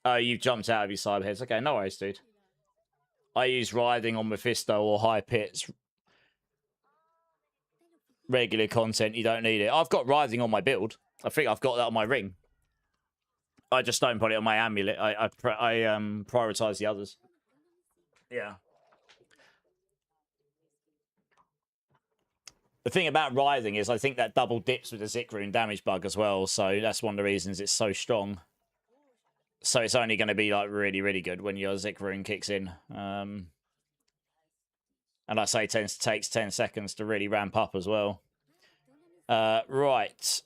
Oh, you've jumped out of your cyber heads. Okay, no worries, dude. I use riding on Mephisto or high pits. Regular content, you don't need it. I've got riding on my build. I think I've got that on my ring. I just don't put it on my amulet. I prioritize the others. Yeah. The thing about riding is I think that double dips with the Zik Rune damage bug as well. So that's one of the reasons it's so strong. So it's only going to be like really, really good when your Zik Rune kicks in. And I say it takes 10 seconds to really ramp up as well. Right.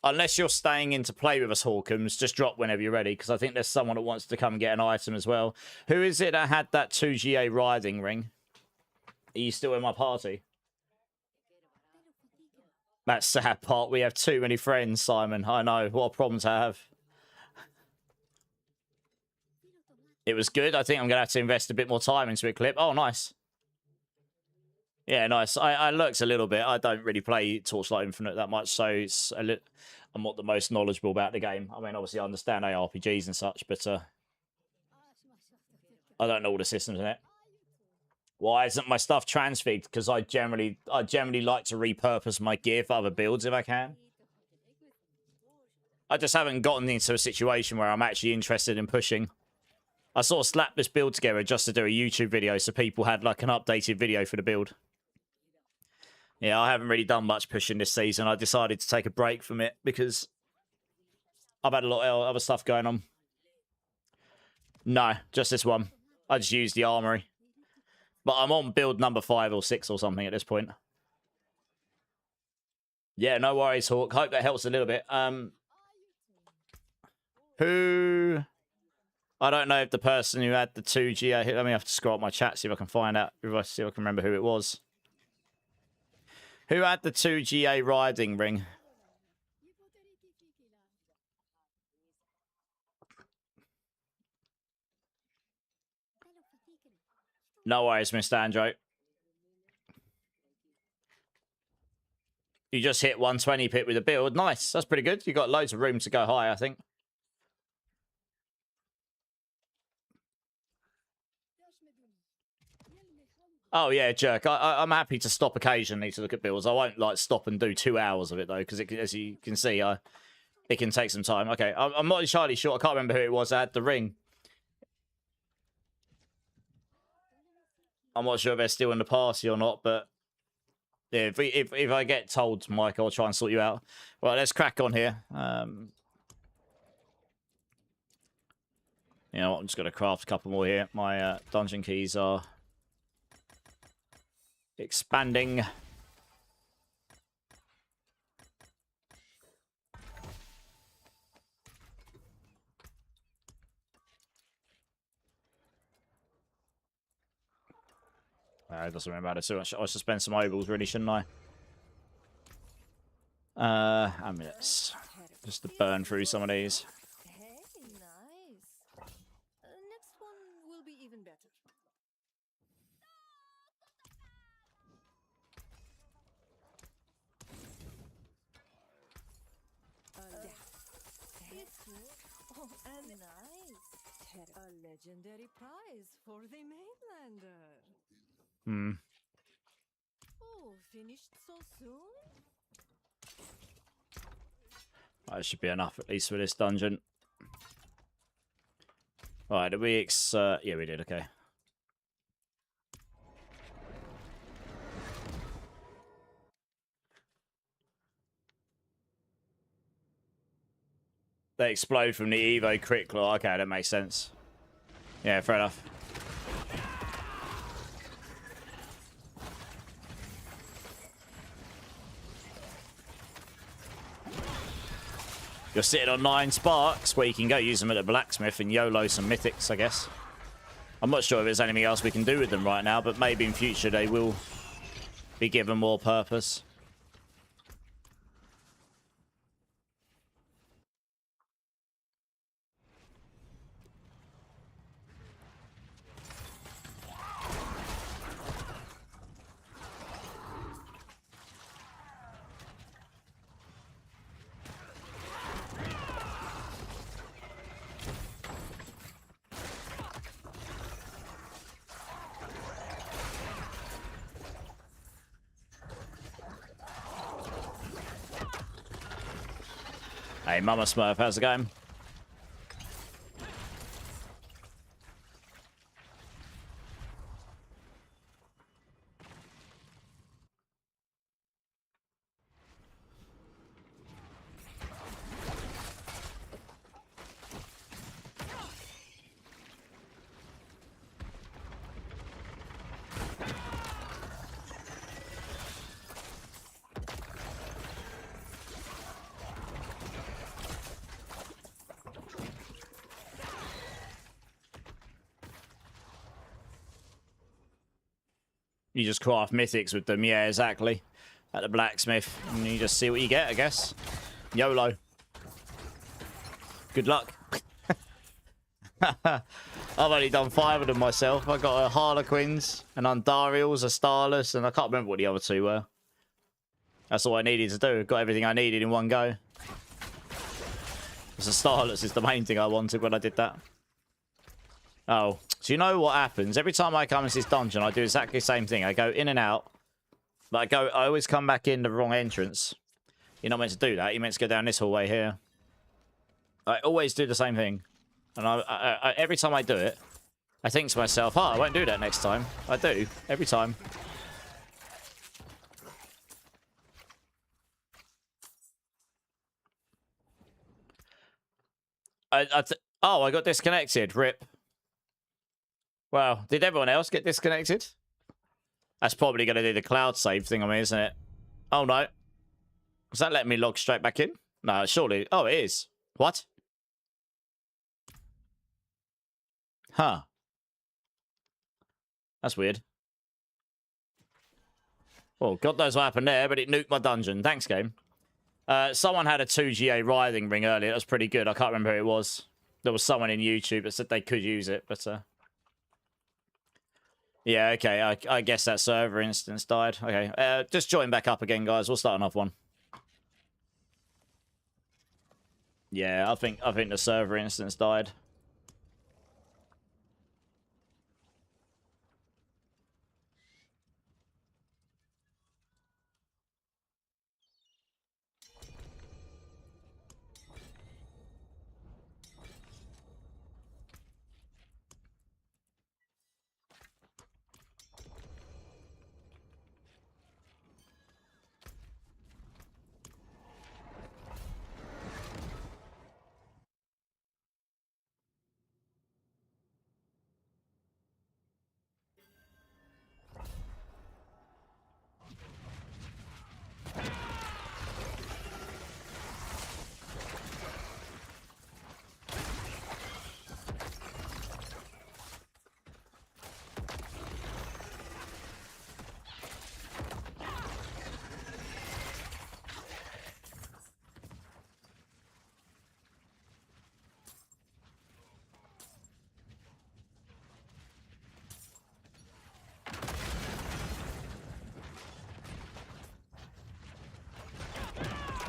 Unless you're staying in to play with us, Hawkins, just drop whenever you're ready, because I think there's someone that wants to come and get an item as well. Who is it that had that 2GA riding ring? Are you still in my party? That's sad part. We have too many friends, Simon. I know. What a problem to have. It was good. I think I'm going to have to invest a bit more time into a clip. Oh, nice. Yeah, nice. I lurked a little bit. I don't really play Torchlight Infinite that much, so it's I'm not the most knowledgeable about the game. I mean, obviously, I understand ARPGs and such, but I don't know all the systems in it. Why isn't my stuff transfigured? Because I generally like to repurpose my gear for other builds if I can. I just haven't gotten into a situation where I'm actually interested in pushing. I sort of slapped this build together just to do a YouTube video so people had like an updated video for the build. Yeah, I haven't really done much pushing this season. I decided to take a break from it because I've had a lot of other stuff going on. No, just this one. I just used the armory. But I'm on build number 5 or 6 or something at this point. Yeah, no worries, Hawk. Hope that helps a little bit. Who... I don't know if the person who had the 2G... Let me have to scroll up my chat, see if I can find out. See if I can remember who it was. Who had the 2GA riding ring? No worries, Mr. Andro. You just hit 120 pit with a build. Nice. That's pretty good. You got loads of room to go high, I think. Oh, yeah, jerk. I'm happy to stop occasionally to look at builds. I won't, like, stop and do 2 hours of it, though, because, as you can see, it can take some time. Okay, I'm not entirely sure. I can't remember who it was that had the ring. I'm not sure if they're still in the party or not, but... Yeah, if I get told, Mike, I'll try and sort you out. Right, let's crack on here. You know what, I'm just going to craft a couple more here. My dungeon keys are... expanding. It doesn't really matter too much. I should spend some ovals, really, shouldn't I? Amulets. Just to burn through some of these. Hey, nice. Next one will be even better. Oh, and nice. A legendary prize for the mainlander. Hmm. Oh, finished so soon? That should be enough, at least for this dungeon. Right, did we yeah, we did, okay. They explode from the Evo crit claw. Okay, that makes sense. Yeah, fair enough. You're sitting on 9 sparks. Well, you can go use them at the blacksmith and YOLO some mythics, I guess. I'm not sure if there's anything else we can do with them right now, but maybe in future they will be given more purpose. Hey, Mama Smurf, how's it going? You just craft mythics with them. Yeah, exactly. At the blacksmith. And you just see what you get, I guess. YOLO. Good luck. I've only done 5 of them myself. I got a Harlequins, an Undarials, a Starless, and I can't remember what the other 2 were. That's all I needed to do. Got everything I needed in one go. Because the Starless is the main thing I wanted when I did that. Oh, so you know what happens? Every time I come into this dungeon, I do exactly the same thing. I go in and out. But I always come back in the wrong entrance. You're not meant to do that. You're meant to go down this hallway here. I always do the same thing. And every time I do it, I think to myself, oh, I won't do that next time. I do. Every time. Oh, I got disconnected. RIP. Well, did everyone else get disconnected? That's probably going to do the cloud save thing on me, isn't it? Oh, no. Is that letting me log straight back in? No, surely. Oh, it is. What? Huh. That's weird. Well, God knows what happened there, but it nuked my dungeon. Thanks, game. Someone had a 2GA writhing ring earlier. That was pretty good. I can't remember who it was. There was someone in YouTube that said they could use it, but... Yeah, okay. I guess that server instance died. Okay, just join back up again, guys. We'll start another one. Yeah, I think the server instance died.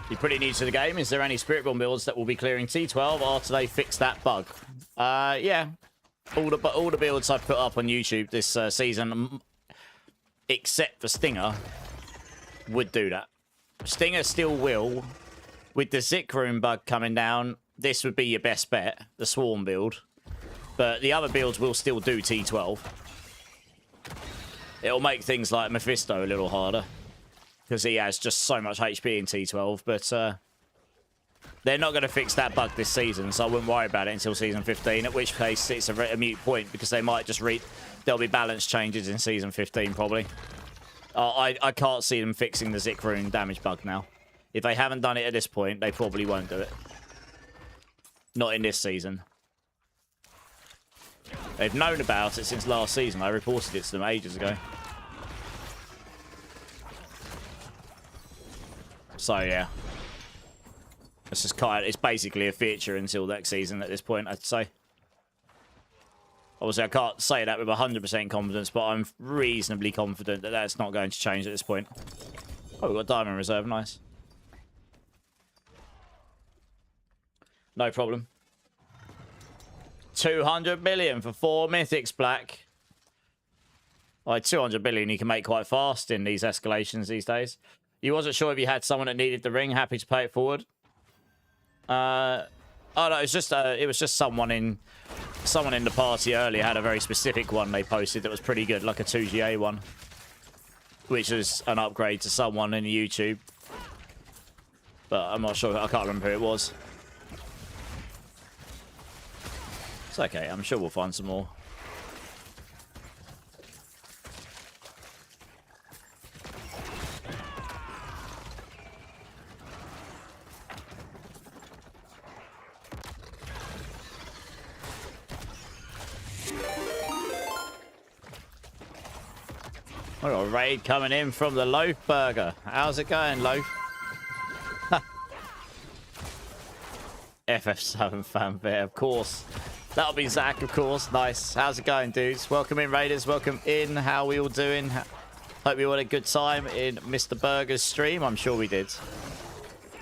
You're pretty new to the game. Is there any Spiritborn builds that will be clearing T12 after they fix that bug? Yeah. All the builds I've put up on YouTube this season, except for Stinger, would do that. Stinger still will. With the Zik Room bug coming down, this would be your best bet, the Swarm build. But the other builds will still do T12. It'll make things like Mephisto a little harder. Because he has just so much HP in T12, but they're not going to fix that bug this season, so I wouldn't worry about it until Season 15, at which case it's a mute point, because they might just there'll be balance changes in Season 15, probably. I can't see them fixing the Zik Rune damage bug now. If they haven't done it at this point, they probably won't do it. Not in this season. They've known about it since last season. I reported it to them ages ago. So, yeah. It's just it's basically a feature until next season at this point, I'd say. Obviously, I can't say that with 100% confidence, but I'm reasonably confident that that's not going to change at this point. Oh, we've got Diamond Reserve. Nice. No problem. 200 million for 4 Mythics, Black. Like, 200 billion you can make quite fast in these escalations these days. You wasn't sure if you had someone that needed the ring. Happy to pay it forward. Oh no, it was just someone in the party earlier had a very specific one they posted that was pretty good, like a 2GA one, which was an upgrade to someone in YouTube. But I'm not sure. I can't remember who it was. It's okay. I'm sure we'll find some more. I got a raid coming in from the Loaf Burger. How's it going, Loaf? FF7 fanfare, of course. That'll be Zach, of course. Nice. How's it going, dudes? Welcome in, Raiders. Welcome in. How are we all doing? Hope you all had a good time in Mr. Burger's stream. I'm sure we did.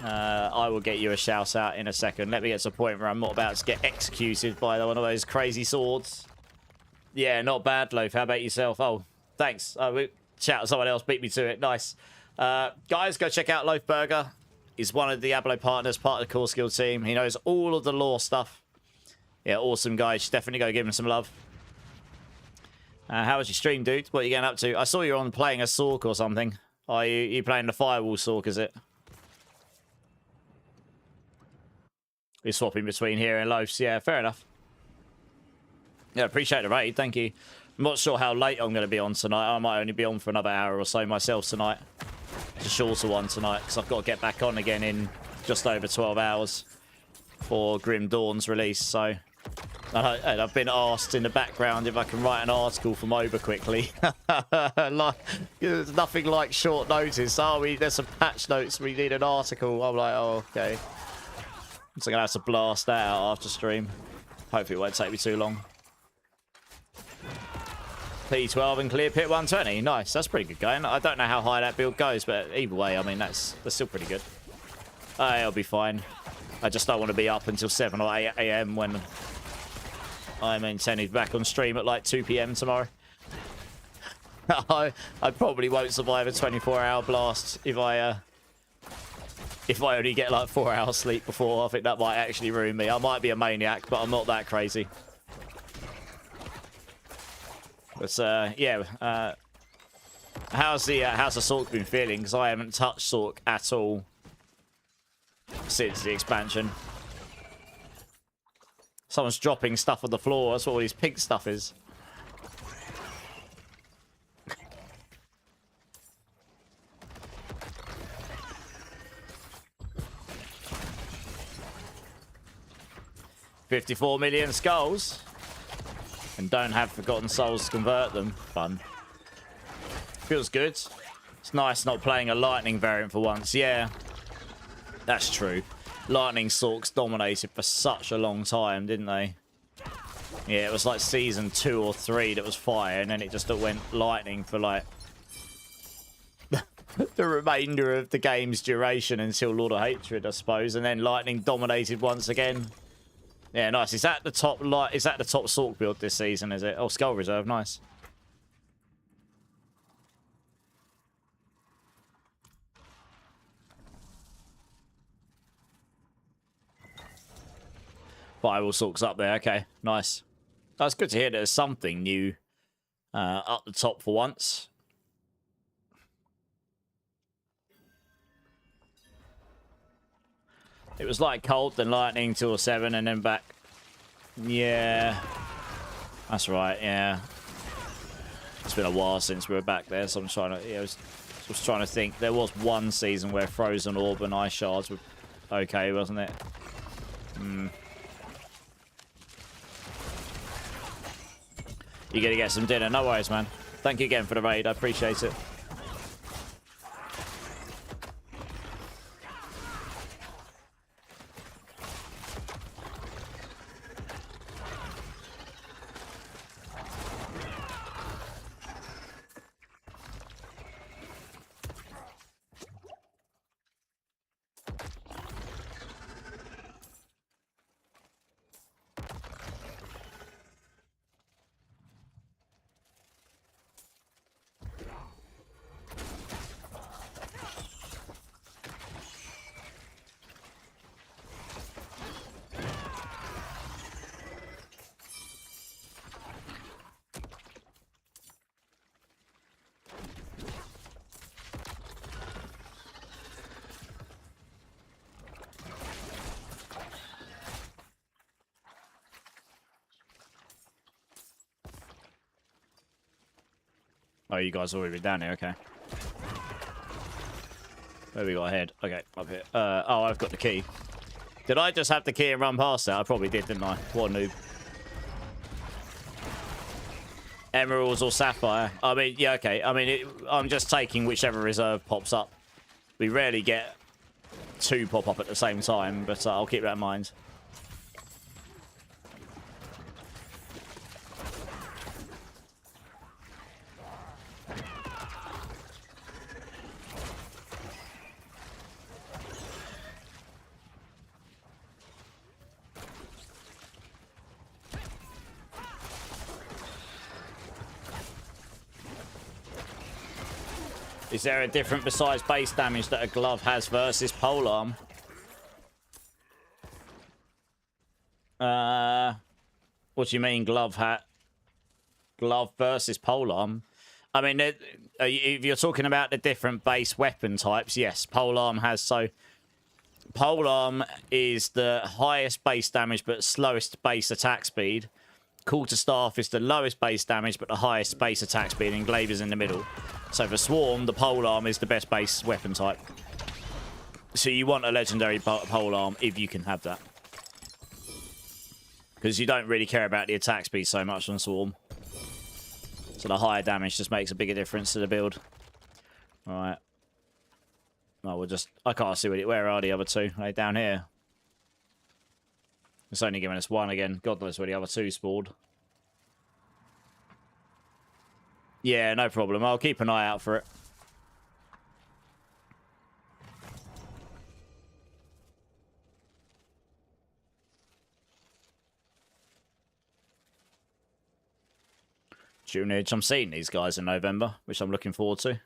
I will get you a shout out in a second. Let me get to a point where I'm not about to get executed by one of those crazy swords. Yeah, not bad, Loaf. How about yourself? Oh, thanks. Shout out someone else. Beat me to it. Nice. Guys, go check out Loaf Burger. He's one of the Diablo partners, part of the Core Skill team. He knows all of the lore stuff. Yeah, awesome guy. You should definitely go give him some love. How was your stream, dude? What are you getting up to? I saw you on playing a Sork or something. Are you playing the Firewall Sork, is it? You're swapping between here and Loafs. Yeah, fair enough. Yeah, appreciate the raid. Thank you. I'm not sure how late I'm going to be on tonight. I might only be on for another hour or so myself tonight. It's a shorter one tonight because I've got to get back on again in just over 12 hours for Grim Dawn's release. So and I've been asked in the background if I can write an article for MOBA quickly. There's nothing like short notice. Oh, there's some patch notes. We need an article. I'm like, oh, okay. So I'm going to have to blast that out after stream. Hopefully it won't take me too long. P12 and clear pit 120. Nice. That's pretty good going. I don't know how high that build goes, but either way, I mean, that's still pretty good. It'll be fine. I just don't want to be up until 7 or 8 a.m. when I'm intended back on stream at like 2 p.m. tomorrow. I probably won't survive a 24-hour blast if I only get like 4 hours sleep before. I think that might actually ruin me. I might be a maniac, but I'm not that crazy. But yeah, how's the Sork been feeling? Because I haven't touched Sork at all since the expansion. Someone's dropping stuff on the floor. That's what all this pink stuff is. $54 million skulls. And don't have Forgotten Souls to convert them. Fun. Feels good. It's nice not playing a Lightning variant for once. Yeah, that's true. Lightning Sorks dominated for such a long time, didn't they? Yeah, it was like season 2 or 3 that was fire, and then it just went Lightning for like the remainder of the game's duration until Lord of Hatred, I suppose, and then Lightning dominated once again. Yeah, nice. Is that the top Sork build this season, is it? Oh, Skull Reserve, nice. Firewall Sork's up there, okay, nice. That's good to hear there's something new up the top for once. It was like Colt, then Lightning, 2 or 7, and then back. Yeah. That's right, yeah. It's been a while since we were back there, so I'm trying to... Yeah, I was trying to think. There was one season where Frozen Orb and Ice Shards were okay, wasn't it? Hmm. You're going to get some dinner. No worries, man. Thank you again for the raid. I appreciate it. Oh, you guys already been down here, okay. Where we got ahead? Okay, up here. Oh, I've got the key. Did I just have the key and run past that? I probably did, didn't I? What a noob. Emeralds or sapphire? I mean, yeah, okay. I mean, I'm just taking whichever reserve pops up. We rarely get 2 pop up at the same time, but I'll keep that in mind. Is there a different besides base damage that a glove has versus polearm? What do you mean glove hat? Glove versus polearm? I mean, if you're talking about the different base weapon types, yes, polearm has so... Polearm is the highest base damage but slowest base attack speed. Quarterstaff is the lowest base damage but the highest base attack speed, and glaive is in the middle. So for Swarm, the polearm is the best base weapon type. So you want a legendary polearm if you can have that. Because you don't really care about the attack speed so much on Swarm. So the higher damage just makes a bigger difference to the build. Alright. Oh, we'll just... I can't see where are the other 2? Are they down here? It's only giving us 1 again. God knows where the other 2 spawned. Yeah, no problem. I'll keep an eye out for it. Tunage. I'm seeing these guys in November, which I'm looking forward to.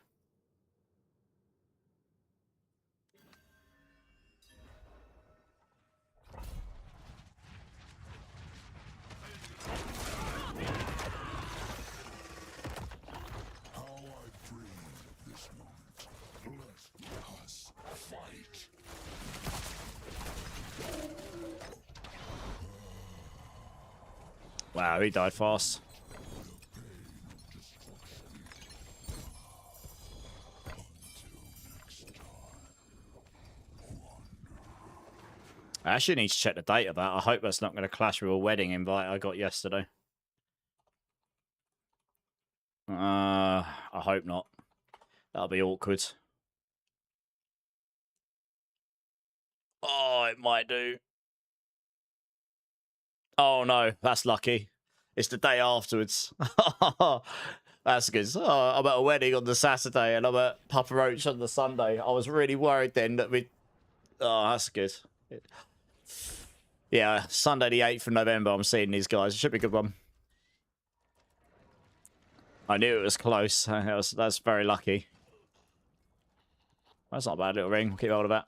Wow, he died fast. I actually need to check the date of that. I hope that's not going to clash with a wedding invite I got yesterday. I hope not. That'll be awkward. Oh, it might do. Oh, no. That's lucky. It's the day afterwards. That's good. Oh, I'm at a wedding on the Saturday and I'm at Papa Roach on the Sunday. I was really worried then that we... Oh, that's good. Yeah, Sunday the 8th of November, I'm seeing these guys. It should be a good one. I knew it was close. That's very lucky. That's not a bad little ring. We'll keep hold of that.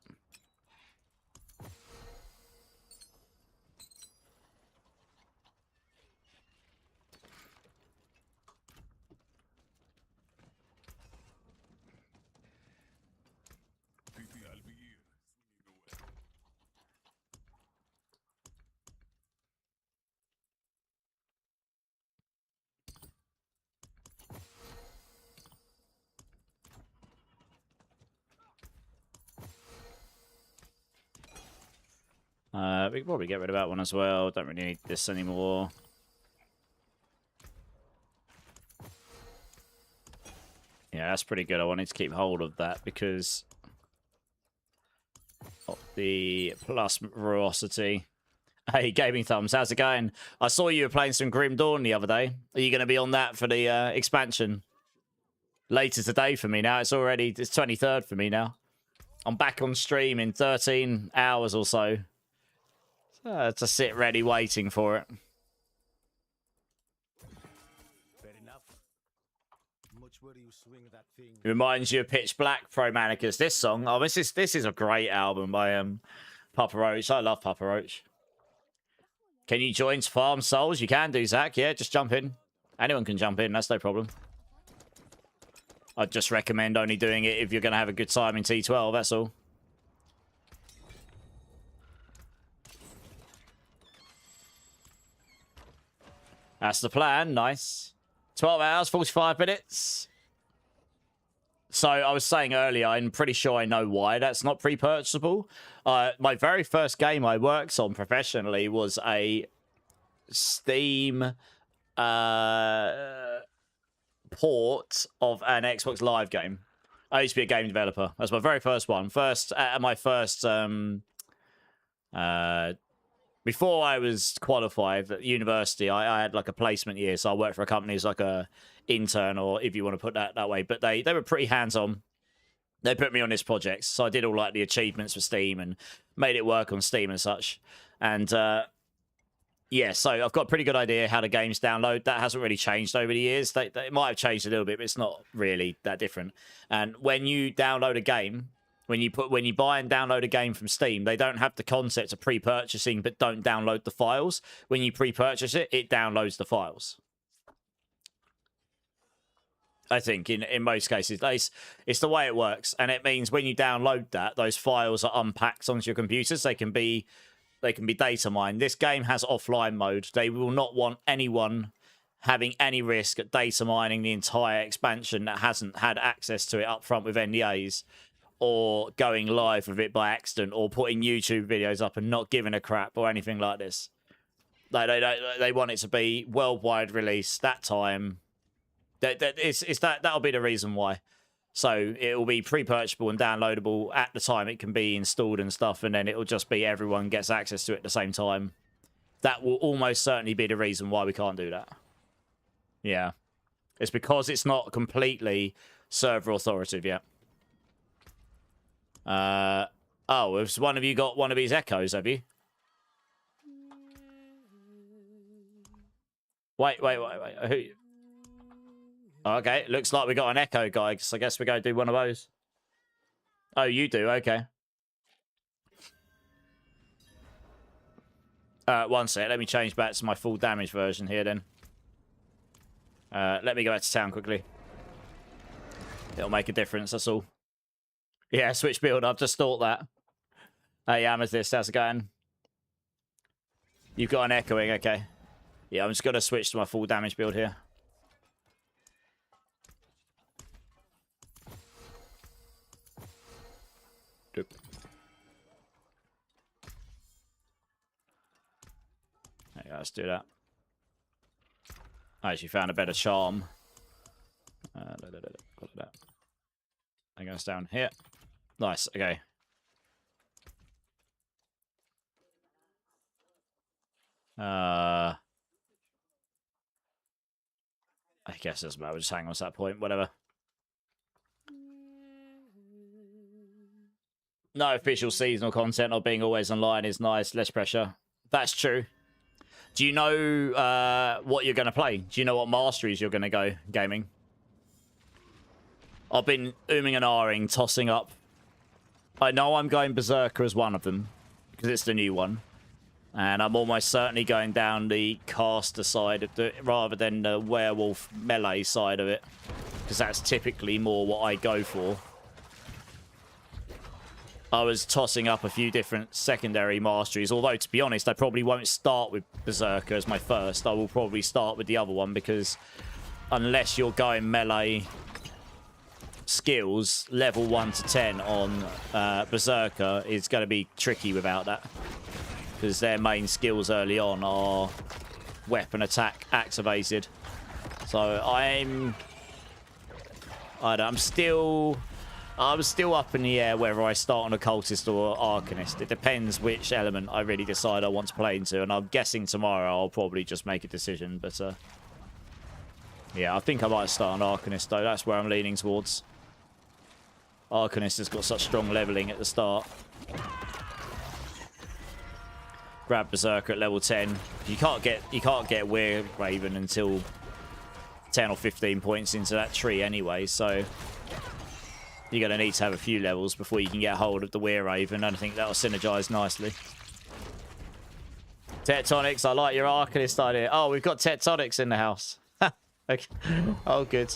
We can probably get rid of that one as well. Don't really need this anymore. Yeah, that's pretty good. I wanted to keep hold of that because of the plus ferocity. Hey, Gaming Thumbs, how's it going? I saw you were playing some Grim Dawn the other day. Are you going to be on that for the expansion? Later today for me now. It's 23rd for me now. I'm back on stream in 13 hours or so. To sit ready waiting for it. Fair enough. Much where do you swing that thing? It reminds you of Pitch Black, Pro Manicus. This song, oh, this is a great album by Papa Roach. I love Papa Roach. Can you join Farm Souls? You can do, Zach. Yeah, just jump in. Anyone can jump in. That's no problem. I'd just recommend only doing it if you're going to have a good time in T12. That's all. That's the plan. Nice. 12 hours, 45 minutes. So I was saying earlier, I'm pretty sure I know why that's not pre-purchasable. My very first game I worked on professionally was a Steam port of an Xbox Live game. I used to be a game developer. That's my very first one. My first before I was qualified at university, I had like a placement year, so I worked for a company as like a intern, or if you want to put that way. But they were pretty hands-on. They put me on this project, so I did all like the achievements for Steam and made it work on Steam and such. And yeah, so I've got a pretty good idea how the games download. That hasn't really changed over the years. They might have changed a little bit, but it's not really that different. And when you download a game, when you buy and download a game from Steam, they don't have the concept of pre-purchasing, but don't download the files. When you pre-purchase it, it downloads the files. I think in most cases, it's the way it works, and it means when you download that, those files are unpacked onto your computers. They can be data mined. This game has offline mode. They will not want anyone having any risk at data mining the entire expansion that hasn't had access to it up front with NDAs, or going live with it by accident, or putting YouTube videos up and not giving a crap or anything like this. They want it to be worldwide release that time. That'll be the reason why. So it will be pre-purchasable and downloadable at the time it can be installed and stuff, and then it will just be everyone gets access to it at the same time. That will almost certainly be the reason why we can't do that. Yeah. It's because it's not completely server authoritative yet. Oh, has one of you got one of these echoes, have you? Wait. Who? Okay, looks like we got an echo guy, so I guess we're going to do one of those. Oh, you do? Okay. One sec, let me change back to my full damage version here then. Let me go back to town quickly. It'll make a difference, that's all. Yeah, switch build. I've just thought that. Hey, Amethyst, how's it going? You've got an echoing, okay. Yeah, I'm just going to switch to my full damage build here. Doop. There you go, let's do that. I actually found a better charm. Look at that. I goes down here. Nice, okay. I guess it doesn't matter, just hang on to that point, whatever. No official seasonal content or being always online is nice, less pressure. That's true. Do you know what you're going to play? Do you know what masteries you're going to go gaming? I've been ooming and ahhing, tossing up. I know I'm going Berserker as one of them, because it's the new one. And I'm almost certainly going down the caster side of it, rather than the werewolf melee side of it. Because that's typically more what I go for. I was tossing up a few different secondary masteries, although, to be honest, I probably won't start with Berserker as my first. I will probably start with the other one, because unless you're going melee skills, level 1 to 10 on Berserker is going to be tricky without that. Because their main skills early on are weapon attack activated. So I'm still up in the air whether I start on Occultist or Arcanist. It depends which element I really decide I want to play into, and I'm guessing tomorrow I'll probably just make a decision. But yeah, I think I might start on Arcanist though. That's where I'm leaning towards. Arcanist has got such strong leveling at the start. Grab Berserker at level 10. You can't get Weird Raven until 10 or 15 points into that tree anyway, so you're going to need to have a few levels before you can get hold of the Weird Raven, and I think that'll synergize nicely. Tectonics, I like your Arcanist idea. Oh, we've got Tectonics in the house. Okay. Oh, good.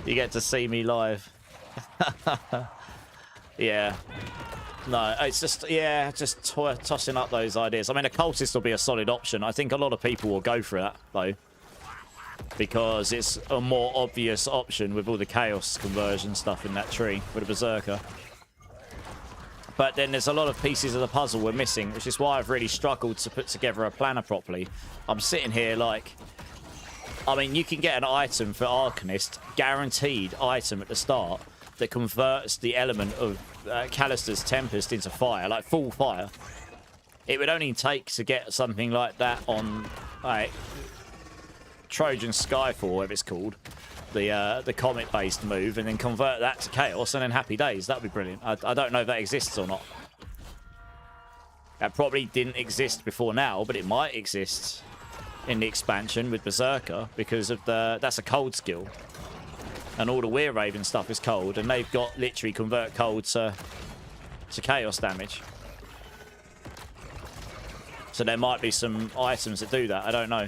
You get to see me live. Yeah. No, it's just, yeah, just tossing up those ideas. I mean, Occultist will be a solid option. I think a lot of people will go for that, though. because it's a more obvious option with all the chaos conversion stuff in that tree with a berserker. But then there's a lot of pieces of the puzzle we're missing, which is why I've really struggled to put together a planner properly. I'm sitting here like, I mean, you can get an item for Arcanist, guaranteed item at the start, that converts the element of Callister's Tempest into fire, like full fire. It would only take to get something like that on Trojan Skyfall, whatever it's called, the comet-based move, and then convert that to chaos, and then happy days. That'd be brilliant. I don't know if that exists or not. That probably didn't exist before now, but it might exist in the expansion with Berserker because of that's a cold skill, and all the Weir Raven stuff is cold, and they've got literally convert cold to chaos damage. So there might be some items that do that. I don't know.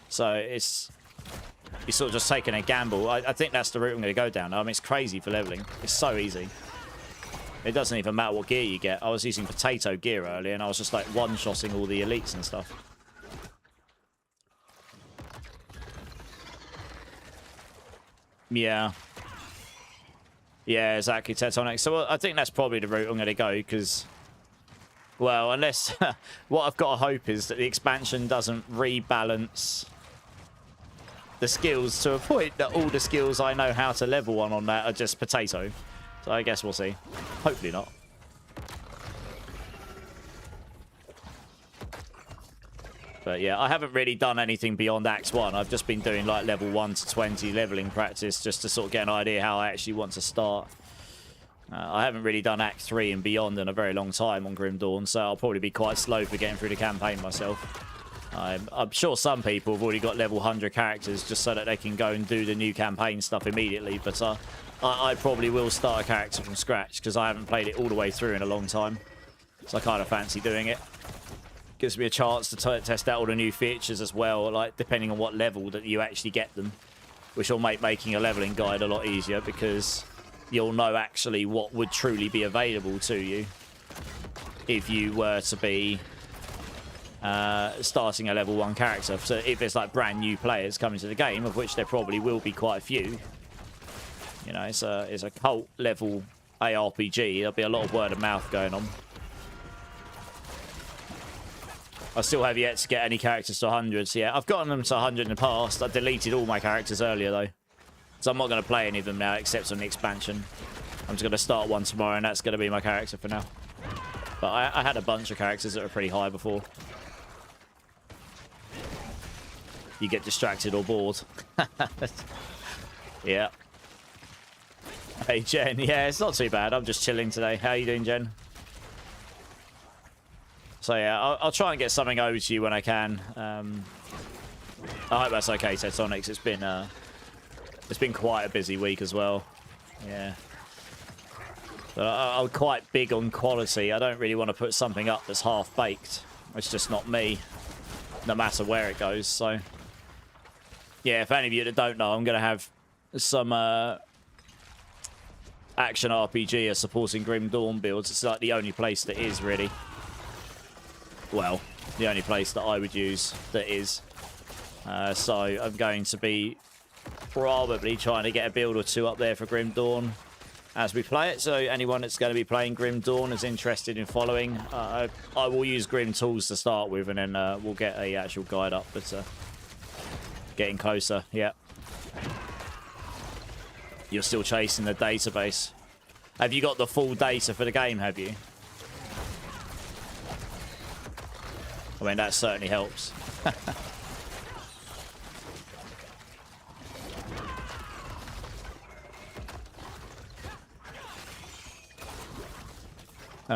So you're sort of just taking a gamble. I think that's the route I'm going to go down. I mean, it's crazy for leveling. It's so easy. It doesn't even matter what gear you get. I was using potato gear earlier, and I was just like one-shotting all the elites and stuff. Yeah. Yeah, exactly, Tectonic. So I think that's probably the route I'm going to go, because, well, unless what I've got to hope is that the expansion doesn't rebalance the skills to a point that all the skills I know how to level on that are just potato. So I guess we'll see. Hopefully not. But yeah, I haven't really done anything beyond Act 1. I've just been doing like level 1 to 20 leveling practice just to sort of get an idea how I actually want to start. I haven't really done Act 3 and beyond in a very long time on Grim Dawn, so I'll probably be quite slow for getting through the campaign myself. I'm sure some people have already got level 100 characters just so that they can go and do the new campaign stuff immediately, but I probably will start a character from scratch because I haven't played it all the way through in a long time. So I kind of fancy doing it. Gives me a chance to test out all the new features as well, like depending on what level that you actually get them, which will make making a leveling guide a lot easier because you'll know actually what would truly be available to you if you were to be starting a level 1 character. So if there's like brand new players coming to the game, of which there probably will be quite a few, you know, it's a cult level ARPG. There'll be a lot of word of mouth going on. I still have yet to get any characters to 100. So yeah, I've gotten them to 100 in the past. I deleted all my characters earlier though, so I'm not going to play any of them now except on the expansion. I'm just going to start one tomorrow, and that's going to be my character for now. But I had a bunch of characters that were pretty high before. You get distracted or bored. Yeah. Hey Jen, yeah, it's not too bad. I'm just chilling today. How are you doing, Jen? So yeah, I'll try and get something over to you when I can. I hope that's okay, Tectonics. It's been quite a busy week as well. Yeah. But I'm quite big on quality. I don't really want to put something up that's half-baked. It's just not me, no matter where it goes. So yeah, if any of you that don't know, I'm going to have some action RPG supporting Grim Dawn builds. It's like the only place that is, really. Well, the only place that I would use that is. So I'm going to be probably trying to get a build or two up there for Grim Dawn as we play it. So anyone that's going to be playing Grim Dawn is interested in following, I will use Grim tools to start with, and then we'll get a actual guide up. But getting closer, yeah. You're still chasing the database. Have you got the full data for the game, have you? I mean, that certainly helps.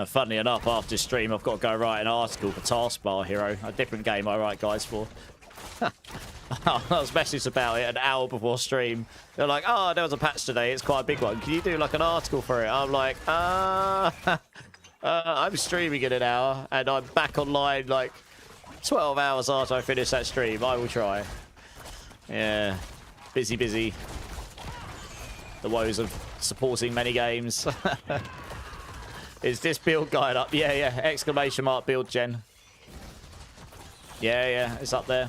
Funnily enough, after stream, I've got to go write an article for Taskbar Hero, a different game I write guys for. I was messaged about it an hour before stream. They're like, oh, there was a patch today. It's quite a big one. Can you do like an article for it? I'm like, I'm streaming in an hour, and I'm back online like 12 hours after I finish that stream. I will try. Yeah. Busy, busy. The woes of supporting many games. Is this build guide up? Yeah, yeah. Exclamation mark build gen. Yeah, yeah. It's up there.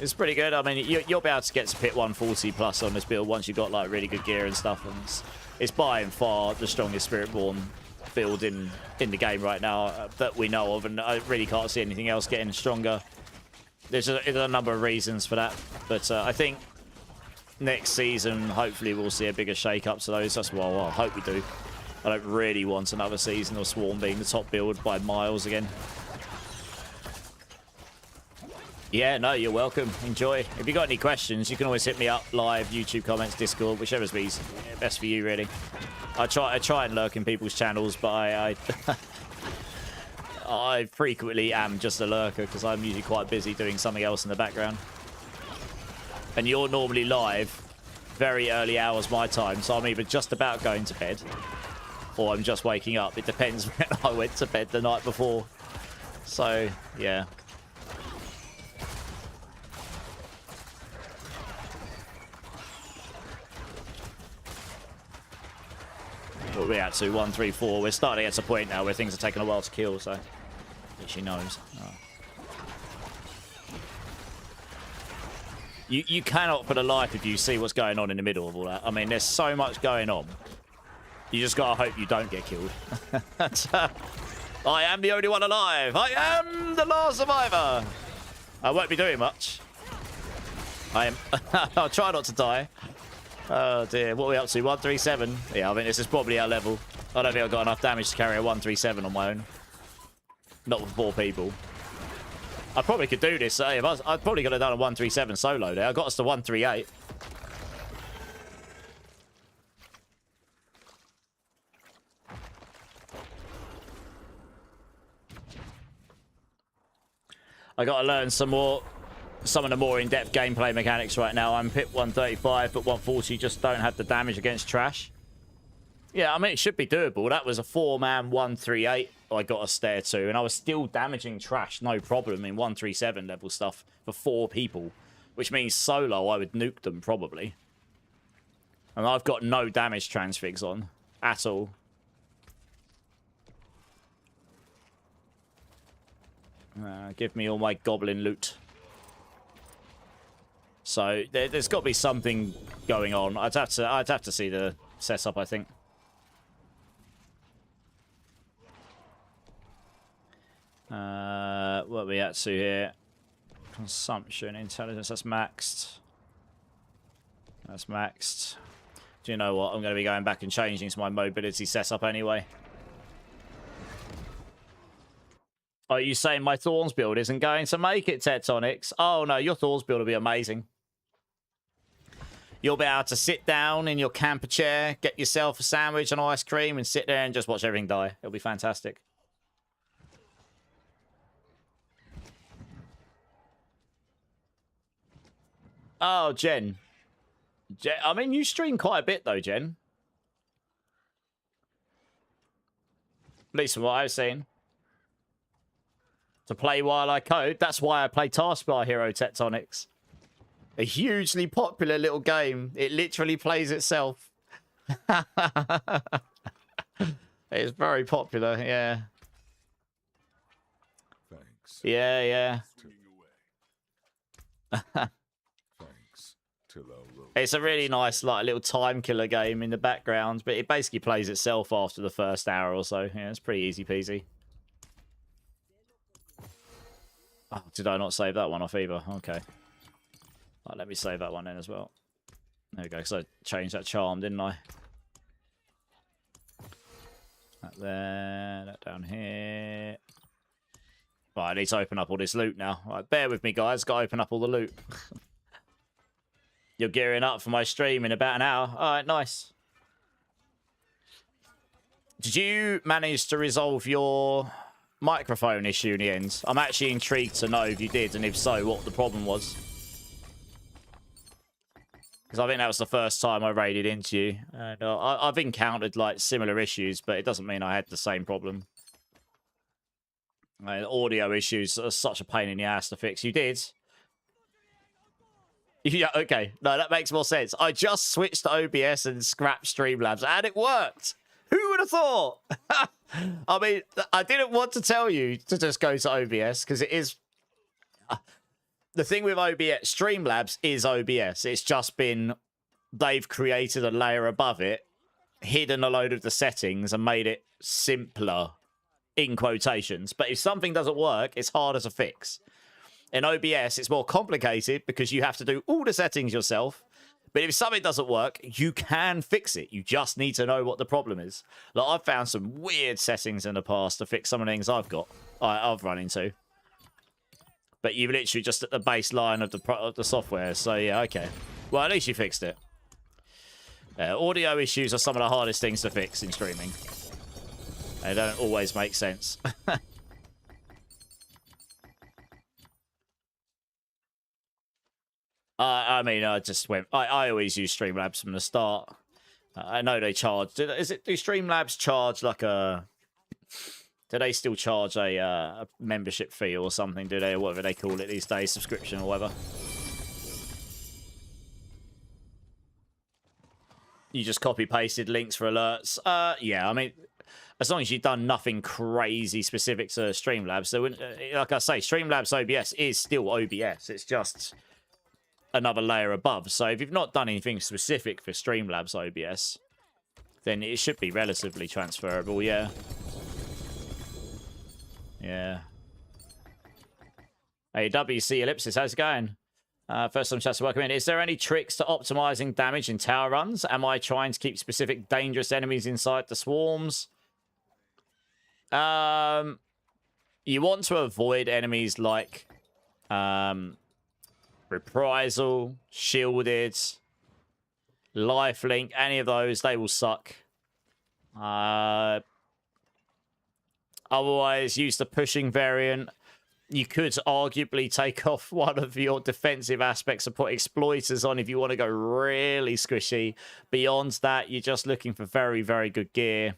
It's pretty good. I mean, you'll be able to get to pit 140 plus on this build once you've got like really good gear and stuff. And it's by and far the strongest Spiritborn build in the game right now that we know of, and I really can't see anything else getting stronger. There's a number of reasons for that, but I think next season hopefully we'll see a bigger shake-up to those. That's what I hope we do. I don't really want another season of Swarm being the top build by miles again. Yeah, no, you're welcome. Enjoy. If you got any questions, you can always hit me up live, YouTube comments, Discord, whichever's best for you, really. I try and lurk in people's channels, but I frequently am just a lurker because I'm usually quite busy doing something else in the background. And you're normally live very early hours my time, so I'm either just about going to bed or I'm just waking up. It depends when I went to bed the night before. So, yeah. What are we at to? 1, 3, 4. We're starting to get to a point now where things are taking a while to kill, so at least she knows. Oh. You cannot for the life of you see what's going on in the middle of all that. I mean, there's so much going on. You just gotta hope you don't get killed. I am the only one alive. I am the last survivor. I won't be doing much. I am. I'll try not to die. Oh dear, what are we up to? 137? Yeah, I think this is probably our level. I don't think I've got enough damage to carry a 137 on my own. Not with 4 people. I probably could do this. I'd probably could have done a 137 solo there. I got us to 138. I got to learn some of the more in-depth gameplay mechanics right now. I'm pit 135, but 140 just don't have the damage against trash. Yeah, I mean, it should be doable. That was a 4-man 138 I got a stare to, and I was still damaging trash, no problem, in 137 level stuff for 4 people, which means solo, I would nuke them, probably. And I've got no damage transfigs on, at all. Give me all my goblin loot. So there's got to be something going on. I'd have to see the setup, I think. What are we at to here? Consumption, intelligence, that's maxed. That's maxed. Do you know what? I'm going to be going back and changing to my mobility setup anyway. Are you saying my Thorns build isn't going to make it, Tectonics? Oh no, your Thorns build will be amazing. You'll be able to sit down in your camper chair, get yourself a sandwich and ice cream, and sit there and just watch everything die. It'll be fantastic. Oh, Jen. I mean, you stream quite a bit, though, Jen. At least from what I was saying. To play while I code. That's why I play Taskbar Hero Tectonics. A hugely popular little game. It literally plays itself. It's very popular, yeah. Thanks. Yeah. Thanks. It's a really nice, like, little time killer game in the background, but it basically plays itself after the first hour or so. Yeah, it's pretty easy peasy. Oh, did I not save that one off either? Okay. Right, let me save that one in as well. There we go, because I changed that charm, didn't I? That there, that down here. Right, I need to open up all this loot now. Right, bear with me, guys. Got to open up all the loot. You're gearing up for my stream in about an hour. All right, nice. Did you manage to resolve your microphone issue in the end? I'm actually intrigued to know if you did, and if so, what the problem was. Because I think that was the first time I raided into you. And I've encountered like similar issues, but it doesn't mean I had the same problem. Audio issues are such a pain in the ass to fix. You did? Yeah, okay. No, that makes more sense. I just switched to OBS and scrapped Streamlabs, and it worked. Who would have thought? I mean, I didn't want to tell you to just go to OBS, because it is... the thing with OBS, Streamlabs is OBS. It's just been, they've created a layer above it, hidden a load of the settings and made it simpler, in quotations. But if something doesn't work, it's harder to fix. In OBS, it's more complicated because you have to do all the settings yourself. But if something doesn't work, you can fix it. You just need to know what the problem is. Like, I've found some weird settings in the past to fix some of the things I've run into. But you've literally just at the baseline of the software. So, yeah, okay. Well, at least you fixed it. Audio issues are some of the hardest things to fix in streaming. They don't always make sense. I mean, I just went. I always use Streamlabs from the start. I know they charge. Do Streamlabs charge like a? Do they still charge a membership fee or something? Do they, or whatever they call it these days, subscription or whatever? You just copy pasted links for alerts. Yeah, I mean, as long as you've done nothing crazy specific to Streamlabs. So, like I say, Streamlabs OBS is still OBS. It's just another layer above. So if you've not done anything specific for Streamlabs OBS, then it should be relatively transferable, yeah. Yeah. Hey, WC Ellipsis, how's it going? First time chat to welcome in. Is there any tricks to optimizing damage in tower runs? Am I trying to keep specific dangerous enemies inside the swarms? You want to avoid enemies like Reprisal, Shielded, Lifelink, any of those, they will suck. Otherwise, use the pushing variant. You could arguably take off one of your defensive aspects and put exploiters on if you want to go really squishy. Beyond that, you're just looking for very, very good gear.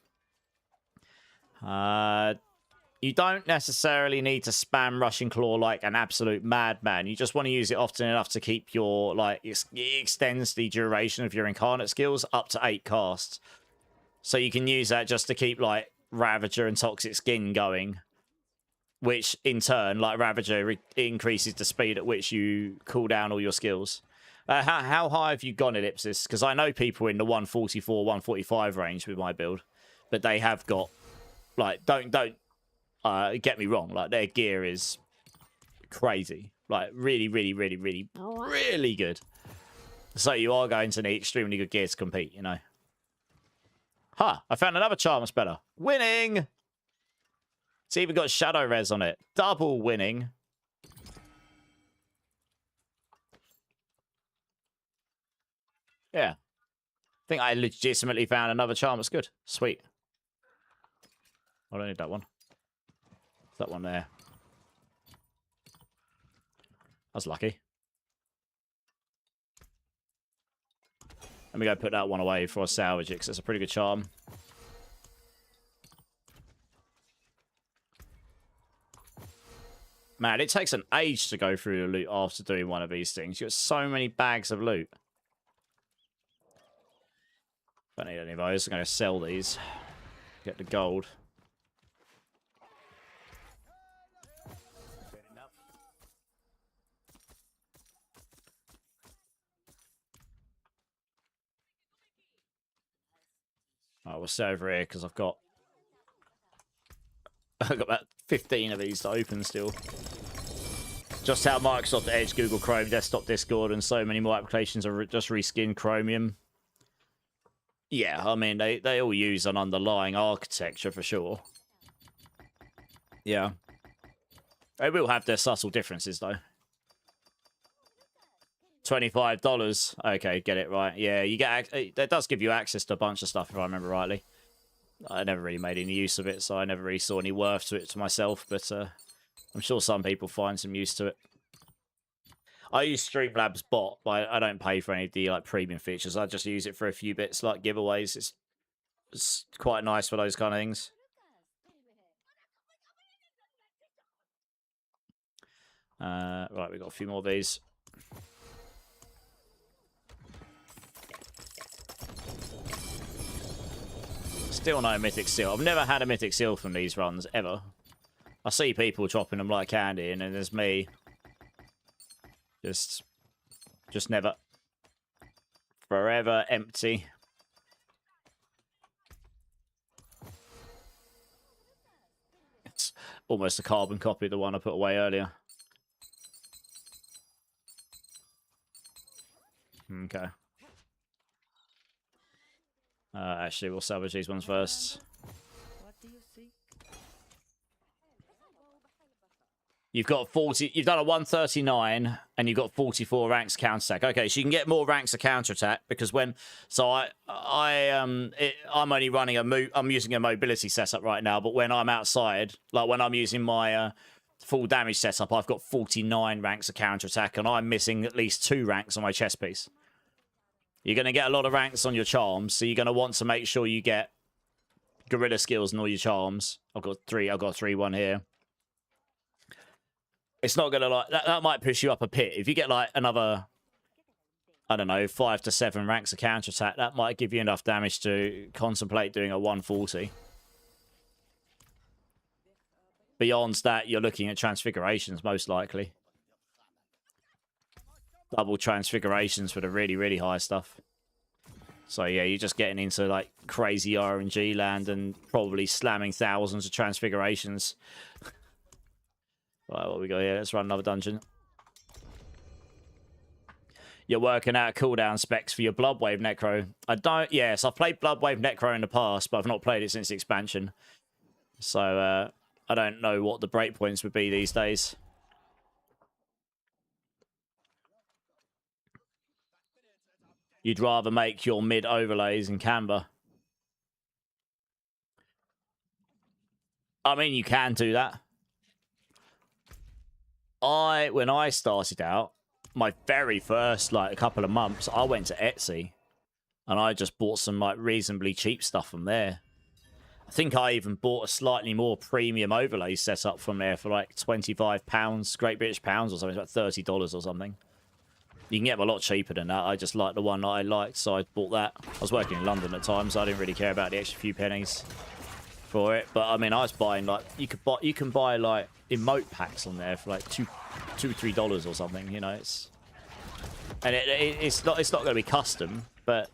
You don't necessarily need to spam Rushing Claw like an absolute madman. You just want to use it often enough to keep your, like, it extends the duration of your incarnate skills up to 8 casts. So you can use that just to keep, like, Ravager and Toxic Skin going. Which, in turn, like Ravager, increases the speed at which you cool down all your skills. How high have you gone, Ellipsis? Because I know people in the 144, 145 range with my build. But they have got, like, don't get me wrong, like, their gear is crazy. Like, really, really, really, really, really good. So you are going to need extremely good gear to compete, you know. Huh, I found another Charmer Speller. Winning! It's even got Shadow Res on it. Double winning. Yeah. I think I legitimately found another charm that's good. Sweet. I don't need that one. That one there. That's lucky. Let me go put that one away before I salvage it, because it's a pretty good charm. Man, it takes an age to go through the loot after doing one of these things. You got so many bags of loot. Don't need any of those. I'm going to sell these. Get the gold. Oh, we'll stay over here because I've got about 15 of these to open still. Just how Microsoft Edge, Google Chrome, Desktop Discord, and so many more applications are just reskinned Chromium. Yeah, I mean, they all use an underlying architecture for sure. Yeah. They will have their subtle differences, though. $25. Okay, get it right. Yeah, you get that does give you access to a bunch of stuff, if I remember rightly. I never really made any use of it, so I never really saw any worth to it to myself, but I'm sure some people find some use to it. I use Streamlabs bot, but I don't pay for any of the like premium features. I just use it for a few bits like giveaways. It's quite nice for those kind of things. Right, we've got a few more of these. Still no Mythic Seal. I've never had a Mythic Seal from these runs, ever. I see people dropping them like candy, and then there's me Just never. Forever empty. It's almost a carbon copy of the one I put away earlier. Okay. Actually, we'll salvage these ones first. What do you seek? You've got 40. You've done a 139, and you've got 44 ranks counterattack. Okay, so you can get more ranks of counterattack because when. So I'm only running I'm using a mobility setup right now, but when I'm outside, like when I'm using my full damage setup, I've got 49 ranks of counterattack, and I'm missing at least 2 ranks on my chest piece. You're going to get a lot of ranks on your charms, so you're going to want to make sure you get gorilla skills and all your charms. I've got 3, one here. It's not going to like that might push you up a pit. If you get like another, I don't know, 5 to 7 ranks of counterattack, that might give you enough damage to contemplate doing a 140. Beyond that, you're looking at transfigurations most likely. Double transfigurations for the really, really high stuff. So yeah, you're just getting into like crazy RNG land and probably slamming thousands of transfigurations. Right, what we got here? Let's run another dungeon. You're working out cooldown specs for your Bloodwave Necro. Yes, I've played Bloodwave Necro in the past, but I've not played it since the expansion. So, I don't know what the breakpoints would be these days. You'd rather make your mid overlays in Canva. I mean, you can do that. When I started out, my very first, like, a couple of months, I went to Etsy. And I just bought some, like, reasonably cheap stuff from there. I think I even bought a slightly more premium overlay setup from there for, like, £25, Great British pounds or something. It's like $30 or something. You can get them a lot cheaper than that. I just liked the one that I liked, so I bought that. I was working in London at the time, so I didn't really care about the extra few pennies for it. But, I mean, I was buying, like, you can buy, like, emote packs on there for, like, $2 or $3 or something, you know. It's not going to be custom, but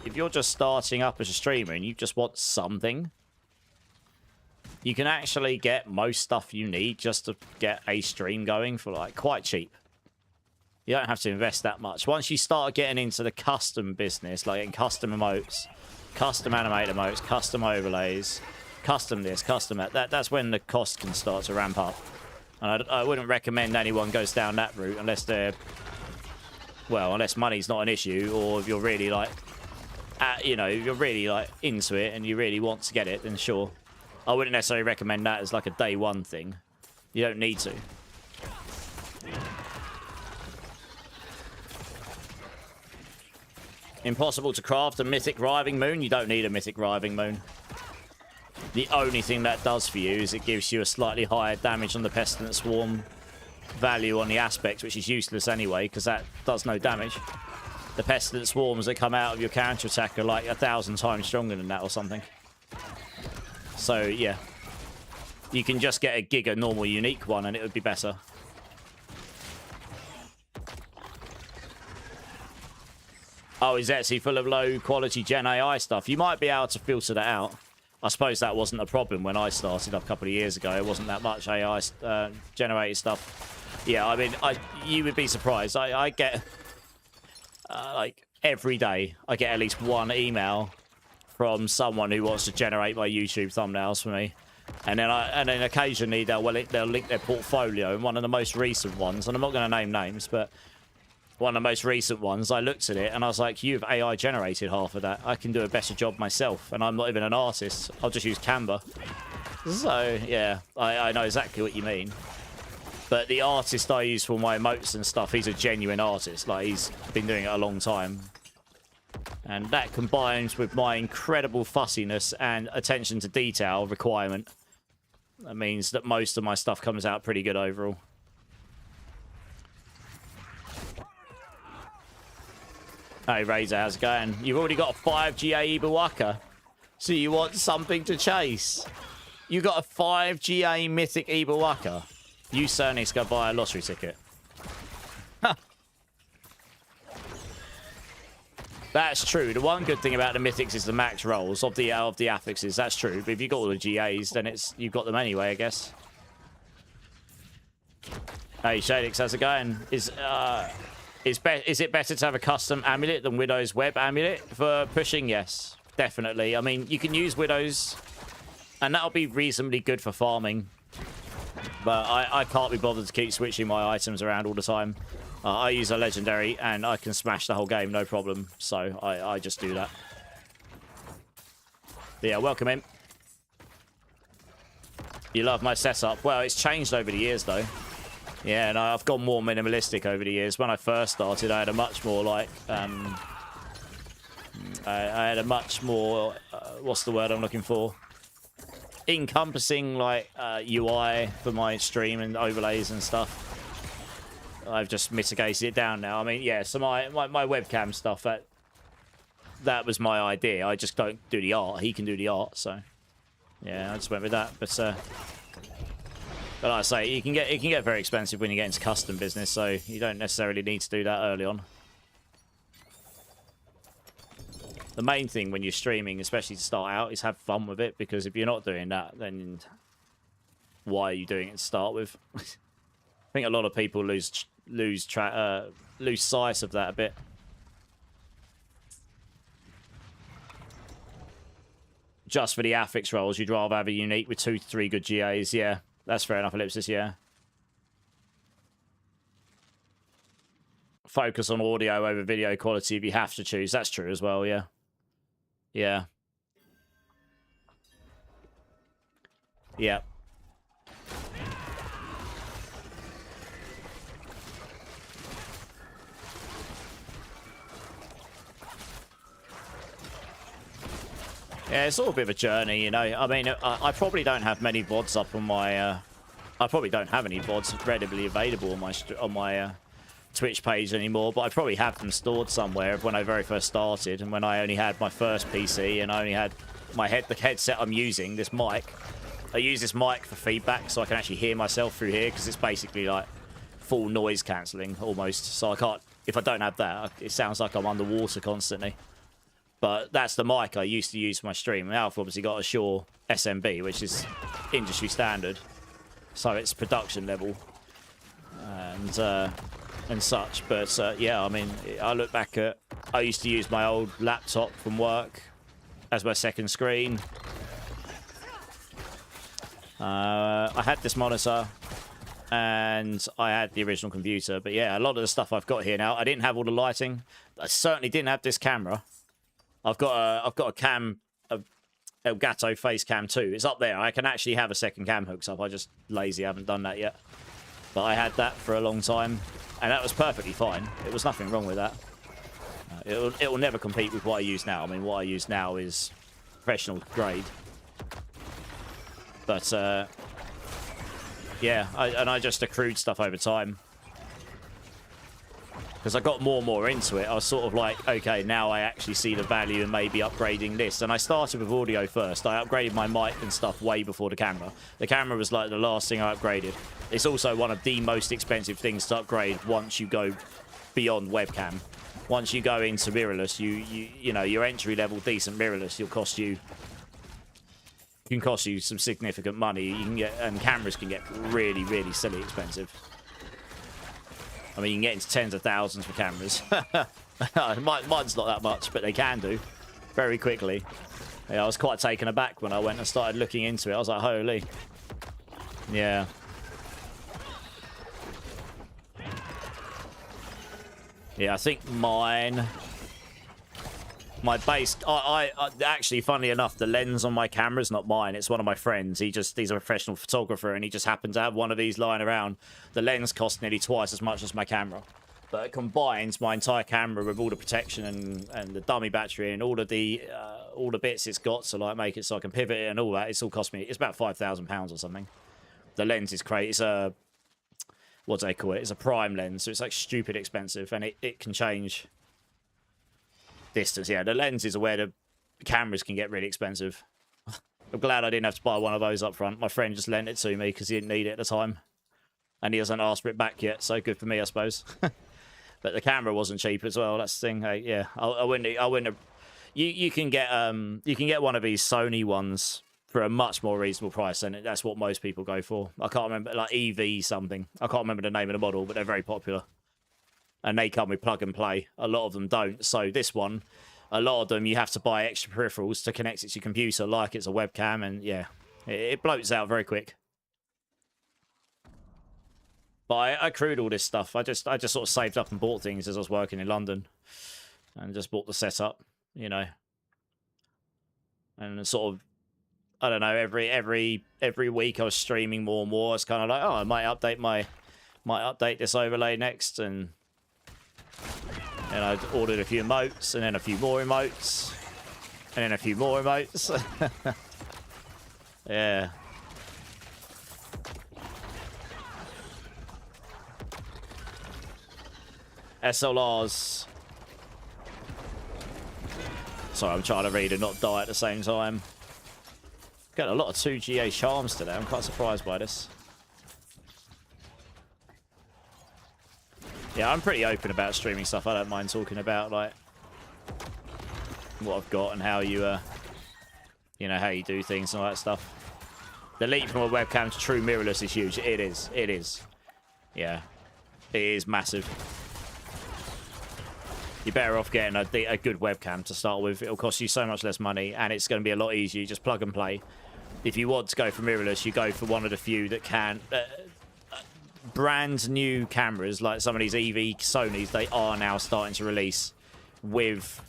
if you're just starting up as a streamer and you just want something, you can actually get most stuff you need just to get a stream going for, like, quite cheap. You don't have to invest that much. Once you start getting into the custom business, like getting custom emotes, custom animate emotes, custom overlays, custom this, custom that, that's when the cost can start to ramp up. And I wouldn't recommend anyone goes down that route unless they're, well, unless money's not an issue, or if you're really like, you know, if you're really like into it and you really want to get it, then sure. I wouldn't necessarily recommend that as like a day one thing. You don't need to. Impossible to craft a mythic Riving Moon? You don't need a mythic Riving Moon. The only thing that does for you is it gives you a slightly higher damage on the Pestilent Swarm value on the aspect, which is useless anyway, because that does no damage. The Pestilent Swarms that come out of your counterattack are like 1,000 times stronger than that or something. So, yeah. You can just get a Giga normal unique one and it would be better. Oh, is Etsy full of low-quality Gen AI stuff? You might be able to filter that out. I suppose that wasn't a problem when I started up a couple of years ago. It wasn't that much AI-generated stuff. Yeah, I mean, you would be surprised. I get, like, every day, I get at least one email from someone who wants to generate my YouTube thumbnails for me. And then occasionally they'll link their portfolio. And one of the most recent ones, and I'm not going to name names, but one of the most recent ones, I looked at it and I was like, you've AI generated half of that. I can do a better job myself, and I'm not even an artist. I'll just use Canva. So, yeah, I know exactly what you mean. But the artist I use for my emotes and stuff, he's a genuine artist. Like, he's been doing it a long time. And that combines with my incredible fussiness and attention to detail requirement. That means that most of my stuff comes out pretty good overall. Hey Razor, how's it going? You've already got a 5 GA Ibawaka, so you want something to chase. You got a 5 GA Mythic Ibawaka. You certainly need to go buy a lottery ticket. That's true. The one good thing about the mythics is the max rolls of the affixes. That's true. But if you've got all the GAs, then you've got them anyway, I guess. Hey, Shadix, how's it going? Is it better to have a custom amulet than Widow's Web amulet for pushing? Yes, definitely. I mean, you can use Widow's, and that'll be reasonably good for farming. But I can't be bothered to keep switching my items around all the time. I use a legendary, and I can smash the whole game, no problem. So I just do that. But yeah, welcome in. You love my setup. Well, it's changed over the years, though. Yeah, and I've gone more minimalistic over the years. When I first started, I had a much more, like... I had a much more... what's the word I'm looking for? Encompassing, like, UI for my stream and overlays and stuff. I've just mitigated it down now. I mean, yeah, so my webcam stuff, that was my idea. I just don't do the art. He can do the art, so yeah, I just went with that. But like I say, it can get very expensive when you get into custom business, so you don't necessarily need to do that early on. The main thing when you're streaming, especially to start out, is have fun with it, because if you're not doing that, then why are you doing it to start with? I think a lot of people lose sight of that a bit. Just for the affix rolls, you'd rather have a unique with 2 to 3 good GAs. Yeah, that's fair enough, Ellipsis, yeah. Focus on audio over video quality if you have to choose. That's true as well, yeah. Yeah. Yeah. Yeah, it's all a bit of a journey, you know. I mean, I probably don't have many VODs up on my... I probably don't have any VODs readily available on my Twitch page anymore, but I probably have them stored somewhere when I very first started, and when I only had my first PC, and I only had the headset I'm using, this mic. I use this mic for feedback, so I can actually hear myself through here, because it's basically like full noise cancelling, almost. So I can't... If I don't have that, it sounds like I'm underwater constantly. But that's the mic I used to use for my stream. Now I've obviously got a Shure SMB, which is industry standard. So it's production level and such. But yeah, I mean, I look back at... I used to use my old laptop from work as my second screen. I had this monitor and I had the original computer. But yeah, a lot of the stuff I've got here now, I didn't have all the lighting. I certainly didn't have this camera. I've got a cam, Elgato Face Cam 2. It's up there. I can actually have a second cam hooked up. I just lazy haven't done that yet. But I had that for a long time, and that was perfectly fine. There was nothing wrong with that. It will never compete with what I use now. I mean, what I use now is professional grade. But yeah, I just accrued stuff over time. Because I got more and more into it, I was sort of like, okay, now I actually see the value in maybe upgrading this. And I started with audio first. I upgraded my mic and stuff way before the camera. The camera was like the last thing I upgraded. It's also one of the most expensive things to upgrade once you go beyond webcam. Once you go into mirrorless, you know, your entry level decent mirrorless, can cost you some significant money. You can get, and cameras can get really, really silly expensive. I mean, you can get into tens of thousands for cameras. Mine's not that much, but they can do very quickly. Yeah, I was quite taken aback when I went and started looking into it. I was like, holy. Yeah. Yeah, I think my base... I actually, funnily enough, the lens on my camera is not mine. It's one of my friends. He's a professional photographer, and he just happened to have one of these lying around. The lens cost nearly twice as much as my camera. But it combines my entire camera with all the protection and the dummy battery and all the bits it's got to like make it so I can pivot it and all that. It's all cost me... It's about £5,000 or something. The lens is crazy. It's a... What do they call it? It's a prime lens, so it's like stupid expensive, and it can change... distance. Yeah, the lenses are where the cameras can get really expensive. I'm glad I didn't have to buy one of those up front. My friend just lent it to me because he didn't need it at the time, and he hasn't asked for it back yet, so good for me, I suppose. But the camera wasn't cheap as well. That's the thing. Yeah, I wouldn't have. You can get one of these Sony ones for a much more reasonable price, and that's what most people go for. I can't remember, like EV something. I can't remember the name of the model, but they're very popular. And they come with plug and play. A lot of them don't. So this one, a lot of them you have to buy extra peripherals to connect it to your computer, like it's a webcam, and yeah, it bloats out very quick. But I accrued all this stuff. I just sort of saved up and bought things as I was working in London, and just bought the setup, you know. And sort of, I don't know, every week I was streaming more and more. It's kind of like, oh, I might update this overlay next, and I ordered a few emotes, and then a few more emotes, and then a few more emotes. Yeah. SLRs. Sorry, I'm trying to read and not die at the same time. Got a lot of 2GA charms today. I'm quite surprised by this. Yeah, I'm pretty open about streaming stuff. I don't mind talking about like what I've got and how you, you know, how you do things and all that stuff. The leap from a webcam to true mirrorless is huge. It is. It is. Yeah, it is massive. You're better off getting a good webcam to start with. It'll cost you so much less money, and it's going to be a lot easier. You just plug and play. If you want to go for mirrorless, you go for one of the few that can. Brand new cameras, like some of these EV Sonys, they are now starting to release with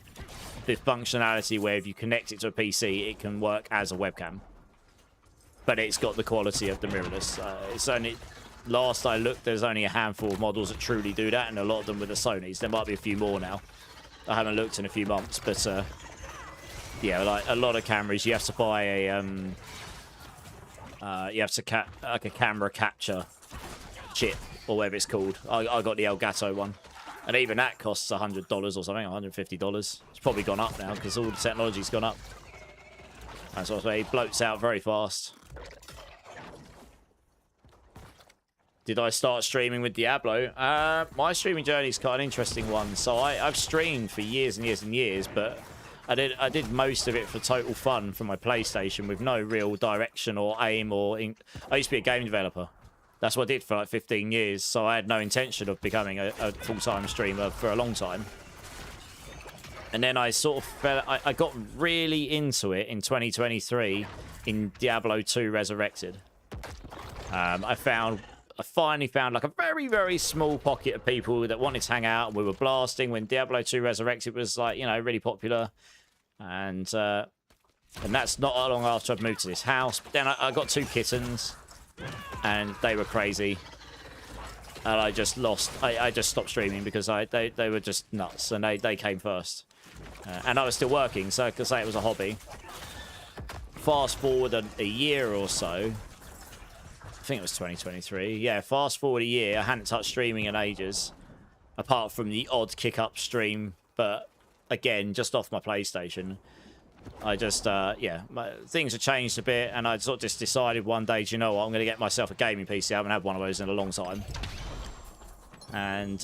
the functionality where if you connect it to a PC, it can work as a webcam. But it's got the quality of the mirrorless. It's only... Last I looked, there's only a handful of models that truly do that, and a lot of them with the Sonys. There might be a few more now. I haven't looked in a few months, but yeah, like a lot of cameras, you have to buy a like a camera capture chip or whatever it's called. I got the Elgato one, and even that costs $100 or something, $150. It's probably gone up now because all the technology's gone up. And so it bloats out very fast. Did I start streaming with Diablo? My streaming journey is quite an interesting one. So I've streamed for years and years and years, but I did most of it for total fun from my PlayStation with no real direction or aim or... I used to be a game developer. That's what I did for like 15 years. So I had no intention of becoming a full-time streamer for a long time. And then I sort of I got really into it in 2023 in Diablo 2 Resurrected. I finally found like a very, very small pocket of people that wanted to hang out, and we were blasting when Diablo 2 Resurrected was like, you know, really popular. And that's not long after I'd moved to this house. But then I got 2 kittens, and they were crazy. And I just lost. I just stopped streaming because they were just nuts, and they came first. And I was still working, so I could say it was a hobby. Fast forward a year or so. I think it was 2023. Yeah, fast forward a year. I hadn't touched streaming in ages, apart from the odd kick-up stream. But again, just off my PlayStation. I just, yeah, things have changed a bit, and I sort of just decided one day, do you know what, I'm going to get myself a gaming PC. I haven't had one of those in a long time. And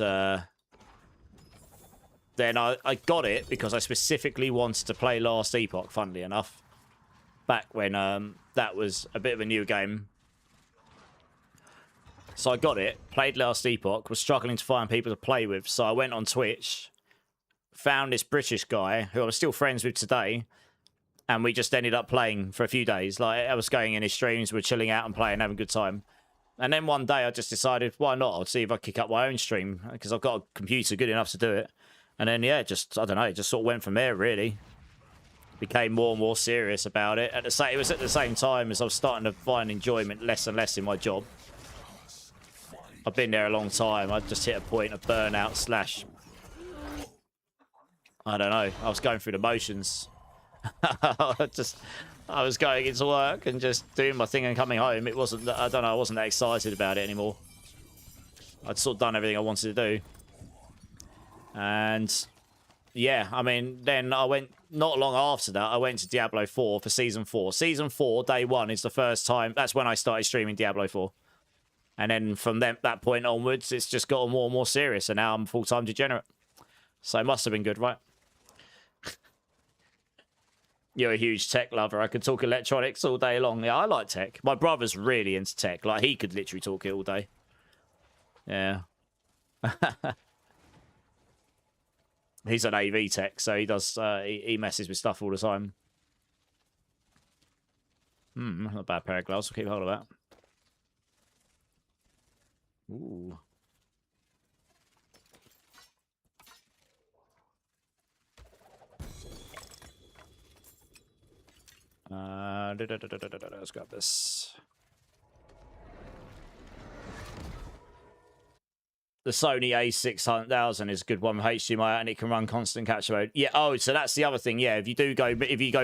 then I got it because I specifically wanted to play Last Epoch, funnily enough. Back when that was a bit of a new game. So I got it, played Last Epoch, was struggling to find people to play with. So I went on Twitch, found this British guy who I'm still friends with today, and we just ended up playing for a few days. Like, I was going in his streams, we're chilling out and playing, having a good time. And then one day I just decided, why not? I'll see if I kick up my own stream, because I've got a computer good enough to do it. And then, yeah, just, I don't know, it just sort of went from there, really. Became more and more serious about it. It was at the same time as I was starting to find enjoyment less and less in my job. I've been there a long time. I just hit a point of burnout / I don't know. I was going through the motions. I was going into work and just doing my thing and coming home. It wasn't, I don't know, I wasn't that excited about it anymore. I'd sort of done everything I wanted to do. And yeah, I mean, then I went, not long after that, I went to Diablo 4 for Season 4. Season 4, Day 1 is the first time, that's when I started streaming Diablo 4. And then from that point onwards, it's just gotten more and more serious. And now I'm a full-time degenerate. So it must have been good, right? You're a huge tech lover. I could talk electronics all day long. Yeah, I like tech. My brother's really into tech. Like, he could literally talk it all day. Yeah. He's an AV tech, so he does. He messes with stuff all the time. Not a bad pair of gloves. We'll keep hold of that. Ooh. Let's grab this. The Sony A6000 is a good one with HDMI, and it can run constant capture mode. Yeah. Oh, so that's the other thing. Yeah, if you go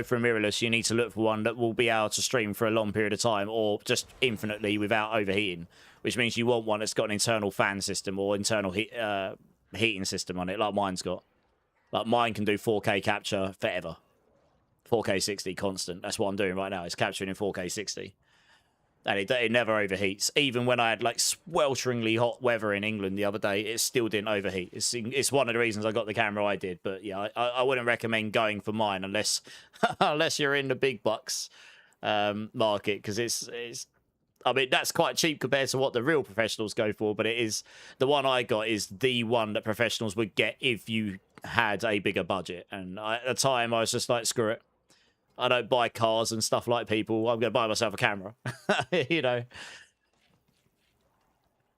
for a mirrorless, you need to look for one that will be able to stream for a long period of time, or just infinitely without overheating. Which means you want one that's got an internal fan system or internal heating system on it, like mine's got. Like mine can do 4K capture forever. 4K 60 constant. That's what I'm doing right now. It's capturing in 4K 60. And it never overheats. Even when I had like swelteringly hot weather in England the other day, it still didn't overheat. It's one of the reasons I got the camera I did. But yeah, I wouldn't recommend going for mine unless unless you're in the big bucks market, because it's I mean, that's quite cheap compared to what the real professionals go for. But it is, the one I got is the one that professionals would get if you had a bigger budget. And at the time, I was just like, screw it. I don't buy cars and stuff like people. I'm going to buy myself a camera, you know.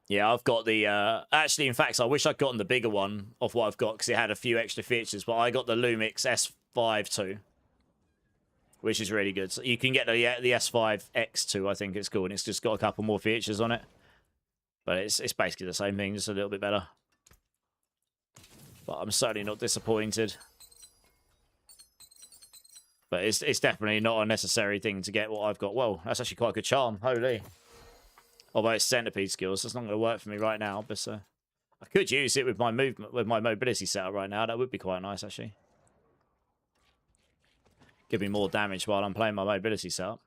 Yeah, I've got the... actually, in fact, I wish I'd gotten the bigger one of what I've got, because it had a few extra features. But I got the Lumix S5 II, which is really good. So you can get the S5 X2, I think it's called. And it's just got a couple more features on it. But it's basically the same thing, just a little bit better. But I'm certainly not disappointed. But it's definitely not a necessary thing to get what I've got. Well, that's actually quite a good charm. Holy. Although it's centipede skills, that's not going to work for me right now. But I could use it with my mobility setup right now. That would be quite nice, actually. Give me more damage while I'm playing my mobility setup.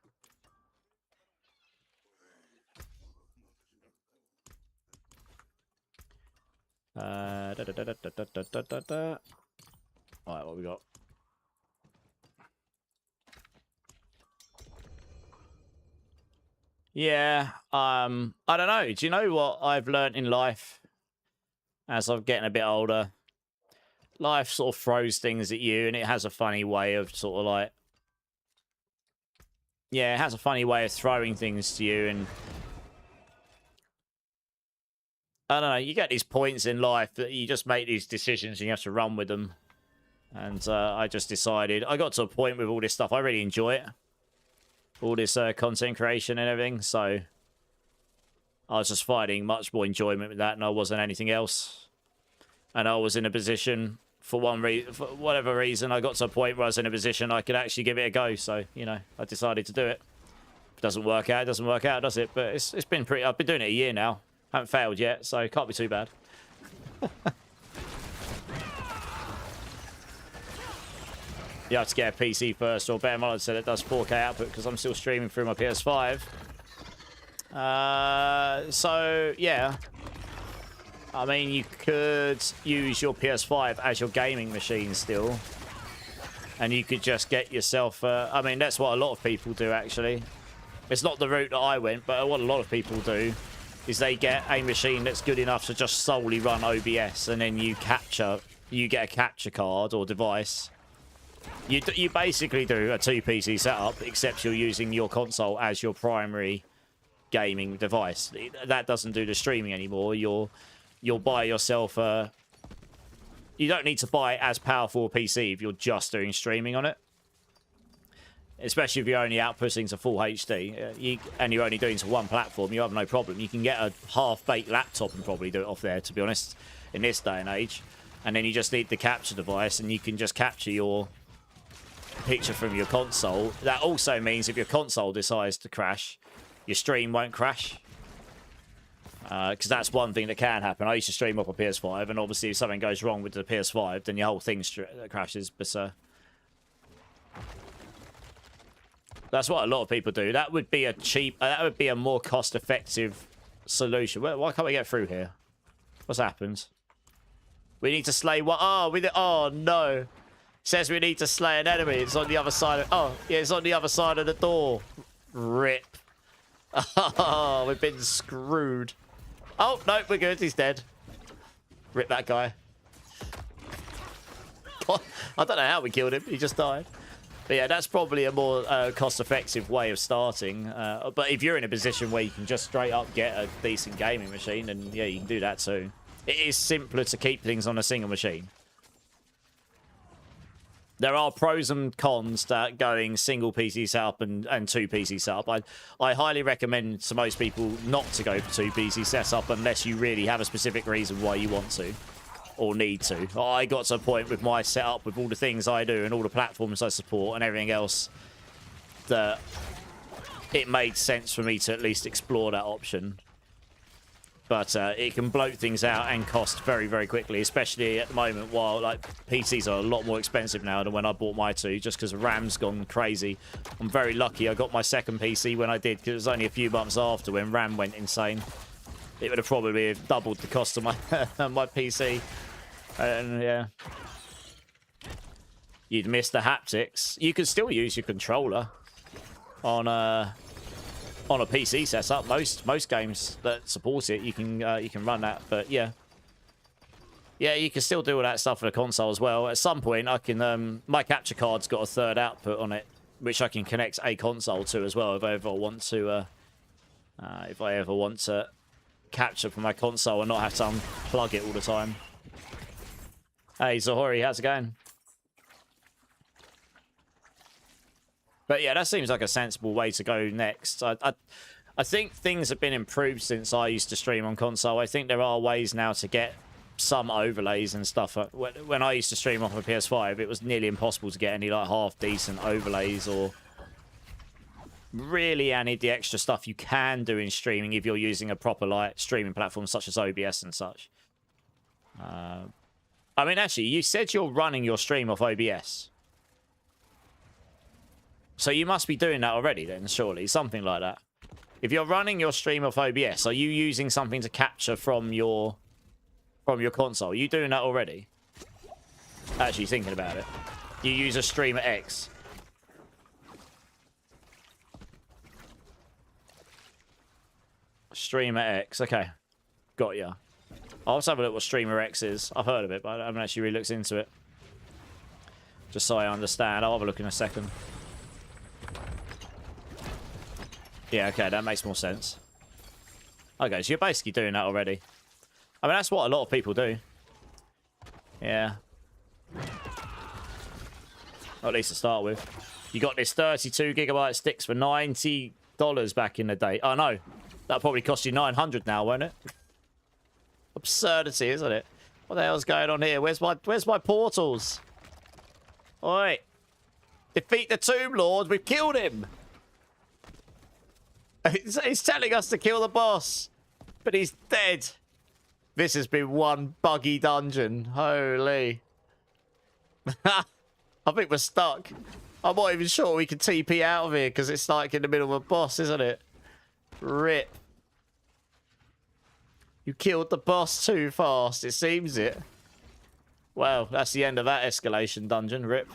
Alright, what we got? Yeah, I don't know. Do you know what I've learnt in life as I'm getting a bit older? Life sort of throws things at you, and it has a funny way of sort of like... Yeah, it has a funny way of throwing things to you, and... I don't know, you get these points in life that you just make these decisions and you have to run with them. And I just decided... I got to a point with all this stuff, I really enjoy it. All this content creation and everything, so I was just finding much more enjoyment with that than I was in anything else. And I was in a position, for whatever reason, I got to a point where I was in a position I could actually give it a go, so, you know, I decided to do it. If it doesn't work out, it doesn't work out, does it? But it's been pretty... I've been doing it a year now. Haven't failed yet, so it can't be too bad. You have to get a PC first, or better mod said it does 4K output, because I'm still streaming through my PS5. So, yeah. I mean, you could use your PS5 as your gaming machine still. And you could just get yourself... I mean, that's what a lot of people do, actually. It's not the route that I went, but what a lot of people do is they get a machine that's good enough to just solely run OBS, and then you get a capture card or device. You basically do a 2 PC setup, except you're using your console as your primary gaming device. That doesn't do the streaming anymore. You'll buy yourself a... You don't need to buy as powerful a PC if you're just doing streaming on it. Especially if you're only outputting to full HD, and you're only doing to one platform, you have no problem. You can get a half-baked laptop and probably do it off there, to be honest, in this day and age. And then you just need the capture device, and you can just capture your picture from your console. That also means if your console decides to crash, your stream won't crash. Because that's one thing that can happen. I used to stream up a PS5, and obviously if something goes wrong with the PS5, then your whole thing crashes. But that's what a lot of people do. That would be a more cost-effective solution. Why can't we get through here? What's happened? We need to slay what? Oh, oh no. It says we need to slay an enemy. It's on the other side of... Oh, yeah, it's on the other side of the door. Rip. Oh, we've been screwed. Oh, no, we're good. He's dead. Rip that guy. I don't know how we killed him. He just died. But yeah, that's probably a more cost-effective way of starting. But if you're in a position where you can just straight up get a decent gaming machine, then yeah, you can do that too. It is simpler to keep things on a single machine. There are pros and cons to going single PC setup and two PC setup. I highly recommend to most people not to go for two PC setup unless you really have a specific reason why you want to or need to. I got to a point with my setup, with all the things I do and all the platforms I support and everything else, that it made sense for me to at least explore that option. But it can bloat things out and cost very, very quickly, especially at the moment while like PCs are a lot more expensive now than when I bought my two, just because RAM's gone crazy. I'm very lucky I got my second PC when I did, because it was only a few months after when RAM went insane. It would have probably doubled the cost of my my PC. And yeah. You'd miss the haptics. You could still use your controller on a PC setup. Most games that support it, you can run that. But yeah, you can still do all that stuff for the console as well. At some point, I can. My capture card's got a third output on it, which I can connect a console to as well if I ever want to. If I ever want to capture from my console and not have to unplug it all the time. Hey Zahori, how's it going? But yeah, that seems like a sensible way to go next. I think things have been improved since I used to stream on console. I think there are ways now to get some overlays and stuff. When I used to stream off a PS5, it was nearly impossible to get any like half-decent overlays or really any of the extra stuff you can do in streaming if you're using a proper like streaming platform such as OBS and such. I mean, actually, you said you're running your stream off OBS. So you must be doing that already then, surely. Something like that. If you're running your stream off OBS, are you using something to capture from your console? Are you doing that already? Actually thinking about it. You use a Streamer X. Streamer X, okay. Got ya. I'll just have a look what Streamer X is. I've heard of it, but I haven't actually really looked into it. Just so I understand. I'll have a look in a second. Yeah, okay, that makes more sense. Okay, so you're basically doing that already. I mean, that's what a lot of people do. Yeah. Or at least to start with. You got this 32GB sticks for $90 back in the day. Oh, no. That'll probably cost you $900 now, won't it? Absurdity, isn't it? What the hell's going on here? Where's my portals? Oi. Defeat the Tomb Lord. We've killed him. He's telling us to kill the boss. But he's dead. This has been one buggy dungeon. Holy. I think we're stuck. I'm not even sure we can TP out of here because it's like in the middle of a boss, isn't it? Rip. You killed the boss too fast, it seems it. Well, that's the end of that escalation dungeon, rip.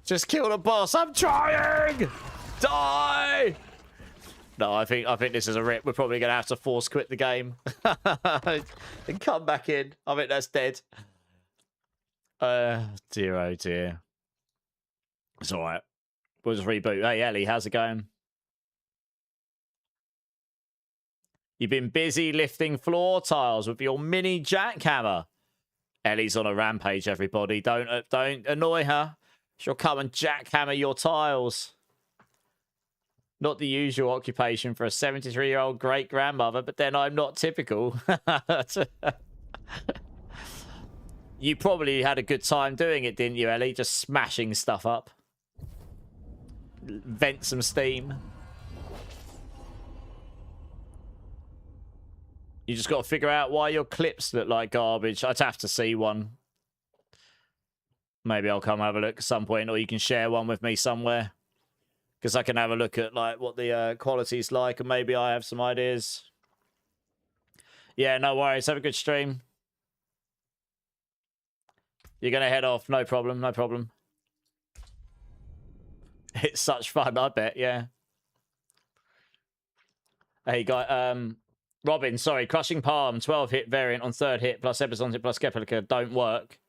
Just kill the boss, I'm trying! Die! No, I think this is a rip. We're probably going to have to force quit the game. And come back in. I think that's dead. Dear, oh dear. It's alright. We'll just reboot. Hey, Ellie, how's it going? You've been busy lifting floor tiles with your mini jackhammer. Ellie's on a rampage, everybody. Don't annoy her. She'll come and jackhammer your tiles. Not the usual occupation for a 73-year-old great-grandmother, but then I'm not typical. You probably had a good time doing it, didn't you, Ellie? Just smashing stuff up. Vent some steam. You just got to figure out why your clips look like garbage. I'd have to see one. Maybe I'll come have a look at some point, or you can share one with me somewhere. because I can have a look at like what the quality's like, and maybe I have some ideas. Yeah, no worries. Have a good stream. You're gonna head off, no problem, no problem. It's such fun, I bet. Yeah. Hey, guy. Robin, sorry, Crushing Palm, 12 hit variant on 3rd hit plus Epizontic plus Keplica don't work.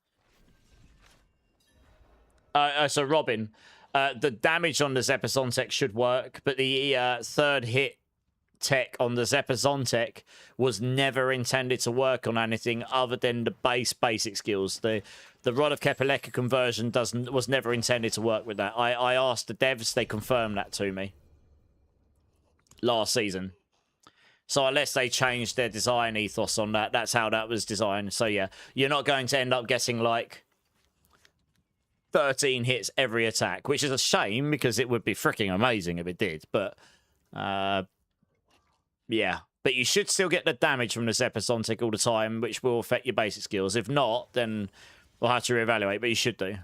So Robin, the damage on the Epizontic should work, but the 3rd hit tech on the Epizontic was never intended to work on anything other than the basic skills. The Rod of Kepeleka conversion was never intended to work with that. I asked the devs, they confirmed that to me last season. So unless they changed their design ethos on that, that's how that was designed. So yeah, you're not going to end up getting like 13 hits every attack, which is a shame because it would be freaking amazing if it did. But yeah, but you should still get the damage from this Epizontic all the time, which will affect your basic skills. If not, then we'll have to reevaluate, but you should do.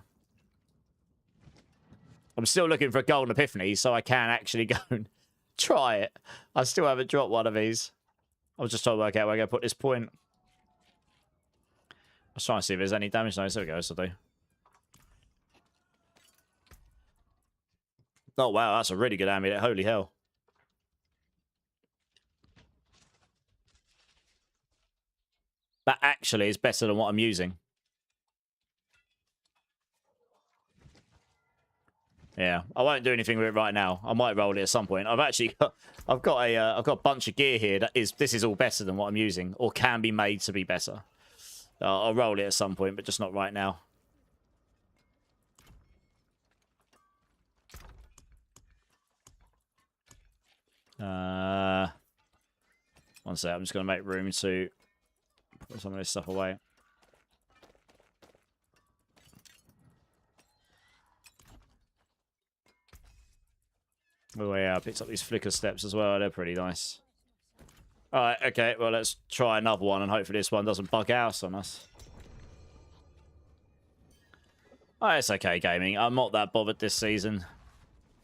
I'm still looking for a golden epiphany, so I can actually go and try it. I still haven't dropped one of these. I was just trying to work out where I'm going to put this point. I was trying to see if there's any damage. No, there we go. So do. Oh, wow. That's a really good amulet. Holy hell. That actually is better than what I'm using. Yeah, I won't do anything with it right now. I might roll it at some point. I've got a bunch of gear here this is all better than what I'm using, or can be made to be better. I'll roll it at some point, but just not right now. One sec, I'm just going to make room to put some of this stuff away. Oh yeah, I picked up these flicker steps as well. They're pretty nice. Alright, okay, well let's try another one and hopefully this one doesn't bug out on us. Oh, it's okay, gaming. I'm not that bothered this season.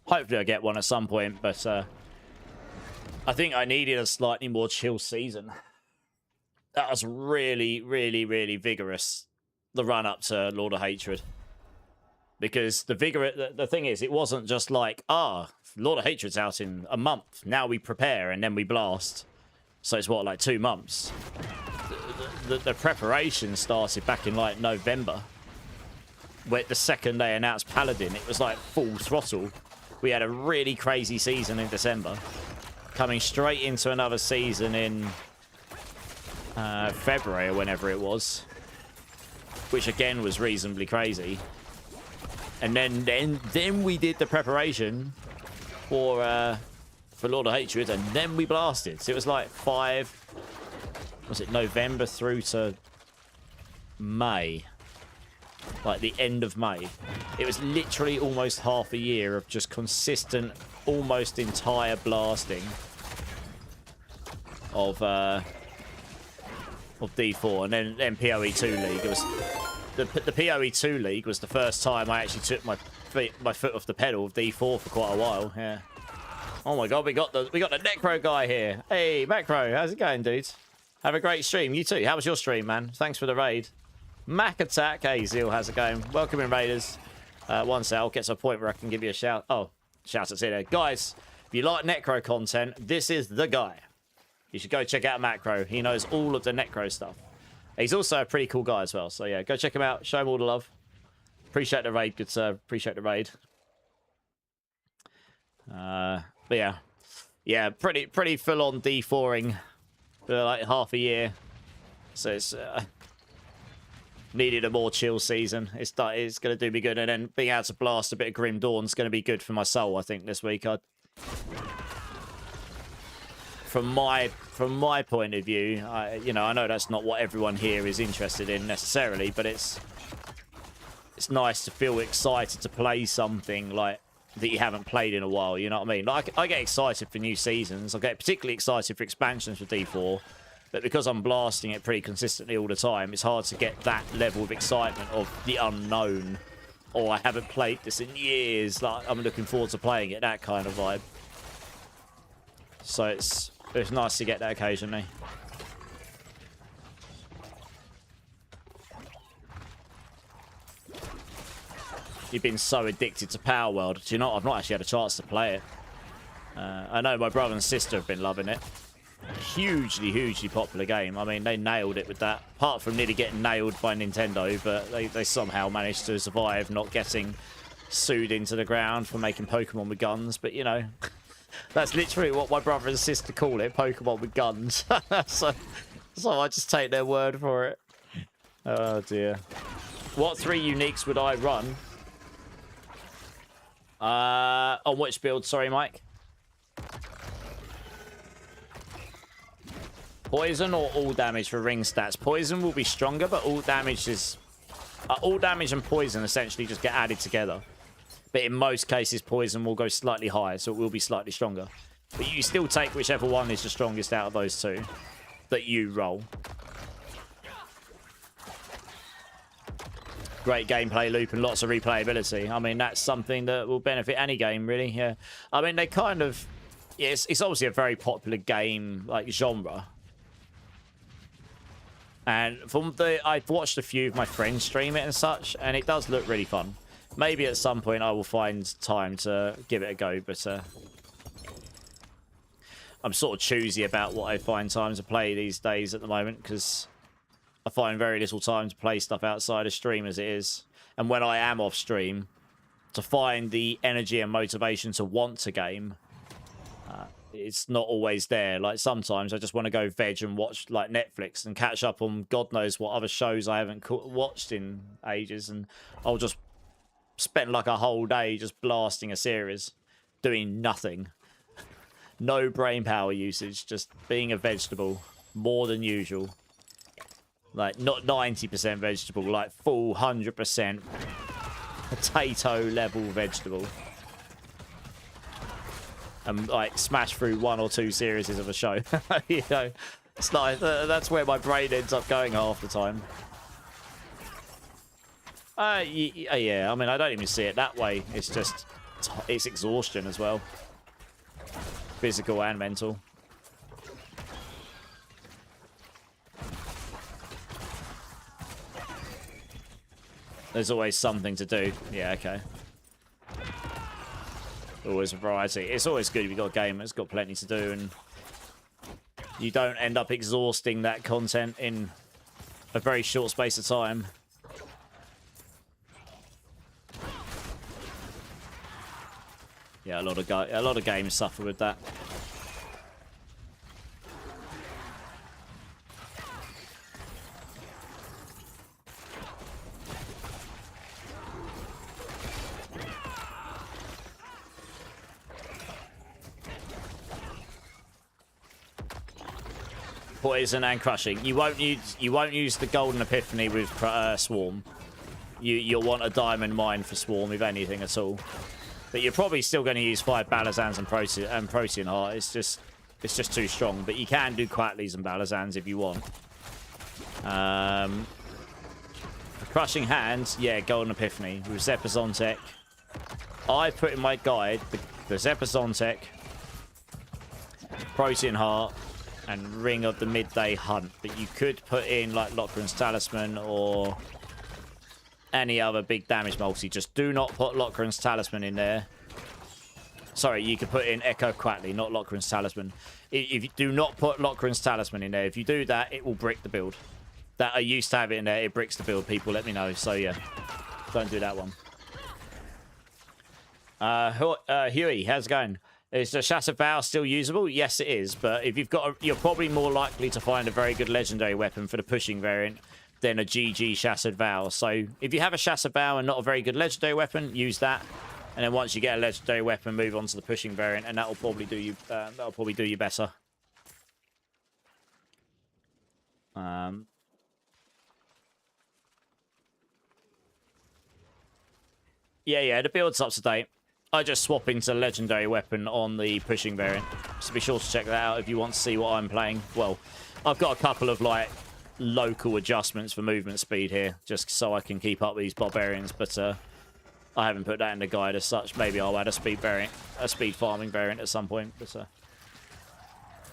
Hopefully I get one at some point, but I think I needed a slightly more chill season. That was really, really, really vigorous, the run-up to Lord of Hatred. Because the thing is, it wasn't just like, Lord of Hatred's out in a month. Now we prepare and then we blast. So it's what, like 2 months? The preparation started back in like November. Where the second they announced Paladin, it was like full throttle. We had a really crazy season in December. Coming straight into another season in February or whenever it was. Which again was reasonably crazy. And then we did the preparation for Lord of Hatred, and then we blasted. So it was like November through to May. Like the end of May. It was literally almost half a year of just consistent, almost entire blasting of D4. And then PoE 2 League. It was the PoE 2 League was the first time I actually took my foot off the pedal of D4 for quite a while. Yeah. Oh my god, we got the Necro guy here. Hey, Macro, how's it going, dudes? Have a great stream. You too. How was your stream, man? Thanks for the raid. Mac Attack. Hey, Zeal, how's it going? Welcome in, Raiders. One sec, I'll get to a point where I can give you a shout. Oh, shout out to there. Guys, if you like Necro content, this is the guy. You should go check out Macro. He knows all of the Necro stuff. He's also a pretty cool guy as well. So yeah, go check him out. Show him all the love. Appreciate the raid, good sir. Appreciate the raid. But yeah. Yeah, pretty full-on D4ing for like half a year. So it's needed a more chill season. It's going to do me good. And then being able to blast a bit of Grim Dawn is going to be good for my soul, I think, this week. From my point of view, I know that's not what everyone here is interested in necessarily, but it's nice to feel excited to play something like that you haven't played in a while. You know what I mean? Like I get excited for new seasons. I get particularly excited for expansions for D4, but because I'm blasting it pretty consistently all the time, it's hard to get that level of excitement of the unknown oh, I haven't played this in years. Like, I'm looking forward to playing it. That kind of vibe. So it's nice to get that occasionally. You've been so addicted to Power World. Do you know, I've not actually had a chance to play it. I know my brother and sister have been loving it. Hugely popular game. I mean, they nailed it with that. Apart from nearly getting nailed by Nintendo, but they somehow managed to survive not getting sued into the ground for making Pokemon with guns. But, you know, that's literally what my brother and sister call it, Pokemon with guns. so I just take their word for it. Oh, dear. What 3 uniques would I run? On which build? Sorry, Mike. Poison or all damage for ring stats? Poison will be stronger, but all damage is... all damage and poison essentially just get added together. But in most cases, poison will go slightly higher, so it will be slightly stronger. But you still take whichever one is the strongest out of those 2 that you roll. Great gameplay loop and lots of replayability. I mean, that's something that will benefit any game, really. Yeah. I mean, they kind of... Yeah, it's obviously a very popular game, like, genre. And from I've watched a few of my friends stream it and such, and it does look really fun. Maybe at some point I will find time to give it a go, but I'm sort of choosy about what I find time to play these days at the moment, because I find very little time to play stuff outside of stream as it is. And when I am off stream, to find the energy and motivation to want to game, it's not always there. Like, sometimes I just want to go veg and watch, like, Netflix and catch up on God knows what other shows I haven't watched in ages, and I'll just spend like a whole day just blasting a series, doing nothing. No brain power usage, just being a vegetable, more than usual. Like, not 90% vegetable, like full 100% potato level vegetable. And, like, smash through 1 or 2 series of a show. You know, it's like, that's where my brain ends up going half the time. Yeah, I mean, I don't even see it that way. It's just, it's exhaustion as well. Physical and mental. There's always something to do. Yeah, okay. Always a variety. It's always good if you've got a game that's got plenty to do and you don't end up exhausting that content in a very short space of time. Yeah, a lot of games suffer with that. Poison and crushing. You won't use the golden epiphany with Swarm. You'll want a diamond mine for Swarm, if anything at all. But you're probably still going to use 5 Balazans and Protean Heart. It's just too strong. But you can do Quatleys and Balazans if you want. For Crushing Hands, yeah, Golden Epiphany with Zepazontech. I put in my guide the Zepazontech, Protean Heart, and Ring of the Midday Hunt. But you could put in like Lochran's Talisman or any other big damage multi. Just do not put Lochran's Talisman in there. Sorry, you could put in Echo Quatley, not Lochran's Talisman. If you do not put Lochran's Talisman in there, if you do that, it will brick the build. That I used to have it in there, it bricks the build. People let me know. So yeah, don't do that one. Huey, how's it going? Is the Shattered Vow still usable? Yes, it is. But if you've got, you're probably more likely to find a very good legendary weapon for the pushing variant than a GG Shattered Vow. So if you have a Shattered Vow and not a very good legendary weapon, use that. And then once you get a legendary weapon, move on to the pushing variant, and that will probably do you. That'll probably do you better. Yeah, the build's up to date. I just swap into legendary weapon on the pushing variant. So be sure to check that out if you want to see what I'm playing. Well, I've got a couple of like local adjustments for movement speed here, just so I can keep up with these barbarians. But I haven't put that in the guide as such. Maybe I'll add a speed variant, a speed farming variant at some point. But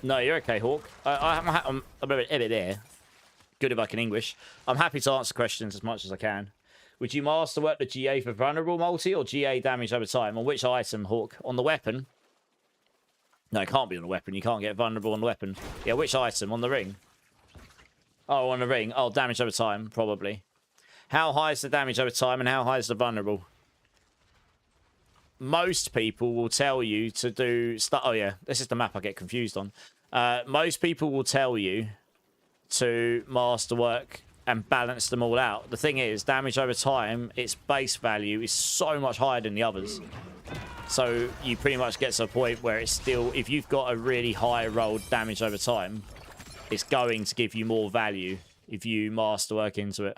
no, you're okay, Hawk. I'm a bit there. Good if I can English. I'm happy to answer questions as much as I can. Would you masterwork the GA for vulnerable multi or GA damage over time? On which item, Hawk? On the weapon? No, it can't be on the weapon. You can't get vulnerable on the weapon. Yeah, which item? On the ring? Oh, on the ring. Oh, damage over time, probably. How high is the damage over time and how high is the vulnerable? Most people will tell you to do... Oh, yeah. This is the map I get confused on. Most people will tell you to masterwork and balance them all out. The thing is, damage over time, its base value is so much higher than the others. So you pretty much get to a point where it's still... If you've got a really high rolled damage over time, it's going to give you more value if you masterwork into it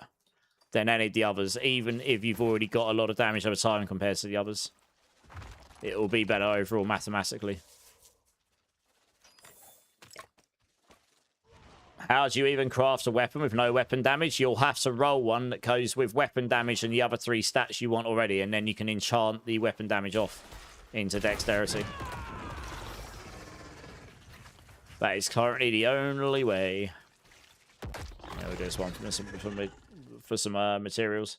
than any of the others, even if you've already got a lot of damage over time compared to the others. It will be better overall mathematically. How do you even craft a weapon with no weapon damage? You'll have to roll one that goes with weapon damage and the other 3 stats you want already, and then you can enchant the weapon damage off into dexterity. That is currently the only way. Yeah, we'll do this one for some materials.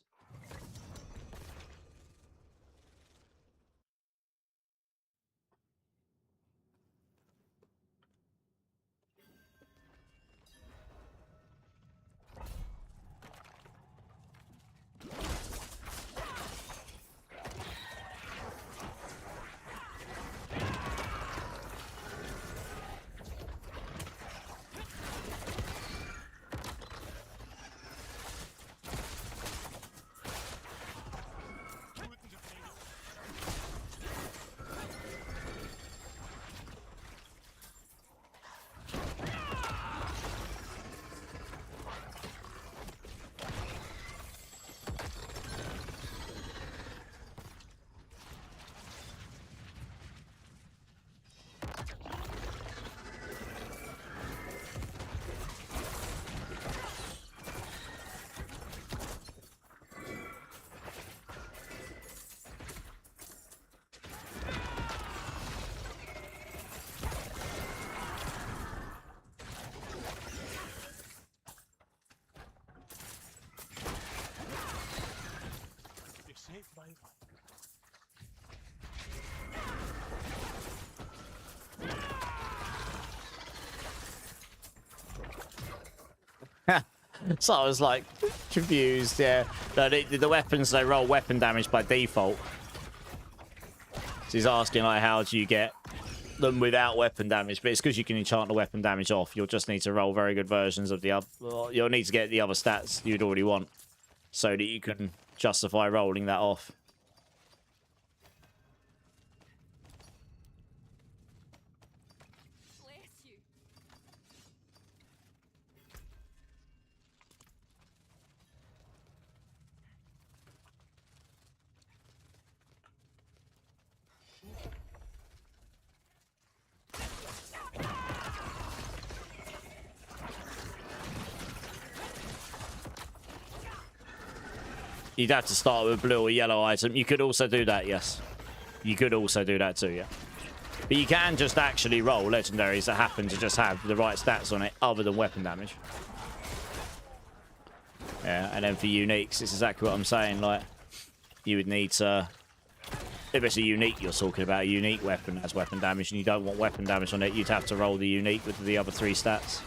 So I was like confused. Yeah, no, the weapons, they roll weapon damage by default. So he's asking like, how do you get them without weapon damage? But it's because you can enchant the weapon damage off. You'll just need to roll very good versions of the other. You'll need to get the other stats you'd already want so that you can justify rolling that off. You'd have to start with a blue or yellow item. You could also do that, yes. You could also do that too, yeah. But you can just actually roll legendaries that happen to just have the right stats on it other than weapon damage. Yeah, and then for uniques, it's exactly what I'm saying. Like, you would need to... If it's a unique you're talking about, a unique weapon has weapon damage and you don't want weapon damage on it, you'd have to roll the unique with the other 3 stats.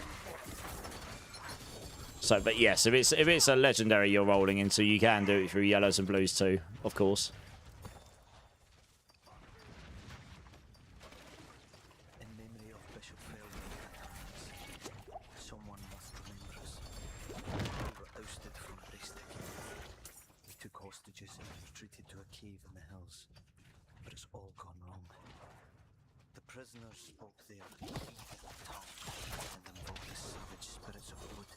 So, but yes, if it's a legendary you're rolling into, you can do it through yellows and blues too, of course. In memory of Bishop Fairley, someone must remember us. We were ousted from Bristol. We took hostages and retreated to a cave in the hills, but it's all gone wrong. The prisoners spoke their evil tongue and invoked the savage spirits of wood.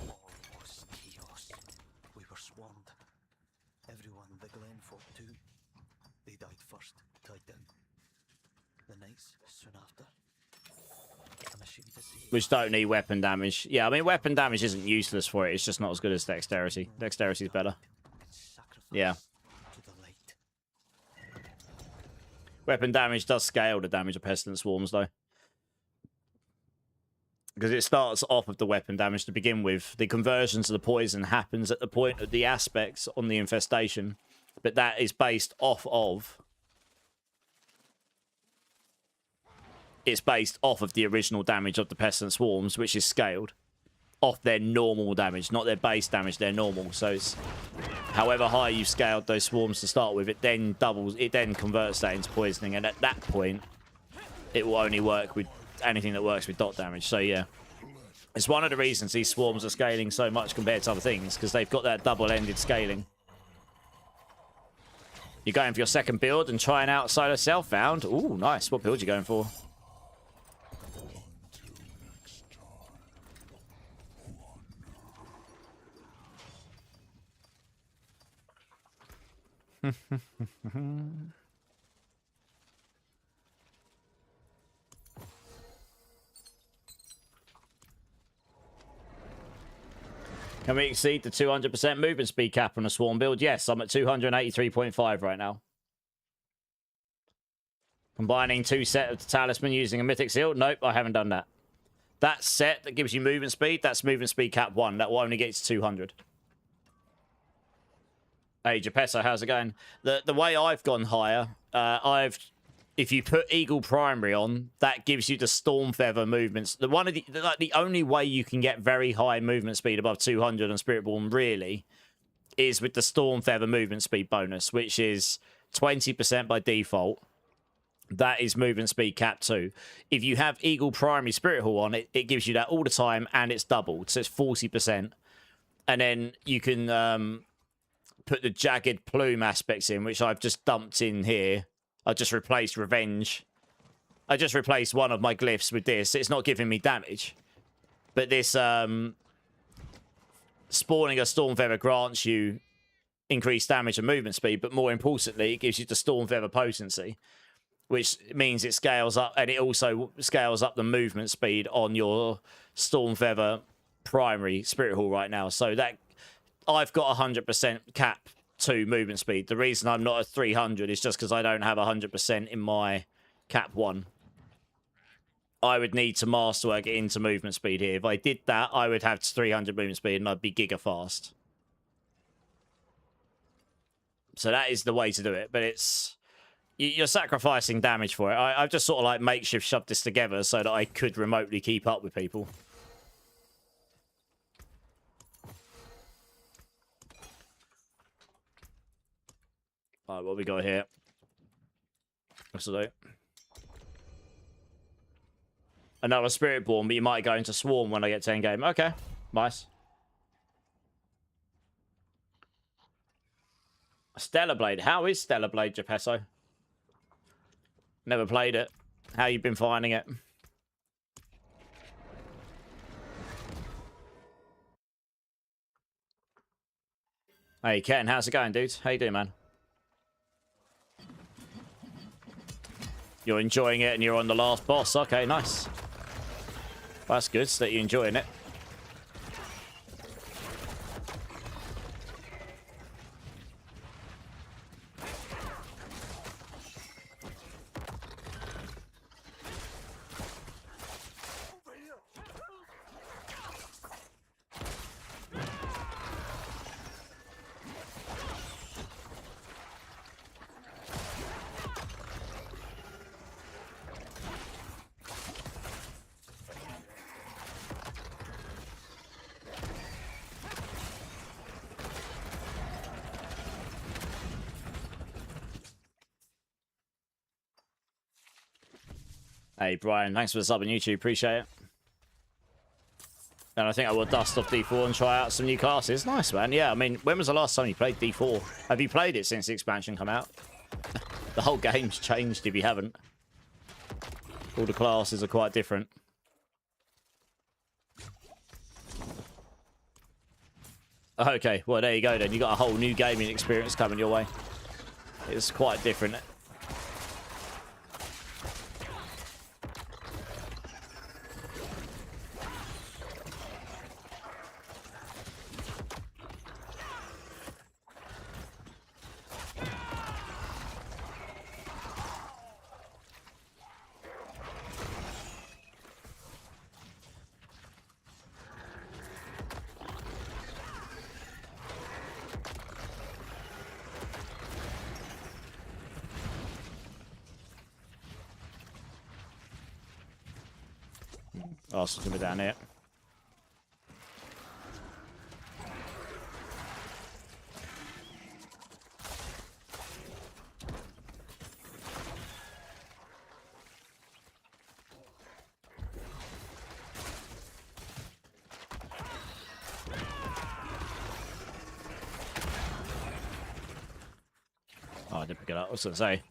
All was chaos. We were swarmed. Everyone the glen fought too. They died first, tied down. The knights soon after. I'm ashamed to say. Which don't need weapon damage. Yeah, I mean, weapon damage isn't useless for it. It's just not as good as dexterity. Dexterity is better. Yeah. To the light. Weapon damage does scale the damage of Pestilent Swarms, though. Because it starts off with the weapon damage to begin with. The conversion to the poison happens at the point of the aspects on the infestation. But that is based off of... It's based off of the original damage of the Pestilent Swarms, which is scaled. Off their normal damage, not their base damage, their normal. So it's however high you've scaled those swarms to start with, it then doubles, it then converts that into poisoning, and at that point it will only work with anything that works with dot damage. So yeah, it's one of the reasons these swarms are scaling so much compared to other things, because they've got that double-ended scaling. You're going for your second build and trying out Solo Self-Found. Ooh, nice. What build are you going for? Can we exceed the 200% movement speed cap on a swarm build? Yes, I'm at 283.5 right now. Combining 2 sets of talisman using a mythic seal? Nope, I haven't done that. That set that gives you movement speed, that's movement speed cap 1. That will only get you to 200. Hey, Gepesso, how's it going? The way I've gone higher, if you put Eagle Primary on, that gives you the Storm Feather movements. The only way you can get very high movement speed above 200 on Spiritborn, really, is with the Storm Feather movement speed bonus, which is 20% by default. That is movement speed cap 2. If you have Eagle Primary Spirit Hall on, it gives you that all the time, and it's doubled, so it's 40%. And then you can... put the Jagged Plume aspects in, which I've just dumped in here. I just replaced Revenge. I just replaced one of my glyphs with this. It's not giving me damage. But this spawning a Storm Feather grants you increased damage and movement speed, but more importantly, it gives you the Storm Feather potency, which means it scales up, and it also scales up the movement speed on your Storm Feather primary Spirit Hall right now. So that... I've got 100% cap 2 movement speed. The reason I'm not at 300 is just because I don't have 100% in my cap 1. I would need to masterwork it into movement speed here. If I did that, I would have 300 movement speed and I'd be giga fast. So that is the way to do it. But it's... You're sacrificing damage for it. I've just sort of like makeshift shoved this together so that I could remotely keep up with people. Alright, what we got here? What's it do? Another Spiritborn, but you might go into Swarm when I get to end game. Okay, nice. Stellar Blade. How is Stellar Blade, Gepesso? Never played it. How you been finding it? Hey, Ken, how's it going, dude? How you doing, man? You're enjoying it and you're on the last boss. Okay, nice. Well, that's good that you're enjoying it. Hey, Brian, thanks for the sub on YouTube. Appreciate it. And I think I will dust off D4 and try out some new classes. Nice, man. Yeah, I mean, when was the last time you played D4? Have you played it since the expansion come out? The whole game's changed if you haven't. All the classes are quite different. Okay, well, there you go then. You got a whole new gaming experience coming your way. It's quite different. Oh, it's gonna be down here. Oh, I didn't pick it up. I was gonna say.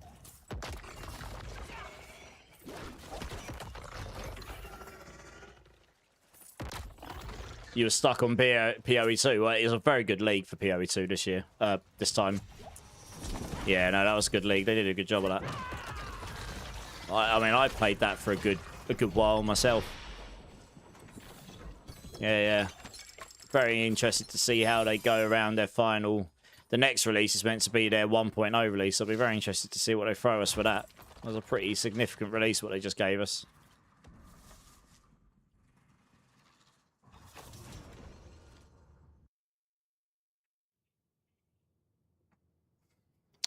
You were stuck on PoE2. Well, it was a very good league for PoE2 this year. This time. Yeah, no, that was a good league. They did a good job of that. I mean, I played that for a good while myself. Yeah. Very interested to see how they go around their final. The next release is meant to be their 1.0 release. I'll be very interested to see what they throw us for that. That was a pretty significant release what they just gave us.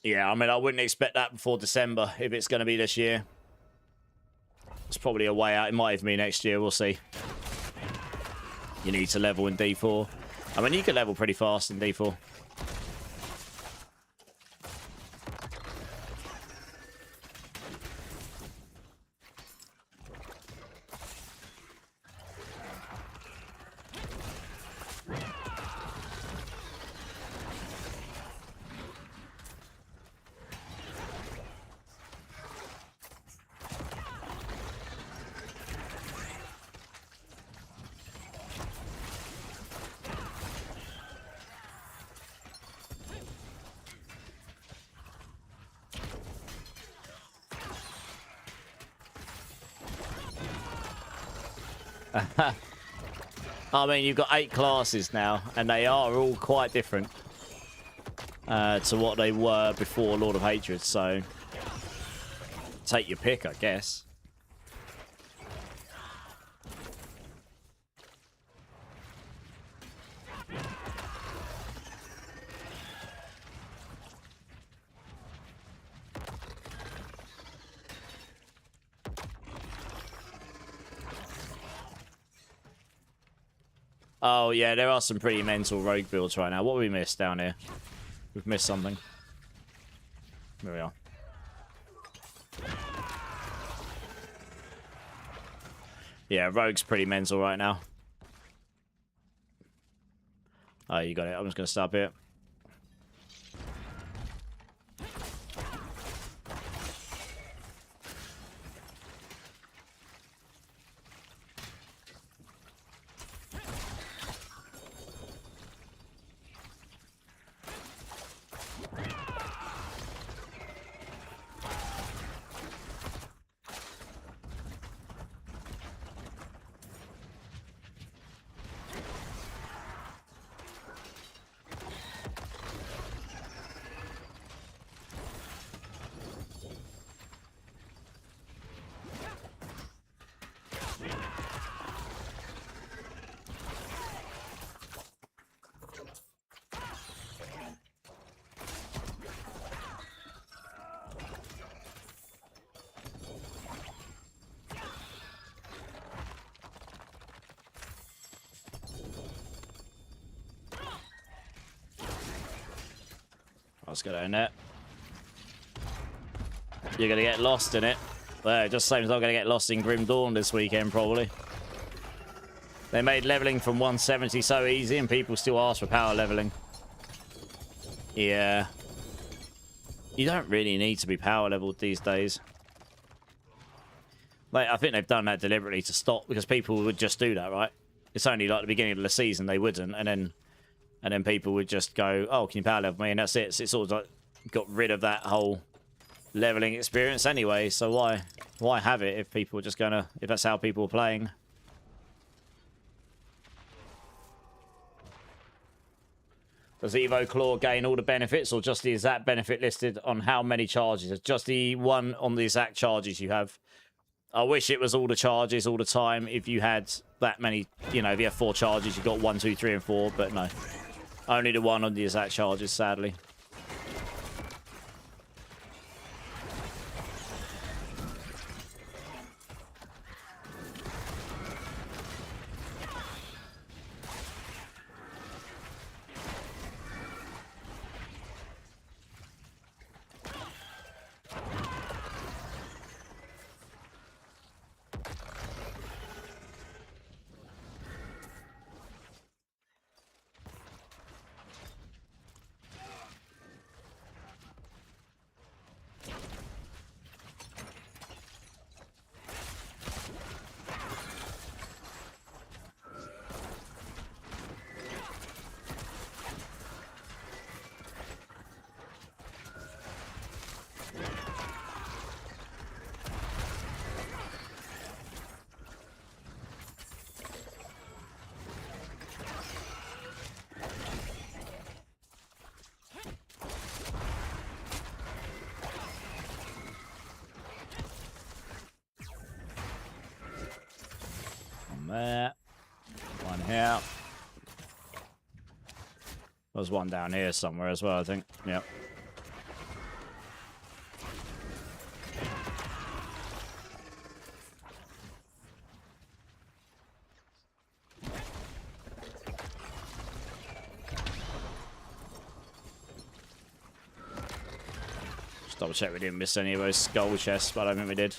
Yeah, I mean, I wouldn't expect that before December if it's going to be this year. It's probably a way out. It might even be next year. We'll see. You need to level in D4. I mean, you can level pretty fast in D4. I mean, you've got 8 classes now, and they are all quite different to what they were before Lord of Hatred, so take your pick, I guess. Oh, yeah, there are some pretty mental rogue builds right now. What have we missed down here? We've missed something. There we are. Yeah, rogue's pretty mental right now. Oh, you got it. I'm just going to stop here. Let's get in it. You're going to get lost in it. Well, just the same as I'm going to get lost in Grim Dawn this weekend, probably. They made leveling from 170 so easy, and people still ask for power leveling. Yeah. You don't really need to be power leveled these days. Like, I think they've done that deliberately to stop, because people would just do that, right? It's only like the beginning of the season they wouldn't, and then people would just go, oh, can you power level me? And that's it. So it's sort of like got rid of that whole leveling experience anyway. So why have it if people are just gonna, if that's how people are playing? Does Evo Claw gain all the benefits, or just the exact benefit listed on how many charges? It's just the one on the exact charges you have. I wish it was all the charges all the time. If you had that many, you know, if you have 4 charges, you got 1, 2, 3, and 4. But no, only the one on the exact charges, sadly. there. One here. There's one down here somewhere as well, I think. Yep. Just double check we didn't miss any of those skull chests, but I don't think we did.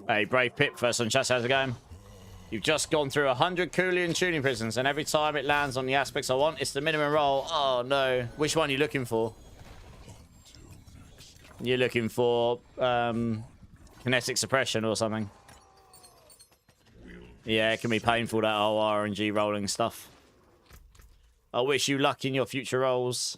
Hey, Brave Pip, first on chat, how's it going? You've just gone through 100 Coolian tuning prisons, and every time it lands on the aspects I want, it's the minimum roll. Oh, no. Which one are you looking for? You're looking for kinetic suppression or something. Yeah, it can be painful, that whole RNG rolling stuff. I wish you luck in your future rolls.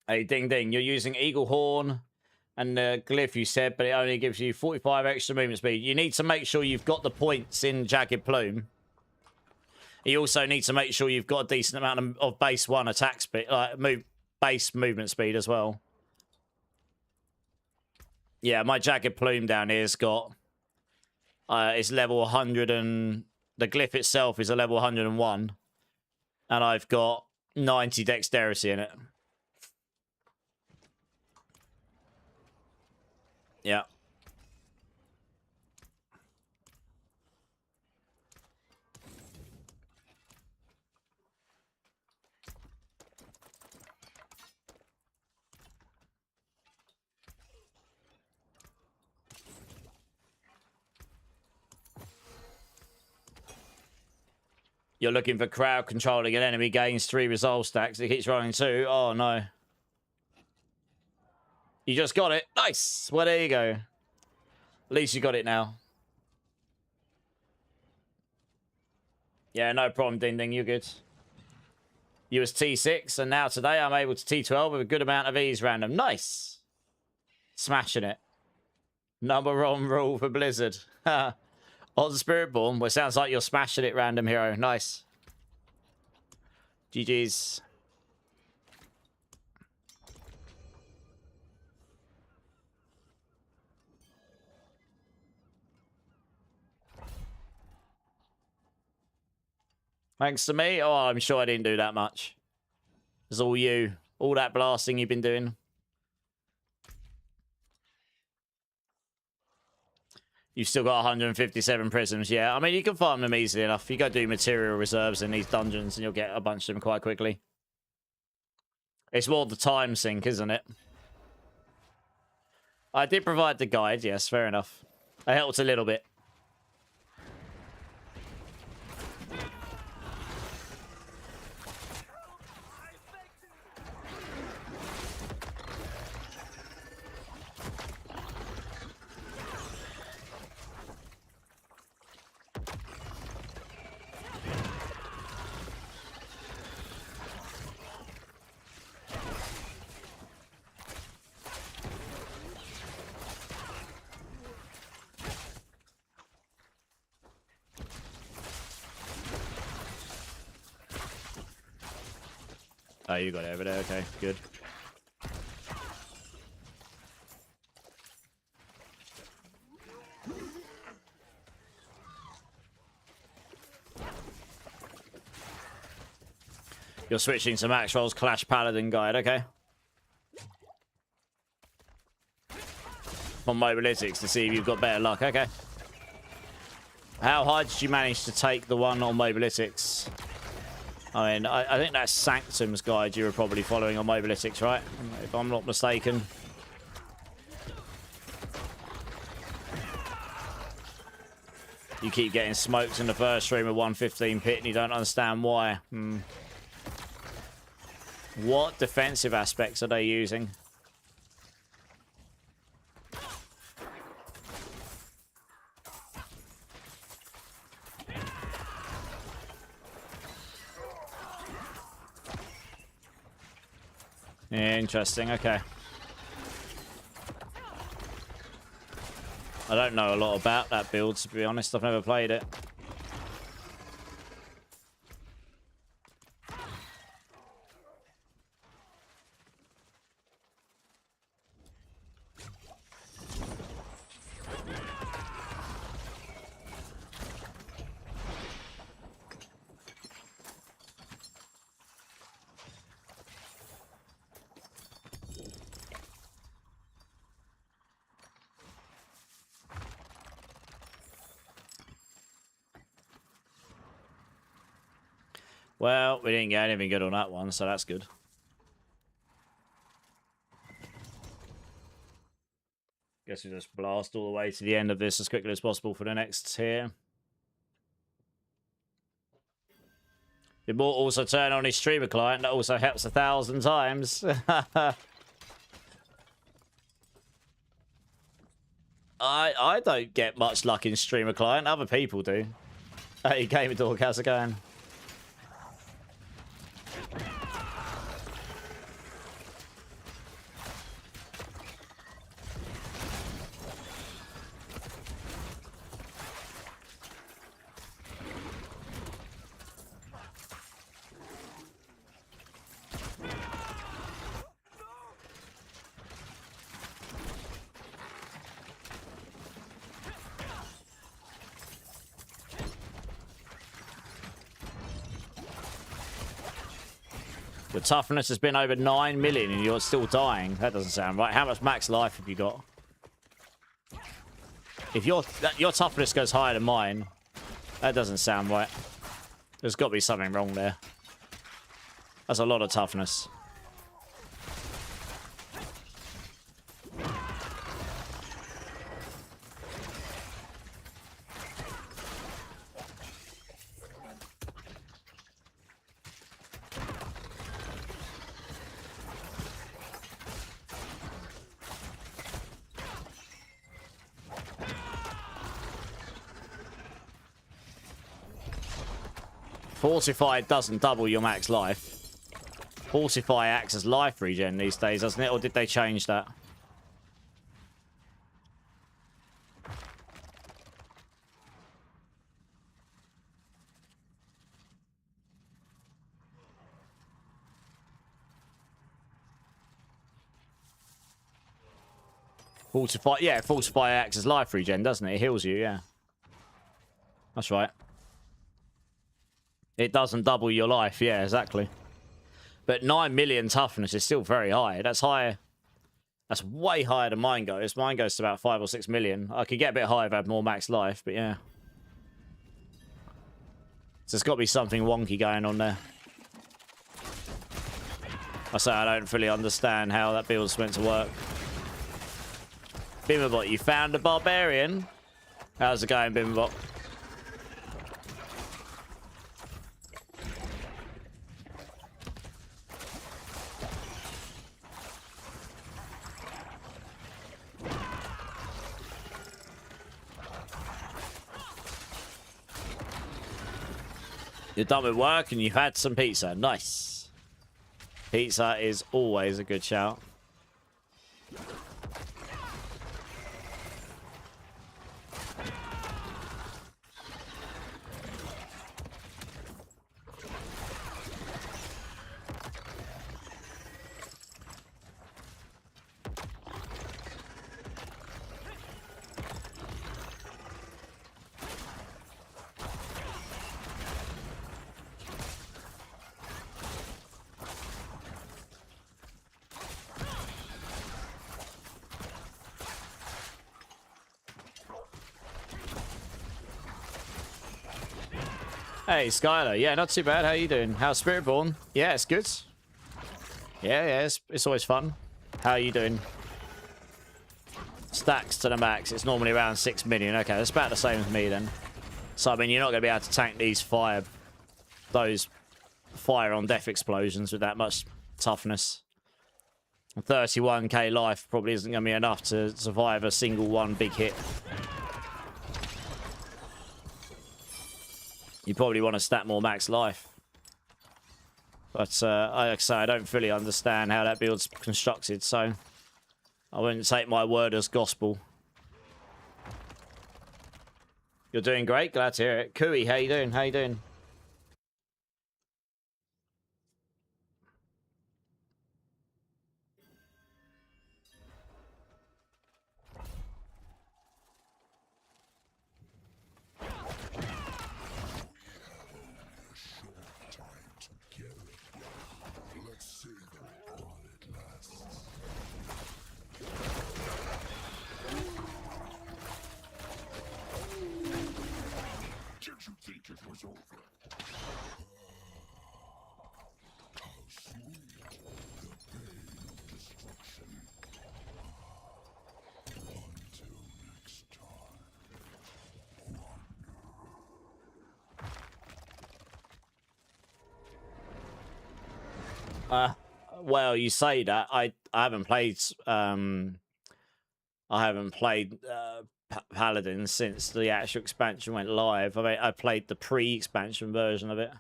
Hey, ding ding, you're using Eagle Horn and the glyph you said, but it only gives you 45 extra movement speed. You need to make sure you've got the points in Jagged Plume. You also need to make sure you've got a decent amount of base 1 attack speed, like base movement speed as well. Yeah, my Jagged Plume down here's got... it's level 100 and... The glyph itself is a level 101. And I've got 90 dexterity in it. Yeah. You're looking for crowd controlling an enemy gains 3 resolve stacks. It keeps rolling 2. Oh, no. You just got it. Nice. Well, there you go. At least you got it now. Yeah, no problem, Ding Ding. You're good. You was T6, and now today I'm able to T12 with a good amount of ease random. Nice. Smashing it. Number one rule for Blizzard. On Spiritborn. Well, it sounds like you're smashing it, random hero. Nice. GG's. Thanks to me? Oh, I'm sure I didn't do that much. It's all you. All that blasting you've been doing. You've still got 157 prisms. Yeah, I mean, you can farm them easily enough. You go do material reserves in these dungeons and you'll get a bunch of them quite quickly. It's more the time sink, isn't it? I did provide the guide. Yes, fair enough. I helped a little bit. Oh, you got it over there. Okay, good. You're switching to Max Roll's Clash Paladin guide, okay? on mobilytics to see if you've got better luck. Okay. How high did you manage to take the one on mobilytics? I mean, I think that's Sanctum's guide you were probably following on mobilytics, right? If I'm not mistaken. You keep getting smoked in the first stream with 115 pit and you don't understand why. What defensive aspects are they using? Interesting, okay. I don't know a lot about that build, to be honest. I've never played it. Well, we didn't get anything good on that one, so that's good. Guess we just blast all the way to the end of this as quickly as possible for the next tier. Did Mort also turn on his streamer client? That also helps 1,000 times. I don't get much luck in streamer client. Other people do. Hey, Gamer Dog, how's it going? Your toughness has been over 9 million and you're still dying. That doesn't sound right. How much max life have you got? If your toughness goes higher than mine, that doesn't sound right. There's got to be something wrong there. That's a lot of toughness. Fortify doesn't double your max life. Fortify acts as life regen these days, doesn't it? Or did they change that? Fortify, yeah, Fortify acts as life regen, doesn't it? It heals you, yeah. That's right. It doesn't double your life. Yeah, exactly. But 9 million toughness is still very high. That's higher. That's way higher than mine goes. Mine goes to about 5 or 6 million. I could get a bit higher if I had more max life, but yeah. So there's got to be something wonky going on there. I say I don't fully understand how that build's meant to work. Bimmerbot, you found a barbarian? How's it going, Bimmerbot? You're done with work and you've had some pizza. Nice. Pizza is always a good shout. Hey, Skylar. Yeah, not too bad. How you doing? How's Spiritborn? Yeah, it's good. Yeah, it's always fun. How are you doing? Stacks to the max. It's normally around 6 million. Okay, that's about the same as me then. So, I mean, you're not going to be able to tank those fire on death explosions with that much toughness. 31k life probably isn't going to be enough to survive a single one big hit. You probably want to stat more max life. But, like I say, I don't fully understand how that build's constructed, so I wouldn't take my word as gospel. You're doing great. Glad to hear it. Cooey, how you doing? How you doing? Well, you say that. I haven't played Paladin since the actual expansion went live. I mean, I played the pre-expansion version of it.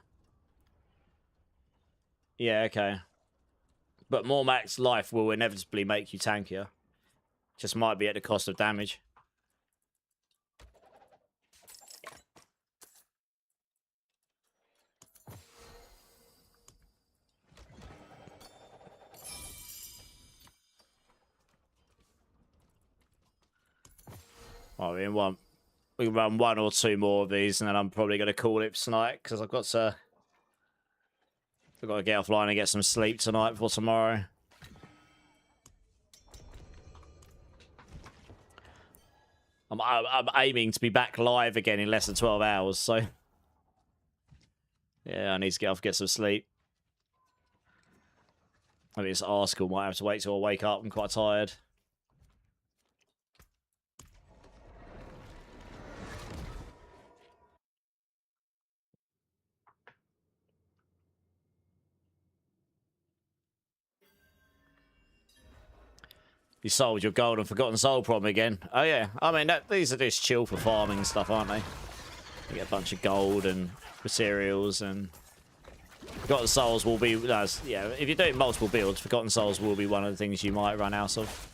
Yeah, okay. But more max life will inevitably make you tankier. Just might be at the cost of damage. I mean, we can run one or two more of these, and then I'm probably going to call it tonight because I've got to get offline and get some sleep tonight for tomorrow. I'm aiming to be back live again in less than 12 hours, so yeah, I need to get off, get some sleep. I mean, this article might have to wait till I wake up. I'm quite tired. You solved your gold and forgotten soul problem again. Oh yeah, I mean these are just chill for farming and stuff, aren't they? You get a bunch of gold and materials, and forgotten souls will be yeah. If you're doing multiple builds, forgotten souls will be one of the things you might run out of.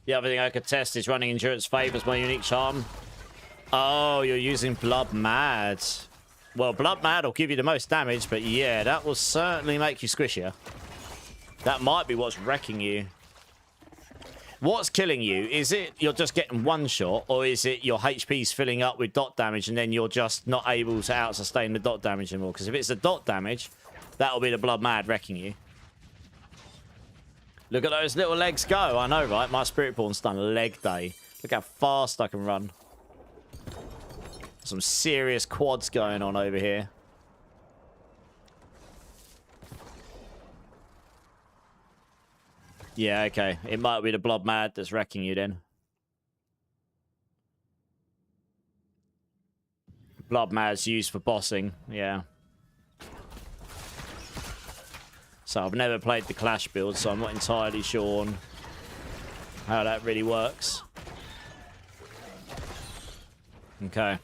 The other thing I could test is running Endurance Fave as my unique charm. Oh, you're using Blood Mad. Well, Blood Mad will give you the most damage, but yeah, that will certainly make you squishier. That might be what's wrecking you. What's killing you? Is it you're just getting one shot, or is it your HP's filling up with dot damage and then you're just not able to out-sustain the dot damage anymore? Because if it's the dot damage, that'll be the blood mad wrecking you. Look at those little legs go. I know, right? My Spiritborn's done leg day. Look how fast I can run. Some serious quads going on over here. Yeah, okay. It might be the blood mad that's wrecking you then. Blood mad's used for bossing, yeah. So I've never played the Clash build, so I'm not entirely sure on how that really works. Okay.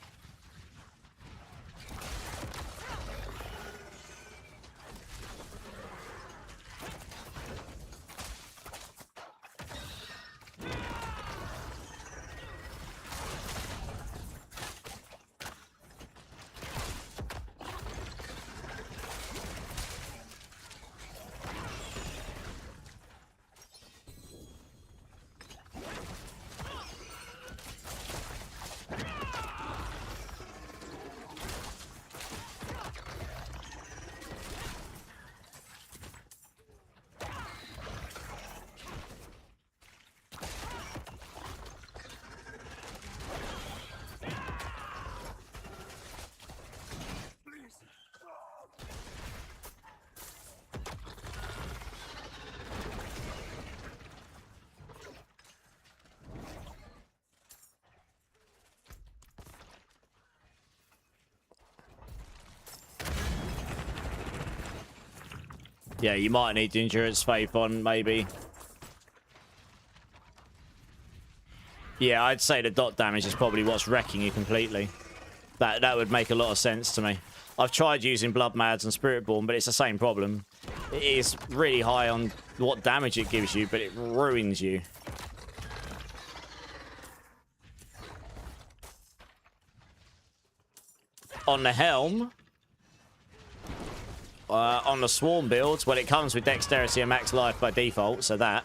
Yeah, you might need the endurance faith on, maybe. Yeah, I'd say the dot damage is probably what's wrecking you completely. That would make a lot of sense to me. I've tried using Blood Mads and Spiritborn, but it's the same problem. It is really high on what damage it gives you, but it ruins you. On the Helm, on the Swarm builds, well, it comes with Dexterity and Max Life by default, so that.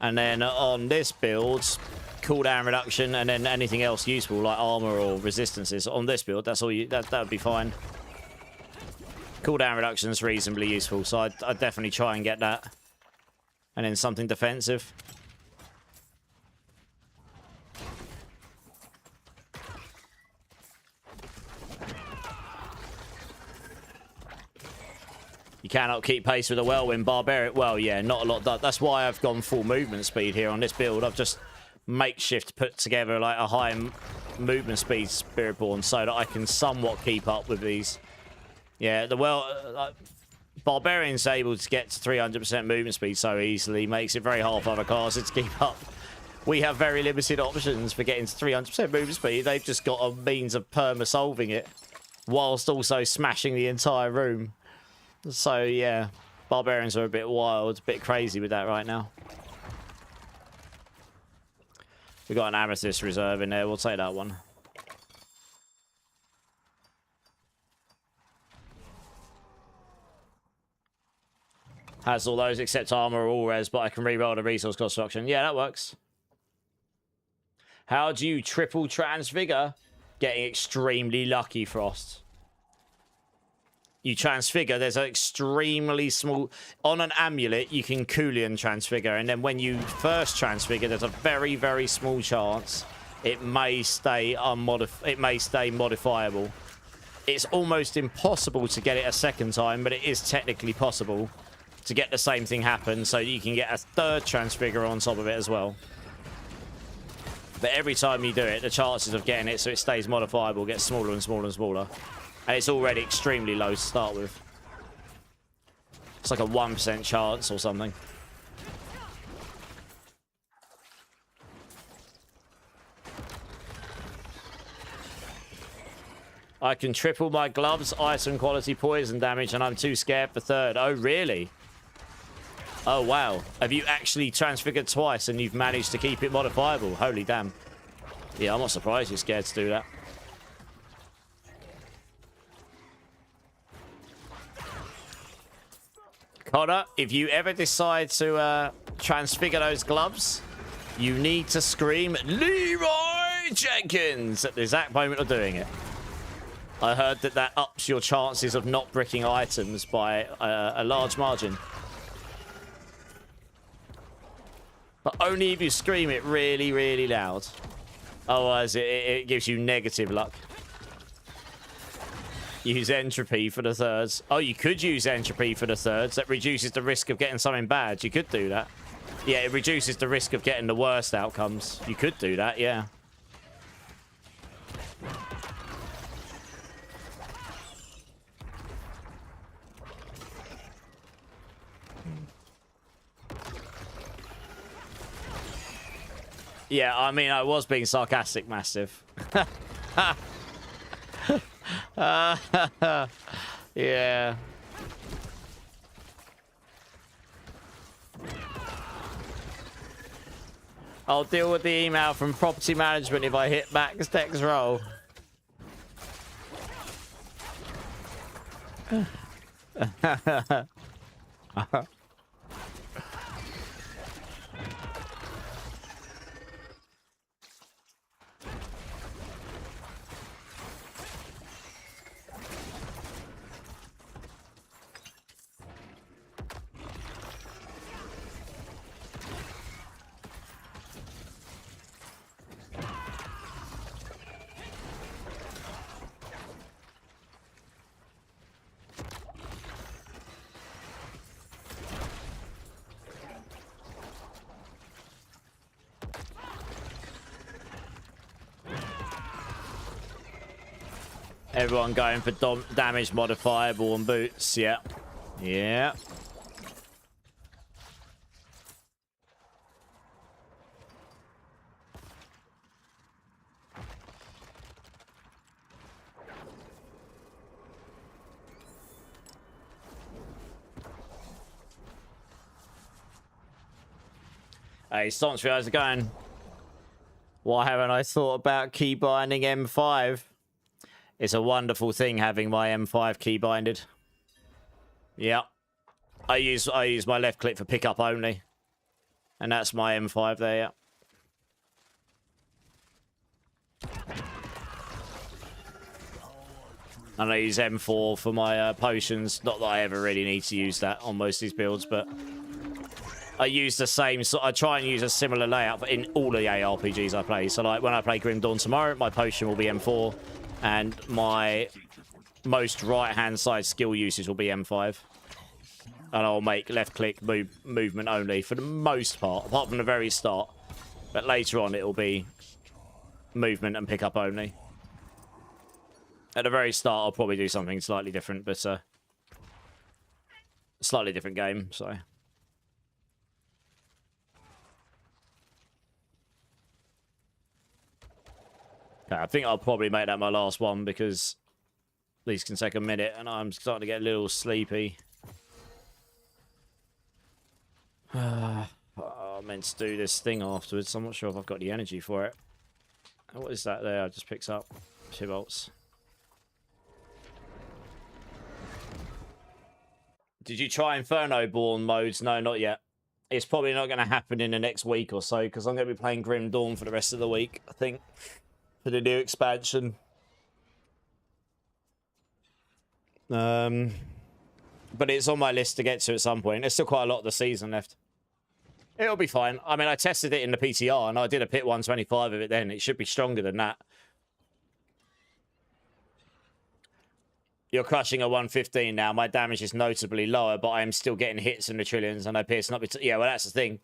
And then on this build, cooldown reduction, and then anything else useful like armor or resistances. On this build, that's all you. That would be fine. Cooldown reduction is reasonably useful, so I'd definitely try and get that. And then something defensive. You cannot keep pace with a Whirlwind Barbarian. Well, yeah, not a lot done. That's why I've gone full movement speed here on this build. I've just makeshift put together like a high movement speed Spiritborn so that I can somewhat keep up with these. Yeah, Barbarian's able to get to 300% movement speed so easily, makes it very hard for other classes to keep up. We have very limited options for getting to 300% movement speed. They've just got a means of perma-solving it whilst also smashing the entire room. So, yeah, Barbarians are a bit wild, a bit crazy with that right now. We've got an Amethyst reserve in there. We'll take that one. Has all those except armor or all res, but I can reroll the resource construction. Yeah, that works. How do you triple transfigure? Getting extremely lucky, Frost. You transfigure, there's an extremely small... On an amulet, you can Coolian transfigure, and then when you first transfigure, there's a very, very small chance it may stay modifiable. It's almost impossible to get it a second time, but it is technically possible to get the same thing happen, so you can get a third transfigure on top of it as well. But every time you do it, the chances of getting it so it stays modifiable get smaller and smaller and smaller. And it's already extremely low to start with. It's like a 1% chance or something. I can triple my gloves, item quality, poison damage, and I'm too scared for third. Oh, really? Oh, wow. Have you actually transfigured twice and you've managed to keep it modifiable? Holy damn. Yeah, I'm not surprised you're scared to do that. Connor, if you ever decide to transfigure those gloves, you need to scream Leroy Jenkins at the exact moment of doing it. I heard that that ups your chances of not bricking items by a large margin. But only if you scream it really, really loud. Otherwise, it gives you negative luck. Use entropy for the thirds. Oh, you could use entropy for the thirds. That reduces the risk of getting something bad. You could do that. Yeah, it reduces the risk of getting the worst outcomes. You could do that, yeah. Yeah, I mean, I was being sarcastic, Massive. Yeah. I'll deal with the email from property management if I hit max text roll. Everyone going for damage modifiable on boots. Yeah. Yeah. Hey, Stonchville, how's it going? Why haven't I thought about key binding M5? It's a wonderful thing having my M5 key binded. Yeah. I use my left click for pickup only. And that's my M5 there, yeah. And I use M4 for my potions. Not that I ever really need to use that on most of these builds, but I use the same, so I try and use a similar layout in all the ARPGs I play. So like when I play Grim Dawn tomorrow, my potion will be M4. And my most right-hand side skill usage will be M5. And I'll make left-click movement only for the most part, apart from the very start. But later on, it'll be movement and pickup only. At the very start, I'll probably do something slightly different, but slightly different game, so... I think I'll probably make that my last one because these can take a minute and I'm starting to get a little sleepy. I meant to do this thing afterwards. I'm not sure if I've got the energy for it. What is that there? It just picks up 2 volts. Did you try Infernoborn modes? No, not yet. It's probably not going to happen in the next week or so because I'm going to be playing Grim Dawn for the rest of the week, I think. For the new expansion. But it's on my list to get to at some point. There's still quite a lot of the season left. It'll be fine. I mean, I tested it in the PTR and I did a pit 125 of it then. It should be stronger than that. You're crushing a 115 now. My damage is notably lower, but I am still getting hits in the trillions and I pierce not. Yeah, well, that's the thing.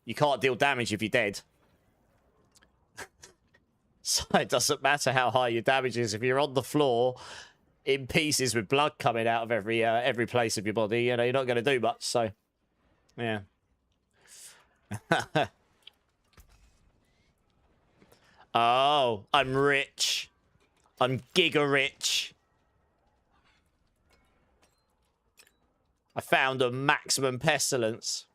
You can't deal damage if you're dead. So it doesn't matter how high your damage is. If you're on the floor in pieces with blood coming out of every place of your body, you know, you're not going to do much. So, yeah. Oh, I'm rich. I'm giga rich. I found a maximum pestilence.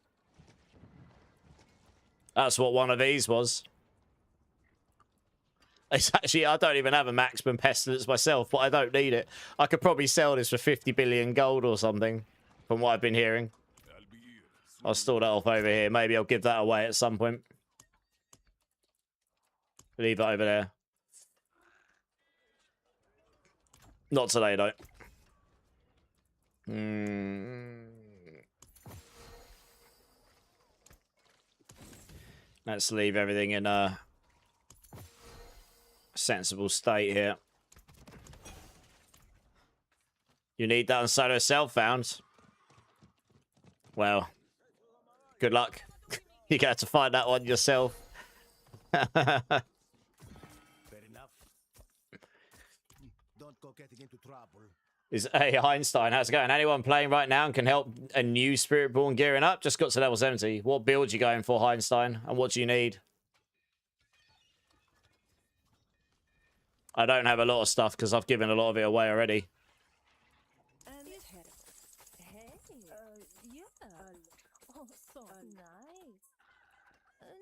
That's what one of these was. It's actually, I don't even have a maximum pestilence myself, but I don't need it. I could probably sell this for 50 billion gold or something, from what I've been hearing. I'll store that off over here. Maybe I'll give that away at some point. Leave it over there. Not today, though. Let's leave everything in a sensible state here. You need that on solo self-found. Well, good luck. You got to find that one yourself. Fair enough. Don't go getting into trouble. Hey, Einstein, how's it going? Anyone playing right now and can help a new Spiritborn gearing up? Just got to level 70. What build you going for, Einstein? And what do you need? I don't have a lot of stuff because I've given a lot of it away already. Yeah. Oh, so nice.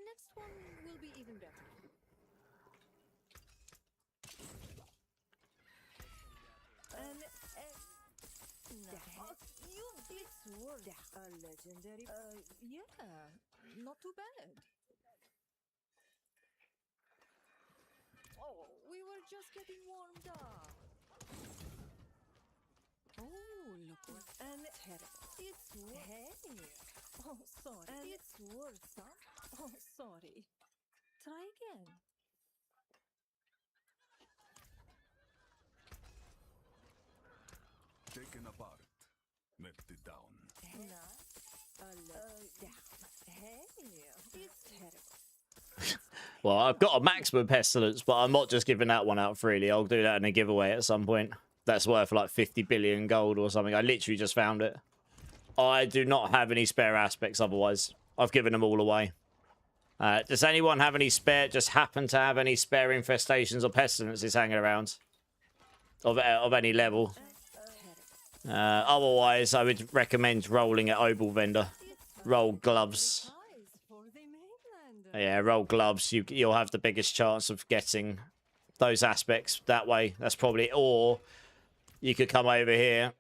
Next one will be even better. It's worth a legendary. Yeah, not too bad. Oh, we were just getting warmed up. Oh, look what it's worth. Hey. Oh, sorry. It's worth some. Oh, sorry. Try again. Taken apart. Melted down. Well, I've got a maximum pestilence, but I'm not just giving that one out freely. I'll do that in a giveaway at some point. That's worth like 50 billion gold or something. I literally just found it. I do not have any spare aspects otherwise. I've given them all away. Does anyone have any spare, just happen to have any spare infestations or pestilences hanging around? Of any level? Otherwise, I would recommend rolling at Obel Vendor. Roll gloves. Yeah, roll gloves. You'll have the biggest chance of getting those aspects that way. That's probably... Or you could come over here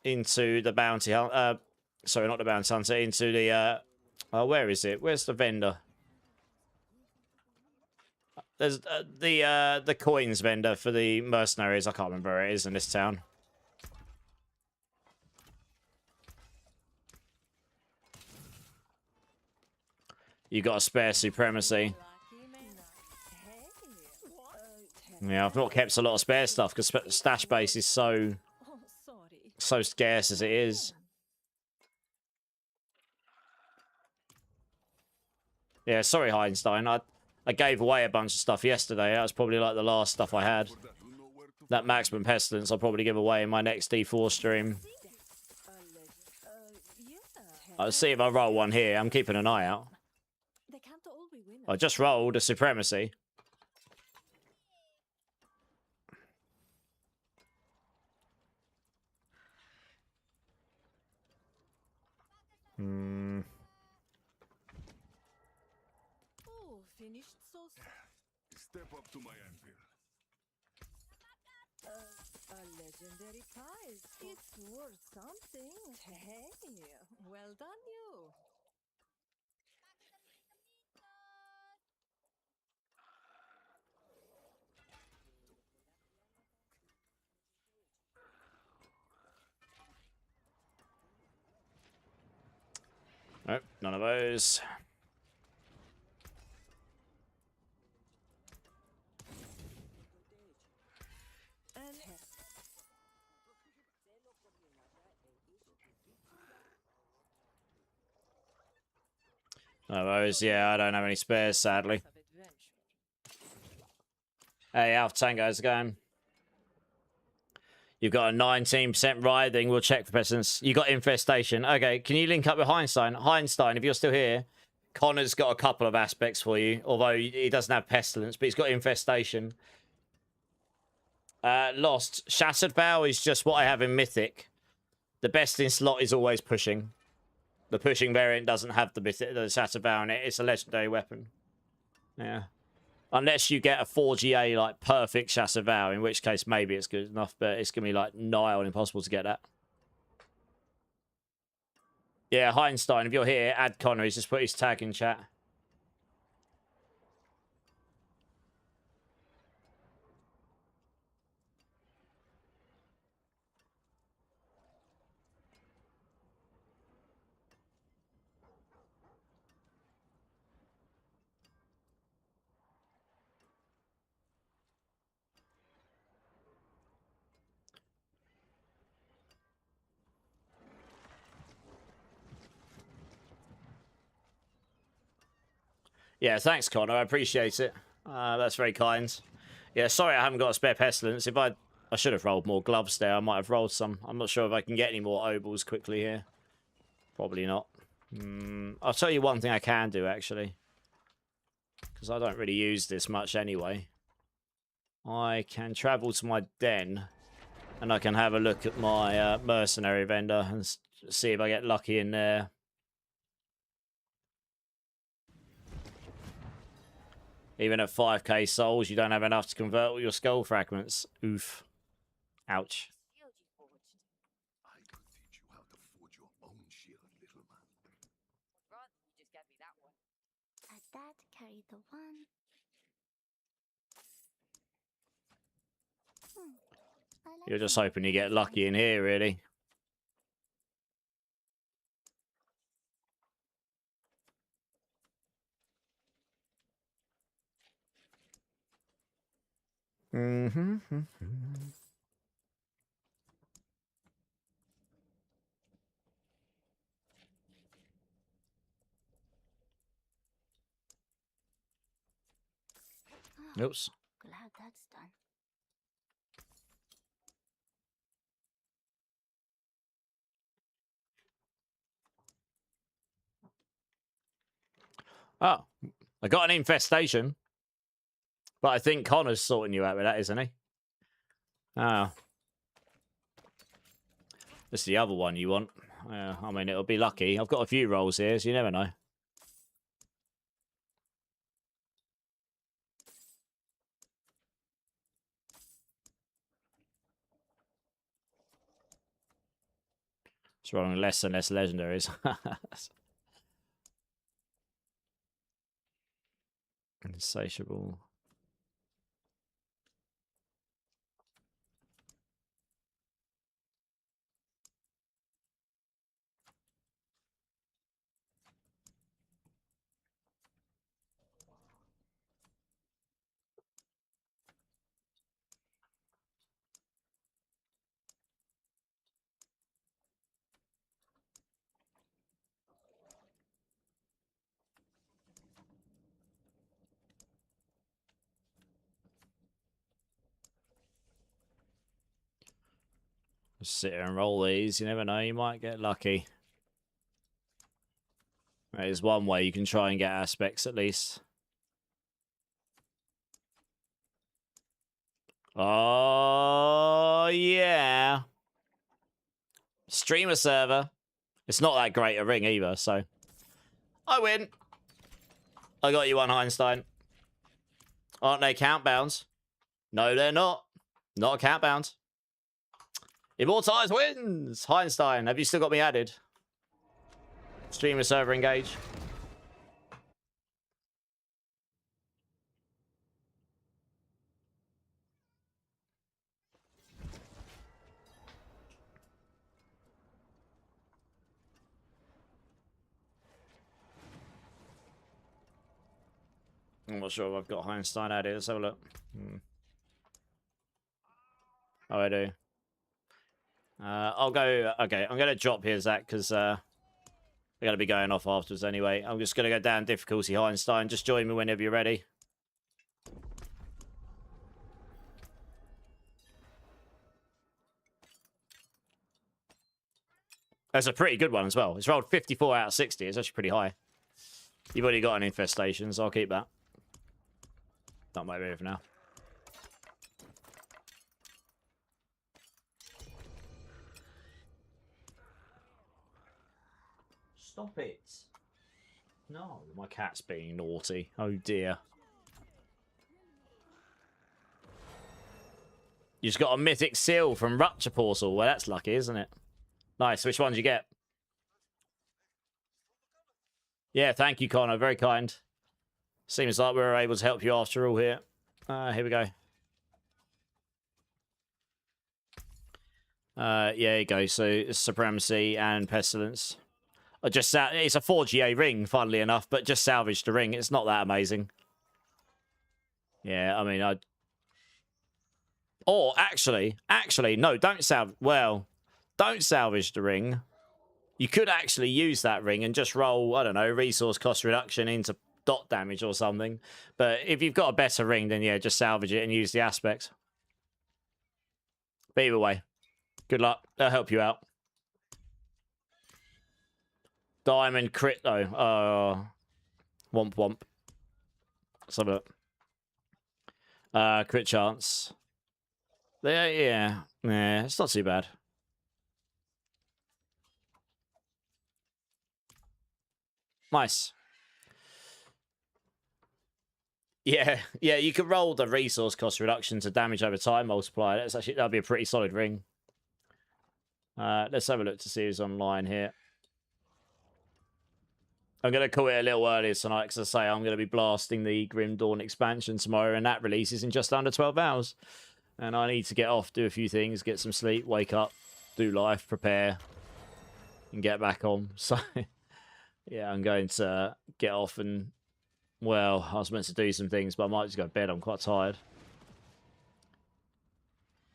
into the bounty hunt. Sorry, not the bounty hunter. Into the... where is it? Where's the vendor? There's the coins vendor for the mercenaries. I can't remember where it is in this town. You got a spare supremacy. Yeah, I've not kept a lot of spare stuff because stash base is so scarce as it is. Yeah, sorry, Einstein. I gave away a bunch of stuff yesterday. That was probably like the last stuff I had. That maximum pestilence I'll probably give away in my next D4 stream. I'll see if I roll one here. I'm keeping an eye out. I just rolled a supremacy. Oh, finished so Step up to my anvil. a legendary prize. It's worth something. Hey, well done, you. Nope, none of those. None of those. Yeah, I don't have any spares, sadly. Hey, Alpha Tango, how's it going? You've got a 19% writhing. We'll check for pestilence. You got infestation. Okay, can you link up with Heinstein? Heinstein, if you're still here, Connor's got a couple of aspects for you. Although he doesn't have pestilence, but he's got infestation. Lost. Shattered Bow is just what I have in Mythic. The best in slot is always pushing. The pushing variant doesn't have the Shattered Bow in it. It's a legendary weapon. Yeah. Unless you get a 4GA, like, perfect Shattered Vow, in which case maybe it's good enough, but it's going to be, like, nigh on impossible to get that. Yeah, Heinstein, if you're here, add Connor. He's just put his tag in chat. Yeah, thanks, Connor. I appreciate it. That's very kind. Yeah, sorry I haven't got a spare pestilence. If I should have rolled more gloves there. I might have rolled some. I'm not sure if I can get any more obols quickly here. Probably not. I'll tell you one thing I can do, actually. Because I don't really use this much anyway. I can travel to my den. And I can have a look at my mercenary vendor and see if I get lucky in there. Even at 5k souls, you don't have enough to convert all your skull fragments. Oof. Ouch. I could teach you how to forge your own shield, little man. Rather you just get me that one. Add that, carry the one. I like You're just the hoping you get lucky in here, really. Oops. Glad that's done. Oh, I got an infestation. But I think Connor's sorting you out with that, isn't he? Oh. This is the other one you want. I mean, it'll be lucky. I've got a few rolls here, so you never know. It's rolling less and less legendaries. Insatiable. Just sit here and roll these. You never know. You might get lucky. There's one way you can try and get aspects at least. Oh, yeah. Streamer server. It's not that great a ring either, so. I win. I got you one, Heinstein. Aren't they countbounds? No, they're not. Not a countbound. Immortilize wins! Heinstein, have you still got me added? Streamer server engage. I'm not sure if I've got Heinstein added. Let's have a look. Oh, I do. I'll go... Okay, I'm going to drop here, Zach, because we're going to be going off afterwards anyway. I'm just going to go down difficulty, Heinstein. Just join me whenever you're ready. That's a pretty good one as well. It's rolled 54 out of 60. It's actually pretty high. You've already got an infestation, so I'll keep that. Not my move now. Stop it. No, my cat's being naughty. Oh dear. You just got a mythic seal from Rupture Portal. Well, that's lucky, isn't it? Nice. Which one did you get? Yeah, thank you, Connor. Very kind. Seems like we were able to help you after all here. Here we go. Yeah, you go. So Supremacy and Pestilence. It's a 4GA ring, funnily enough, but just salvaged the ring. It's not that amazing. Yeah, I mean, Or actually, no, don't salvage the ring. You could actually use that ring and just roll, I don't know, resource cost reduction into dot damage or something. But if you've got a better ring, then yeah, just salvage it and use the aspect. But either way, good luck. They'll help you out. Diamond crit, though. Womp womp. Let's have a look. Crit chance. Yeah, it's not too bad. Nice. Yeah, you could roll the resource cost reduction to damage over time multiplier. That'd be a pretty solid ring. Let's have a look to see who's online here. I'm going to call it a little earlier tonight because I say I'm going to be blasting the Grim Dawn expansion tomorrow, and that releases in just under 12 hours. And I need to get off, do a few things, get some sleep, wake up, do life, prepare, and get back on. So, yeah, I'm going to get off and, well, I was meant to do some things, but I might just go to bed. I'm quite tired.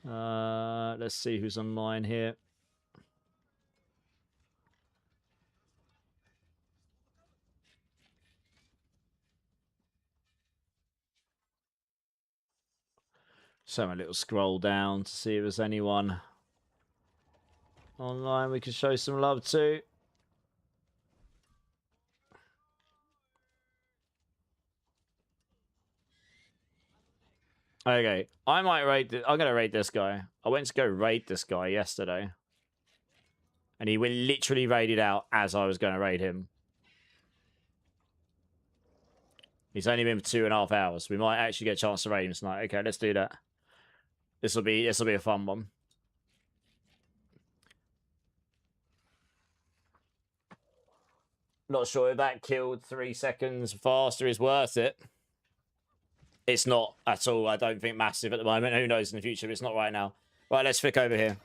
Let's see who's online here. So a little scroll down to see if there's anyone online we can show some love to. Okay, I might raid. I'm gonna raid this guy. I went to go raid this guy yesterday, and he literally raided out as I was going to raid him. He's only been for 2.5 hours. We might actually get a chance to raid him tonight. Okay, let's do that. This will be a fun one. Not sure if that killed 3 seconds faster is worth it. It's not at all. I don't think massive at the moment. Who knows in the future? But it's not right now. Right, let's flick over here.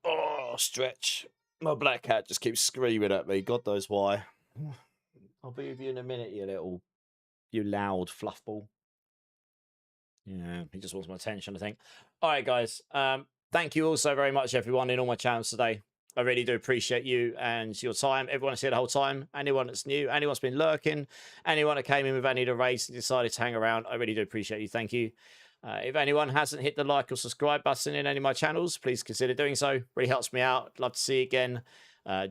Oh, stretch. My black cat just keeps screaming at me. God knows why. I'll be with you in a minute, you loud fluffball. Yeah, he just wants my attention, I think. All right, guys. Thank you all so very much, everyone, in all my channels today. I really do appreciate you and your time. Everyone that's here the whole time. Anyone that's new. Anyone that's been lurking. Anyone that came in with any of the raids and decided to hang around. I really do appreciate you. Thank you. If anyone hasn't hit the like or subscribe button in any of my channels, please consider doing so. Really helps me out. Love to see you again.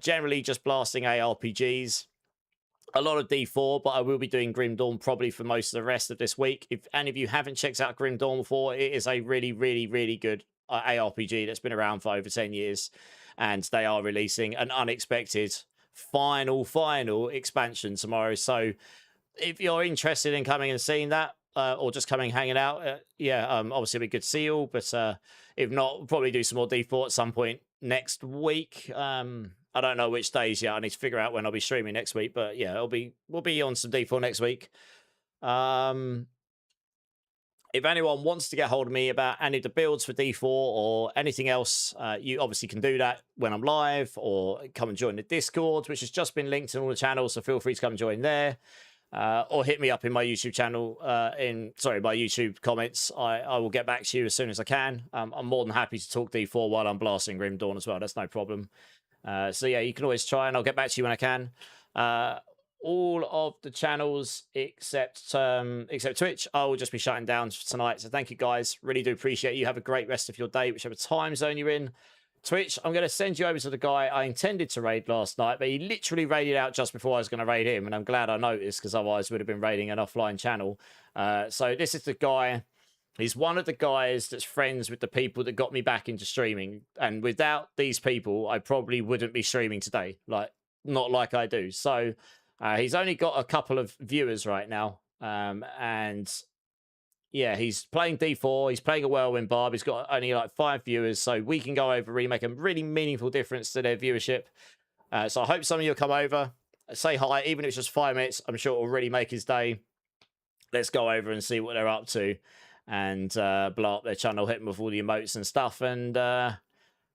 Generally just blasting ARPGs. A lot of D4, but I will be doing Grim Dawn probably for most of the rest of this week. If any of you haven't checked out Grim Dawn before, it is a really, really, really good ARPG that's been around for over 10 years. And they are releasing an unexpected final expansion tomorrow. So if you're interested in coming and seeing that, or just coming hanging out, obviously it'd be good to see you all. But if not, we'll probably do some more D4 at some point next week. I don't know which days yet. I need to figure out when I'll be streaming next week. But yeah, we'll be on some D4 next week. If anyone wants to get hold of me about any of the builds for D4 or anything else, you obviously can do that when I'm live, or come and join the Discord, which has just been linked in all the channels. So feel free to come and join there. Or hit me up in my YouTube channel, my YouTube comments. I will get back to you as soon as I can. I'm more than happy to talk D4 while I'm blasting Grim Dawn as well. That's no problem. So yeah, you can always try, and I'll get back to you when I can. All of the channels except Twitch, I will just be shutting down tonight. So thank you guys. Really do appreciate you. Have a great rest of your day, whichever time zone you're in. Twitch, I'm going to send you over to the guy I intended to raid last night, but he literally raided out just before I was going to raid him, and I'm glad I noticed, because otherwise would have been raiding an offline channel. So this is the guy. He's one of the guys that's friends with the people that got me back into streaming, and without these people, I probably wouldn't be streaming today. Not like I do. So he's only got a couple of viewers right now, and yeah, he's playing D4. He's playing a Whirlwind Barb. He's got only like 5 viewers, so we can go over, really make a really meaningful difference to their viewership. So I hope some of you will come over, say hi, even if it's just 5 minutes. I'm sure it will really make his day. Let's go over and see what they're up to, and blow up their channel, hit them with all the emotes and stuff, and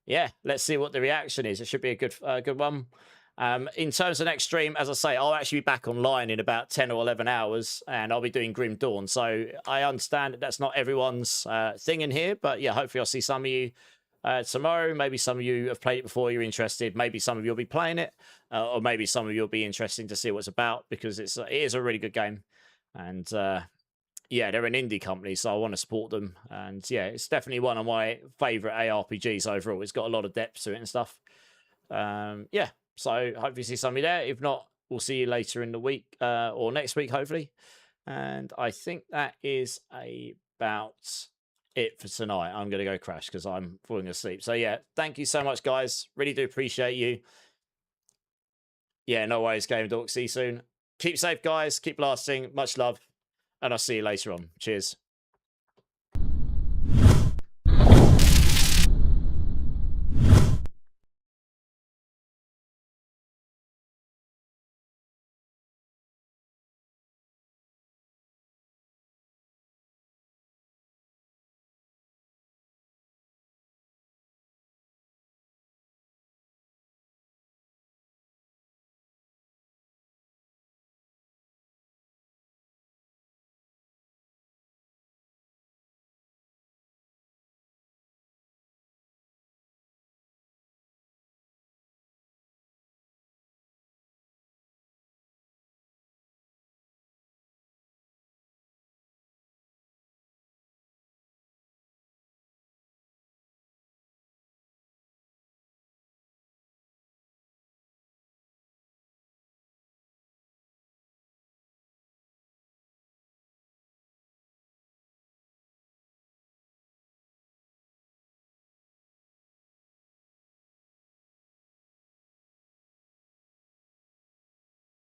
yeah, let's see what the reaction is. It should be a good one. In terms of next stream, as I say, I'll actually be back online in about 10 or 11 hours, and I'll be doing Grim Dawn. So I understand that that's not everyone's thing in here, but yeah, hopefully I'll see some of you tomorrow. Maybe some of you have played it before, you're interested. Maybe some of you will be playing it, or maybe some of you will be interested to see what it's about, because it is a really good game. And yeah, they're an indie company, so I want to support them. And yeah, it's definitely one of my favorite ARPGs overall. It's got a lot of depth to it and stuff. Yeah, so hopefully see somebody there. If not, we'll see you later in the week, or next week, hopefully. And I think that is about it for tonight. I'm going to go crash because I'm falling asleep. So yeah, thank you so much, guys. Really do appreciate you. Yeah, no worries, Game Dork. See you soon. Keep safe, guys. Keep lasting. Much love. And I'll see you later on. Cheers.